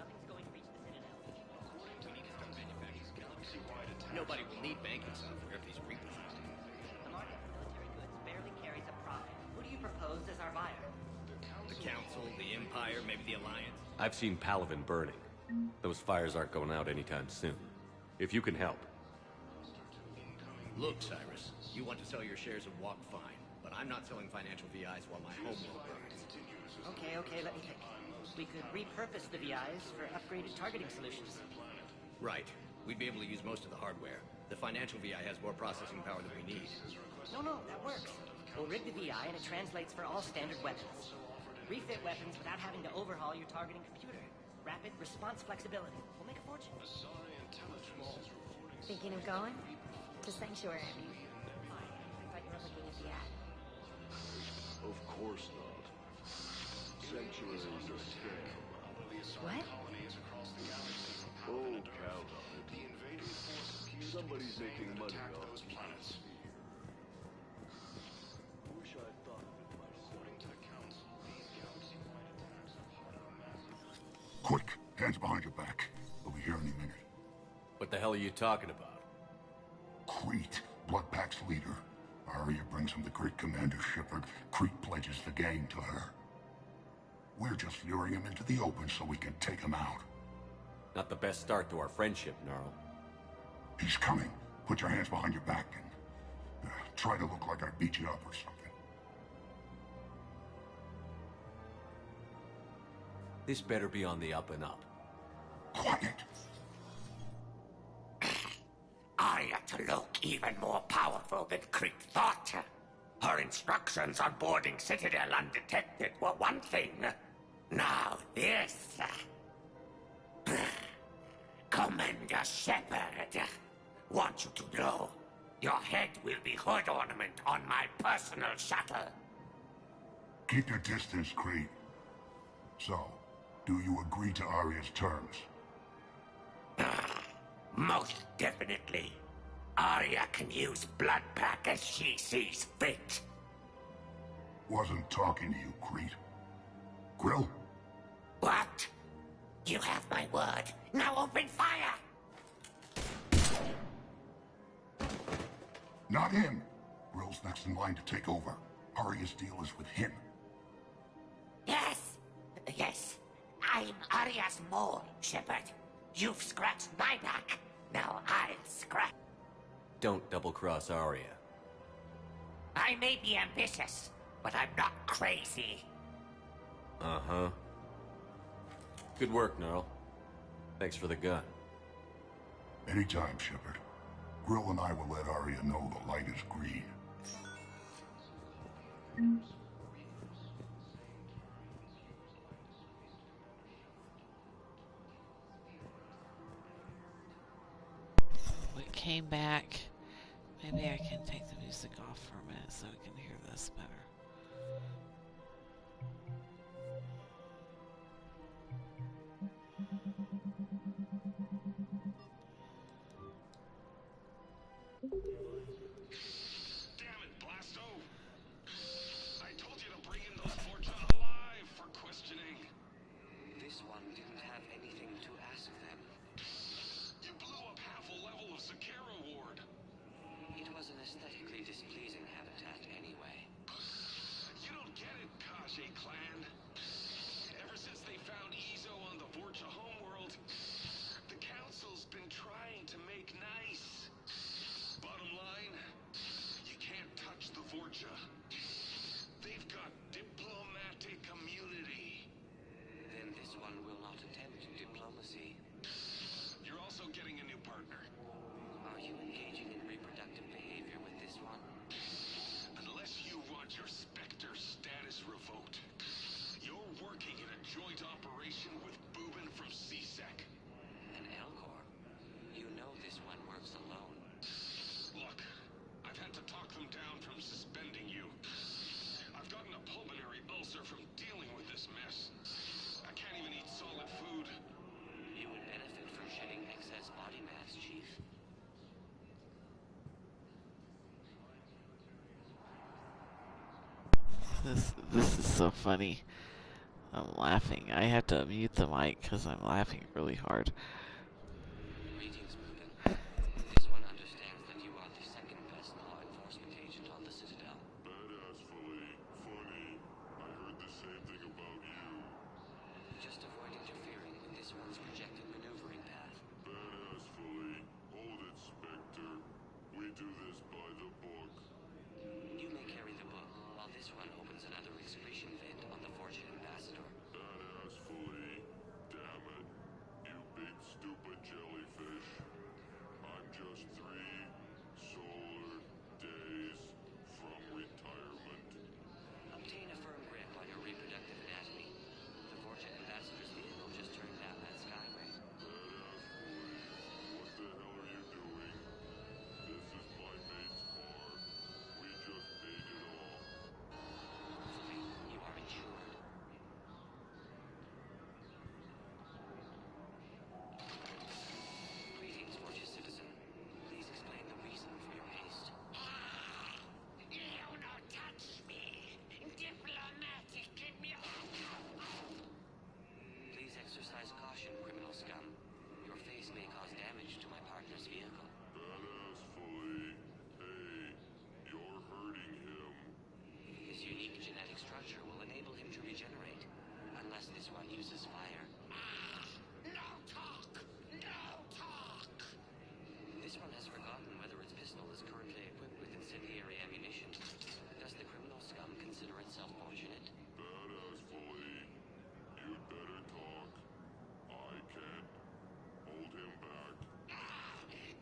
Nothing's going to reach the Citadel. We need to start manufacturing galaxy-wide attacks. Nobody will need banking software if these Reapers are still. The market for military goods barely carries a profit. Who do you propose as our buyer? The Council, the Empire, maybe the Alliance. I've seen Paladin burning. Those fires aren't going out anytime soon. If you can help. Look, Cyrus, you want to sell your shares of Walk fine, but I'm not selling financial VIs while my homeworld burns. Okay, let me think. We could repurpose the VIs for upgraded targeting solutions. Right. We'd be able to use most of the hardware. The financial VI has more processing power than we need. No, that works. We'll rig the VI and it translates for all standard weapons. Refit weapons without having to overhaul your targeting computer. Rapid response flexibility. We'll make a fortune. Thinking of going? To Sanctuary, I mean. I thought you were looking at the ad. Of course not. Sanctuary is a scam. What? Oh, count on it. Somebody's making money off those planets. Wish I thought of it myself. According to the Council, these galaxy-wide attacks are part of a massive... Quick, hands behind your back. We'll be here any minute. What the hell are you talking about? Crete, Bloodpack's leader. Arya brings him the great Commander Shepard. Crete pledges the gang to her. We're just luring him into the open so we can take him out. Not the best start to our friendship, Gnarl. He's coming. Put your hands behind your back and try to look like I beat you up or something. This better be on the up and up. Quiet. Arya to look even more powerful than Crete thought. Her instructions on boarding Citadel undetected were one thing. Now this... Commander Shepard, want you to know, your head will be hood ornament on my personal shuttle. Keep your distance, Crete. So, do you agree to Arya's terms? Most definitely. Arya can use blood pack as she sees fit. Wasn't talking to you, Crete. Grill? What? You have my word. Now open fire! Not him. Grill's next in line to take over. Arya's deal is with him. Yes. Yes. I'm Arya's mole, Shepard. You've scratched my back. Now I'll scratch. Don't double-cross Arya. I may be ambitious, but I'm not crazy. Uh-huh. Good work, Gnarl. Thanks for the gun. Anytime, Shepard. Grill and I will let Arya know the light is green. We came back. Maybe I can take the music off for a minute so we can hear this better. Damn it, Blasto! I told you to bring in those Forja alive for questioning. This one didn't have anything to ask them. You blew up half a level of Sakara Ward. It was an aesthetically displeasing habitat anyway. You don't get it, Kaje clan. Ever since they found Ezo on the Forja homeworld, the Council's been trying to make nice. Bottom line, you can't touch the Forja. They've got diplomatic immunity. Then this one will not attempt diplomacy. You're also getting a new partner. Are you engaging in reproductive behavior with this one? Unless you want your Spectre status revoked, you're working in a joint operation with Boobin from CSEC. An Elcor? You know this one works alone. Look, I've had to talk them down from suspending you. I've gotten a pulmonary ulcer from dealing with this mess. I can't even eat solid food. You would benefit from shedding excess body mass, Chief. This is so funny. I'm laughing. I have to mute the mic because I'm laughing really hard. Greetings, Boobin. This one understands that you are the second best law enforcement agent on the Citadel. Badassfully funny. I heard the same thing about you. Just avoid interfering with this one's projected maneuvering path. Badassfully. Hold it, Spectre. We do this by the book. You may carry the book, while this one opens another excretion vent on the Fortune Ambassador. Badassfully. Damn it. You big stupid jellyfish. I'm just 3 solar days from retirement. Obtain a firm grip on your reproductive anatomy. The Fortune Ambassador's vehicle just turned down that skyway. Badassfully. What the hell are you doing? This is my mate's car. We just paid it off. Hopefully, you are insured. Greetings, Fortune citizen. Please explain the reason for your haste. You no touch me. Diplomatic Please exercise caution, criminal scum. Your face may cause damage to my partner's vehicle. Badassfully. Hey, you're hurting him. His unique genetic structure will enable him to regenerate, unless this one uses fire. No talk! No talk! This one has forgotten whether its pistol is currently equipped with incendiary ammunition. Does the criminal scum consider itself fortunate? Badassfully. You'd better talk. I can't. Hold him back.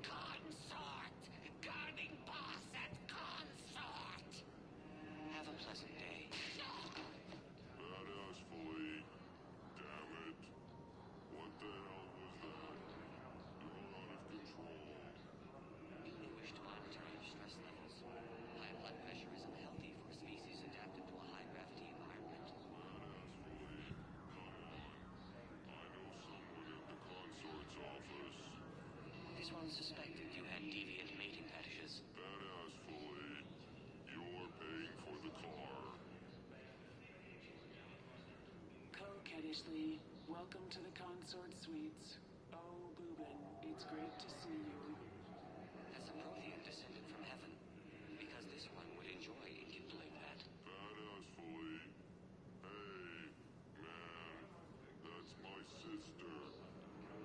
Consort! Guarding boss at consort! Have a pleasant day. Badassfully. Damn it. This one suspected you had deviant mating fetishes. Badass fully. You're paying for the car. Coquettishly, welcome to the consort suites. Oh, Boobin, it's great to see you. As a Prothean descended from heaven, because this one would enjoy a gift like that. Badass fully. Hey, man, that's my sister.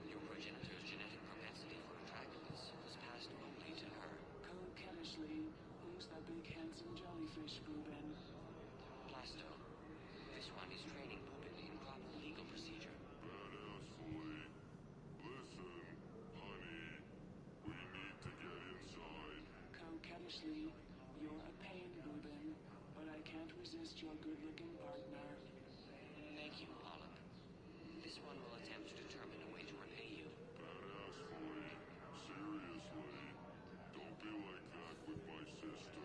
Your progenitor's genetic propensity for attractiveness was passed only to her. Coquettishly, who's that big handsome jellyfish, Boobin? Plasto. This one is training Boobin in proper legal procedure. Badass fully. Listen, honey, we need to get inside. Coquettishly, you're a pain, Boobin, but I can't resist your good-looking partner. Thank you, Pollock. This one will attempt to determine a way to repay you. Badass fully. Seriously, don't be like that with my sister.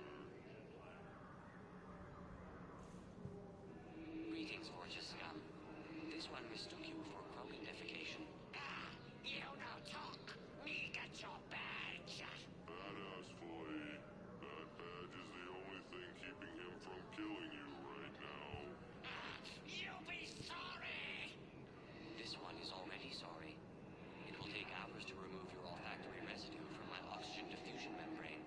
Greetings, gorgeous scum. This one mistook you for Krogan defecation. Ah! You don't talk! Me get your badge! Badass fully. That badge is the only thing keeping him from killing you right now. You'll be sorry! This one is already sorry. It will take hours to remove your olfactory residue from my oxygen diffusion membrane.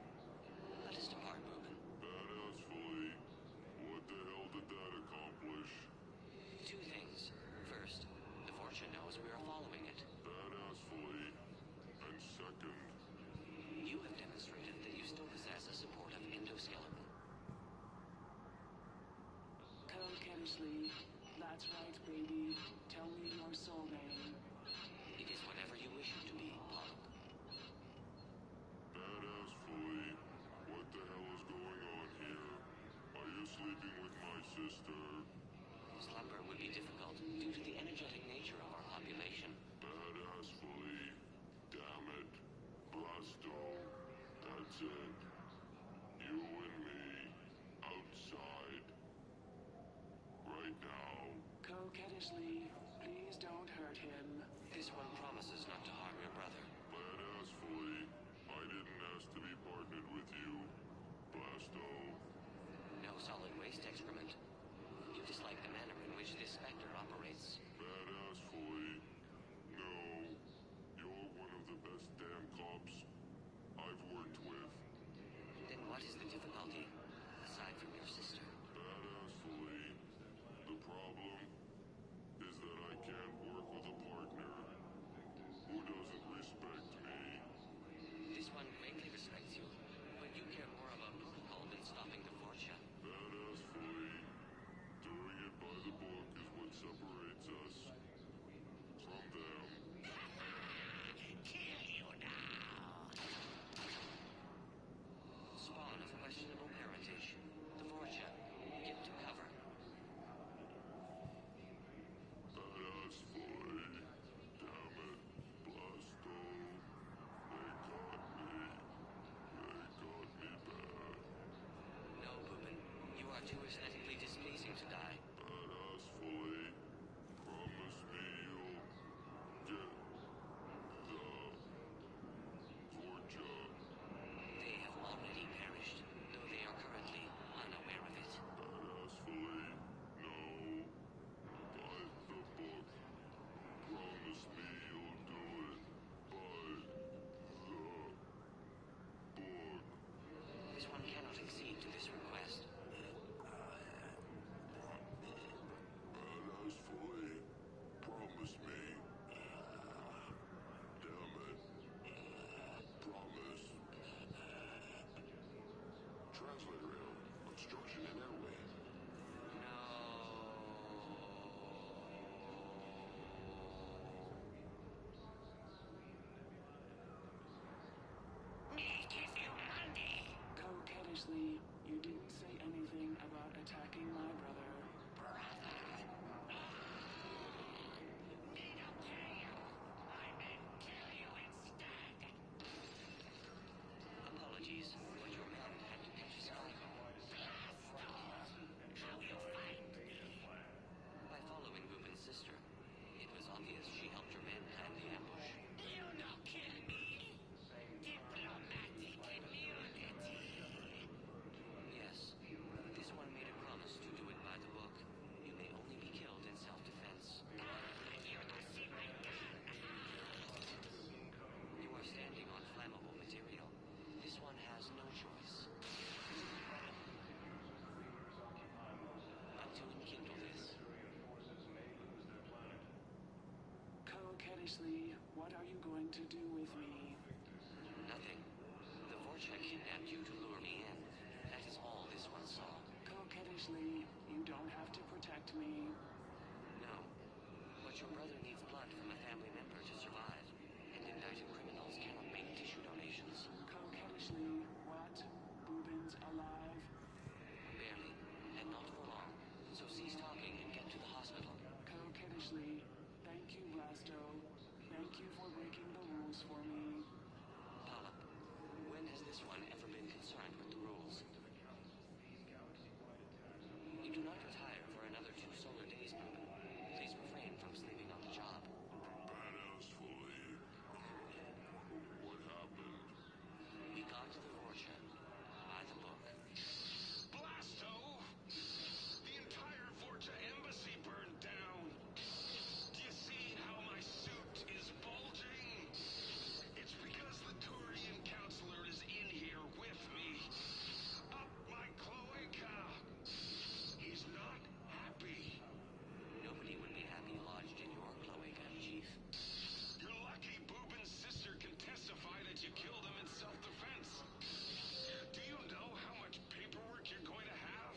Let us depart, Boobin. Badass fully. What the hell did that accomplish? Two things. First, the Fortune knows we are following it. Badass fully. And second, You have demonstrated that you still possess a supportive endoskeleton. Coquettishly, that's right, baby. Tell me your soul name. It is whatever you wish it to be, Pollock. badass fully. What the hell is going on here? Are you sleeping with my sister? Slumber would be difficult due to the energetic nature of our population. Badass fully. Damn it. Blasto. That's it. You and me. Outside. Right now. Coquettishly, please don't hurt him. This one promises not to harm your brother. Badass fully. I didn't ask to be partnered with you. Blasto. No solid waste excrement. You dislike the manner in which this specter operates. Badass fully. No. You're one of the best damn cops I've worked with. Then what is the difficulty, aside from your sister? Badass fully. The problem is that I can't work with a partner who doesn't respect me. This one greatly respects you, but you care more about protocol than stopping the Fortune. Badass fully. Doing it by the book is what separates us from them. Kill you now! Spawn of questionable parentage. The Fortune. Get to cover. Badass fully. Damn it. Blasto. They got me. They got me bad. No, Boobin. You are too aesthetically displeasing to die. Badass fully. Promise me you'll get the Fortune. They have already perished, though they are currently unaware of it. Badass fully. No. By the book. Promise me you'll do it. By the book. This one cannot accede to this request. Caddishley, what are you going to do with me? Nothing. The Vorchek kidnapped you to lure me in. That is all this one saw. Caddishley, you don't have to protect me. No. But your brother needs blood from a family member to survive. And indicted criminals cannot make tissue donations. Caddishley, what? Reuben's alive? Barely. And not for long. So cease talking and get to the hospital. Caddishley, thank you, Blasto. Thank you for breaking the rules for me. Polyp, when has this one ever been concerned with the rules? You do not retire for another 2 solar days, Ruben. Please refrain from sleeping on the job. Badass fully. What happened? We got to the Vorchek. By the book. Blasto! The entire Vorcha embassy burned down. Do you see how my suit is bulging? It's because the Turian counselor is in here with me. Up my cloaca. He's not happy. Nobody would be happy lodged in your cloaca, Chief. You're lucky Boobin's sister can testify that you killed him in self-defense. Do you know how much paperwork you're going to have?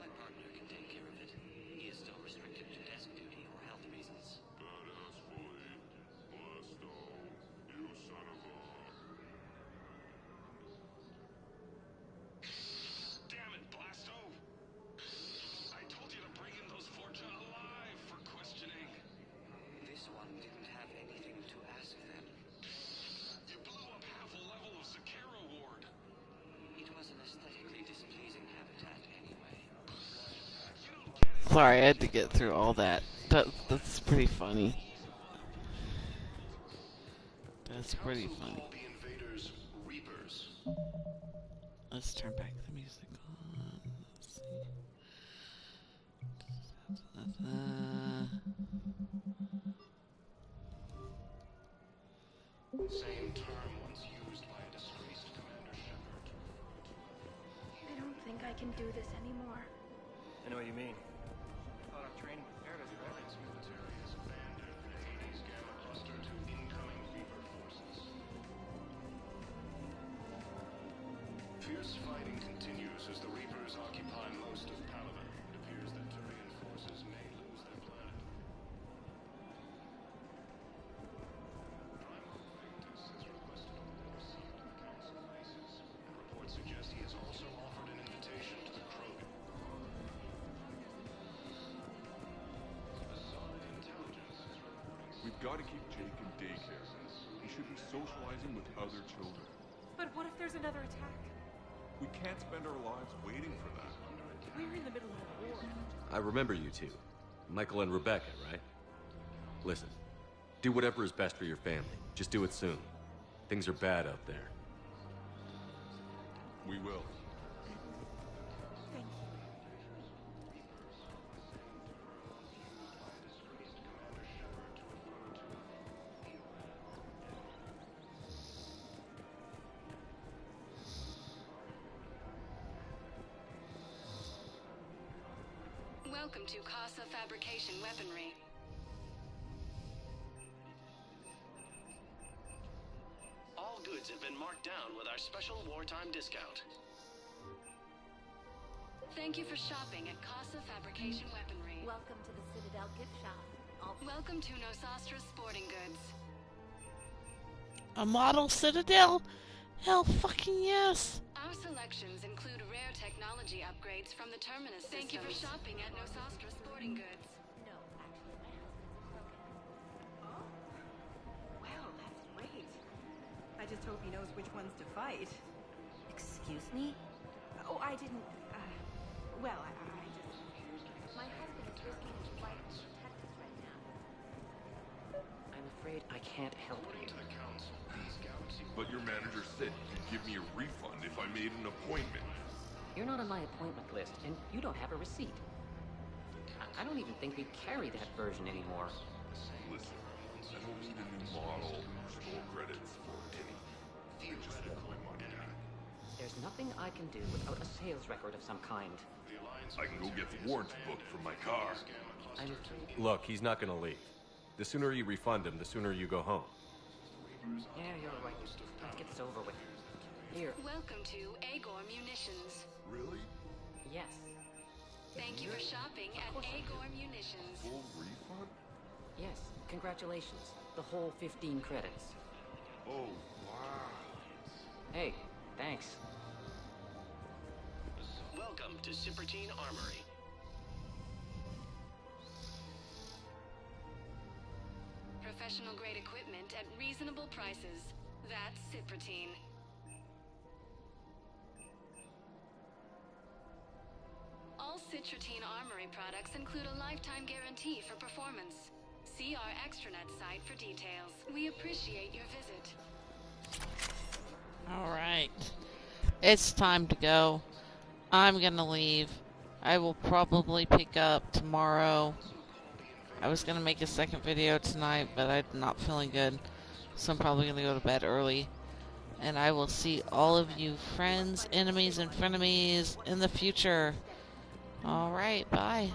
My partner can take care of it. He is still restricted to desk duty for health reasons. Badass fully. Blasto. You son of a... Damn it, Blasto! I told you to bring in those Vorcha alive for questioning. This one didn't have anything to ask them. You blew up half a level of Zakera Ward. It was an aesthetically displeasing habitat anyway. Sorry, I had to get through all that. That's pretty funny. That's pretty funny. The invaders Reapers. Let's turn back the music on. Let's see. Same term once used by a disgraced Commander Shepard. I don't think I can do this anymore. I know what you mean. I thought our training prepared us for everything. Military has abandoned the Hades Gamma Cluster to incoming Reaper forces. Fierce fighting continues as the Reapers occupy most of Palaven. It appears that Turian forces may lose their planet. Primal Vectus has requested a war sealed to the Council bases, and reports suggest he has also offered an invitation to the Krogan. Bizarre intelligence is reporting. We've got to keep Jake in daycare. He should be socializing with other children. But what if there's another attack? We can't spend our lives waiting for that. We're in the middle of a war. I remember you two. Michael and Rebecca, right? Listen, do whatever is best for your family. Just do it soon. Things are bad out there. We will. Thank you. Welcome to Casa Fabrication Weaponry. All goods have been marked down with our special wartime discount. Thank you for shopping at Casa Fabrication Weaponry. Welcome to the Citadel gift shop. Welcome to Nosastra Sporting Goods. A model Citadel? Hell fucking yes! Our selections include rare technology upgrades from the Terminus systems. Thank you for shopping at Nosastra Sporting Goods. No, actually, my husband's a Krogan. Well, that's great. I just hope he knows which ones to fight. Excuse me? Oh, I didn't. Well, I just. My husband is risking his life to protect us right now. I'm afraid I can't help you. To the Council, these galaxy But your manager said he'd give me a refund if I made an appointment. You're not on my appointment list, and you don't have a receipt. I don't even think we carry that version anymore. Listen, I don't need a new model or store credits for any. I just want my money back. There's nothing I can do without a sales record of some kind. I can go get the warrants book for my car. I'm afraid. Look, he's not gonna leave. The sooner you refund him, the sooner you go home. Yeah, you're right. Let's get this over with. Here. Welcome to Agor Munitions. Really? Yes. Thank you for shopping at Agor Munitions. Full refund? Yes. Congratulations. The whole 15 credits. Oh, wow. Hey, thanks. Welcome to Cypertine Armory. Professional grade equipment at reasonable prices. That's Cypertine. All Cypertine Armory products include a lifetime guarantee for performance. See our extranet site for details. We appreciate your visit. Alright. It's time to go. I'm gonna leave. I will probably pick up tomorrow. I was gonna make a second video tonight, but I'm not feeling good. So I'm probably gonna go to bed early. And I will see all of you friends, enemies, and frenemies in the future. Alright, bye.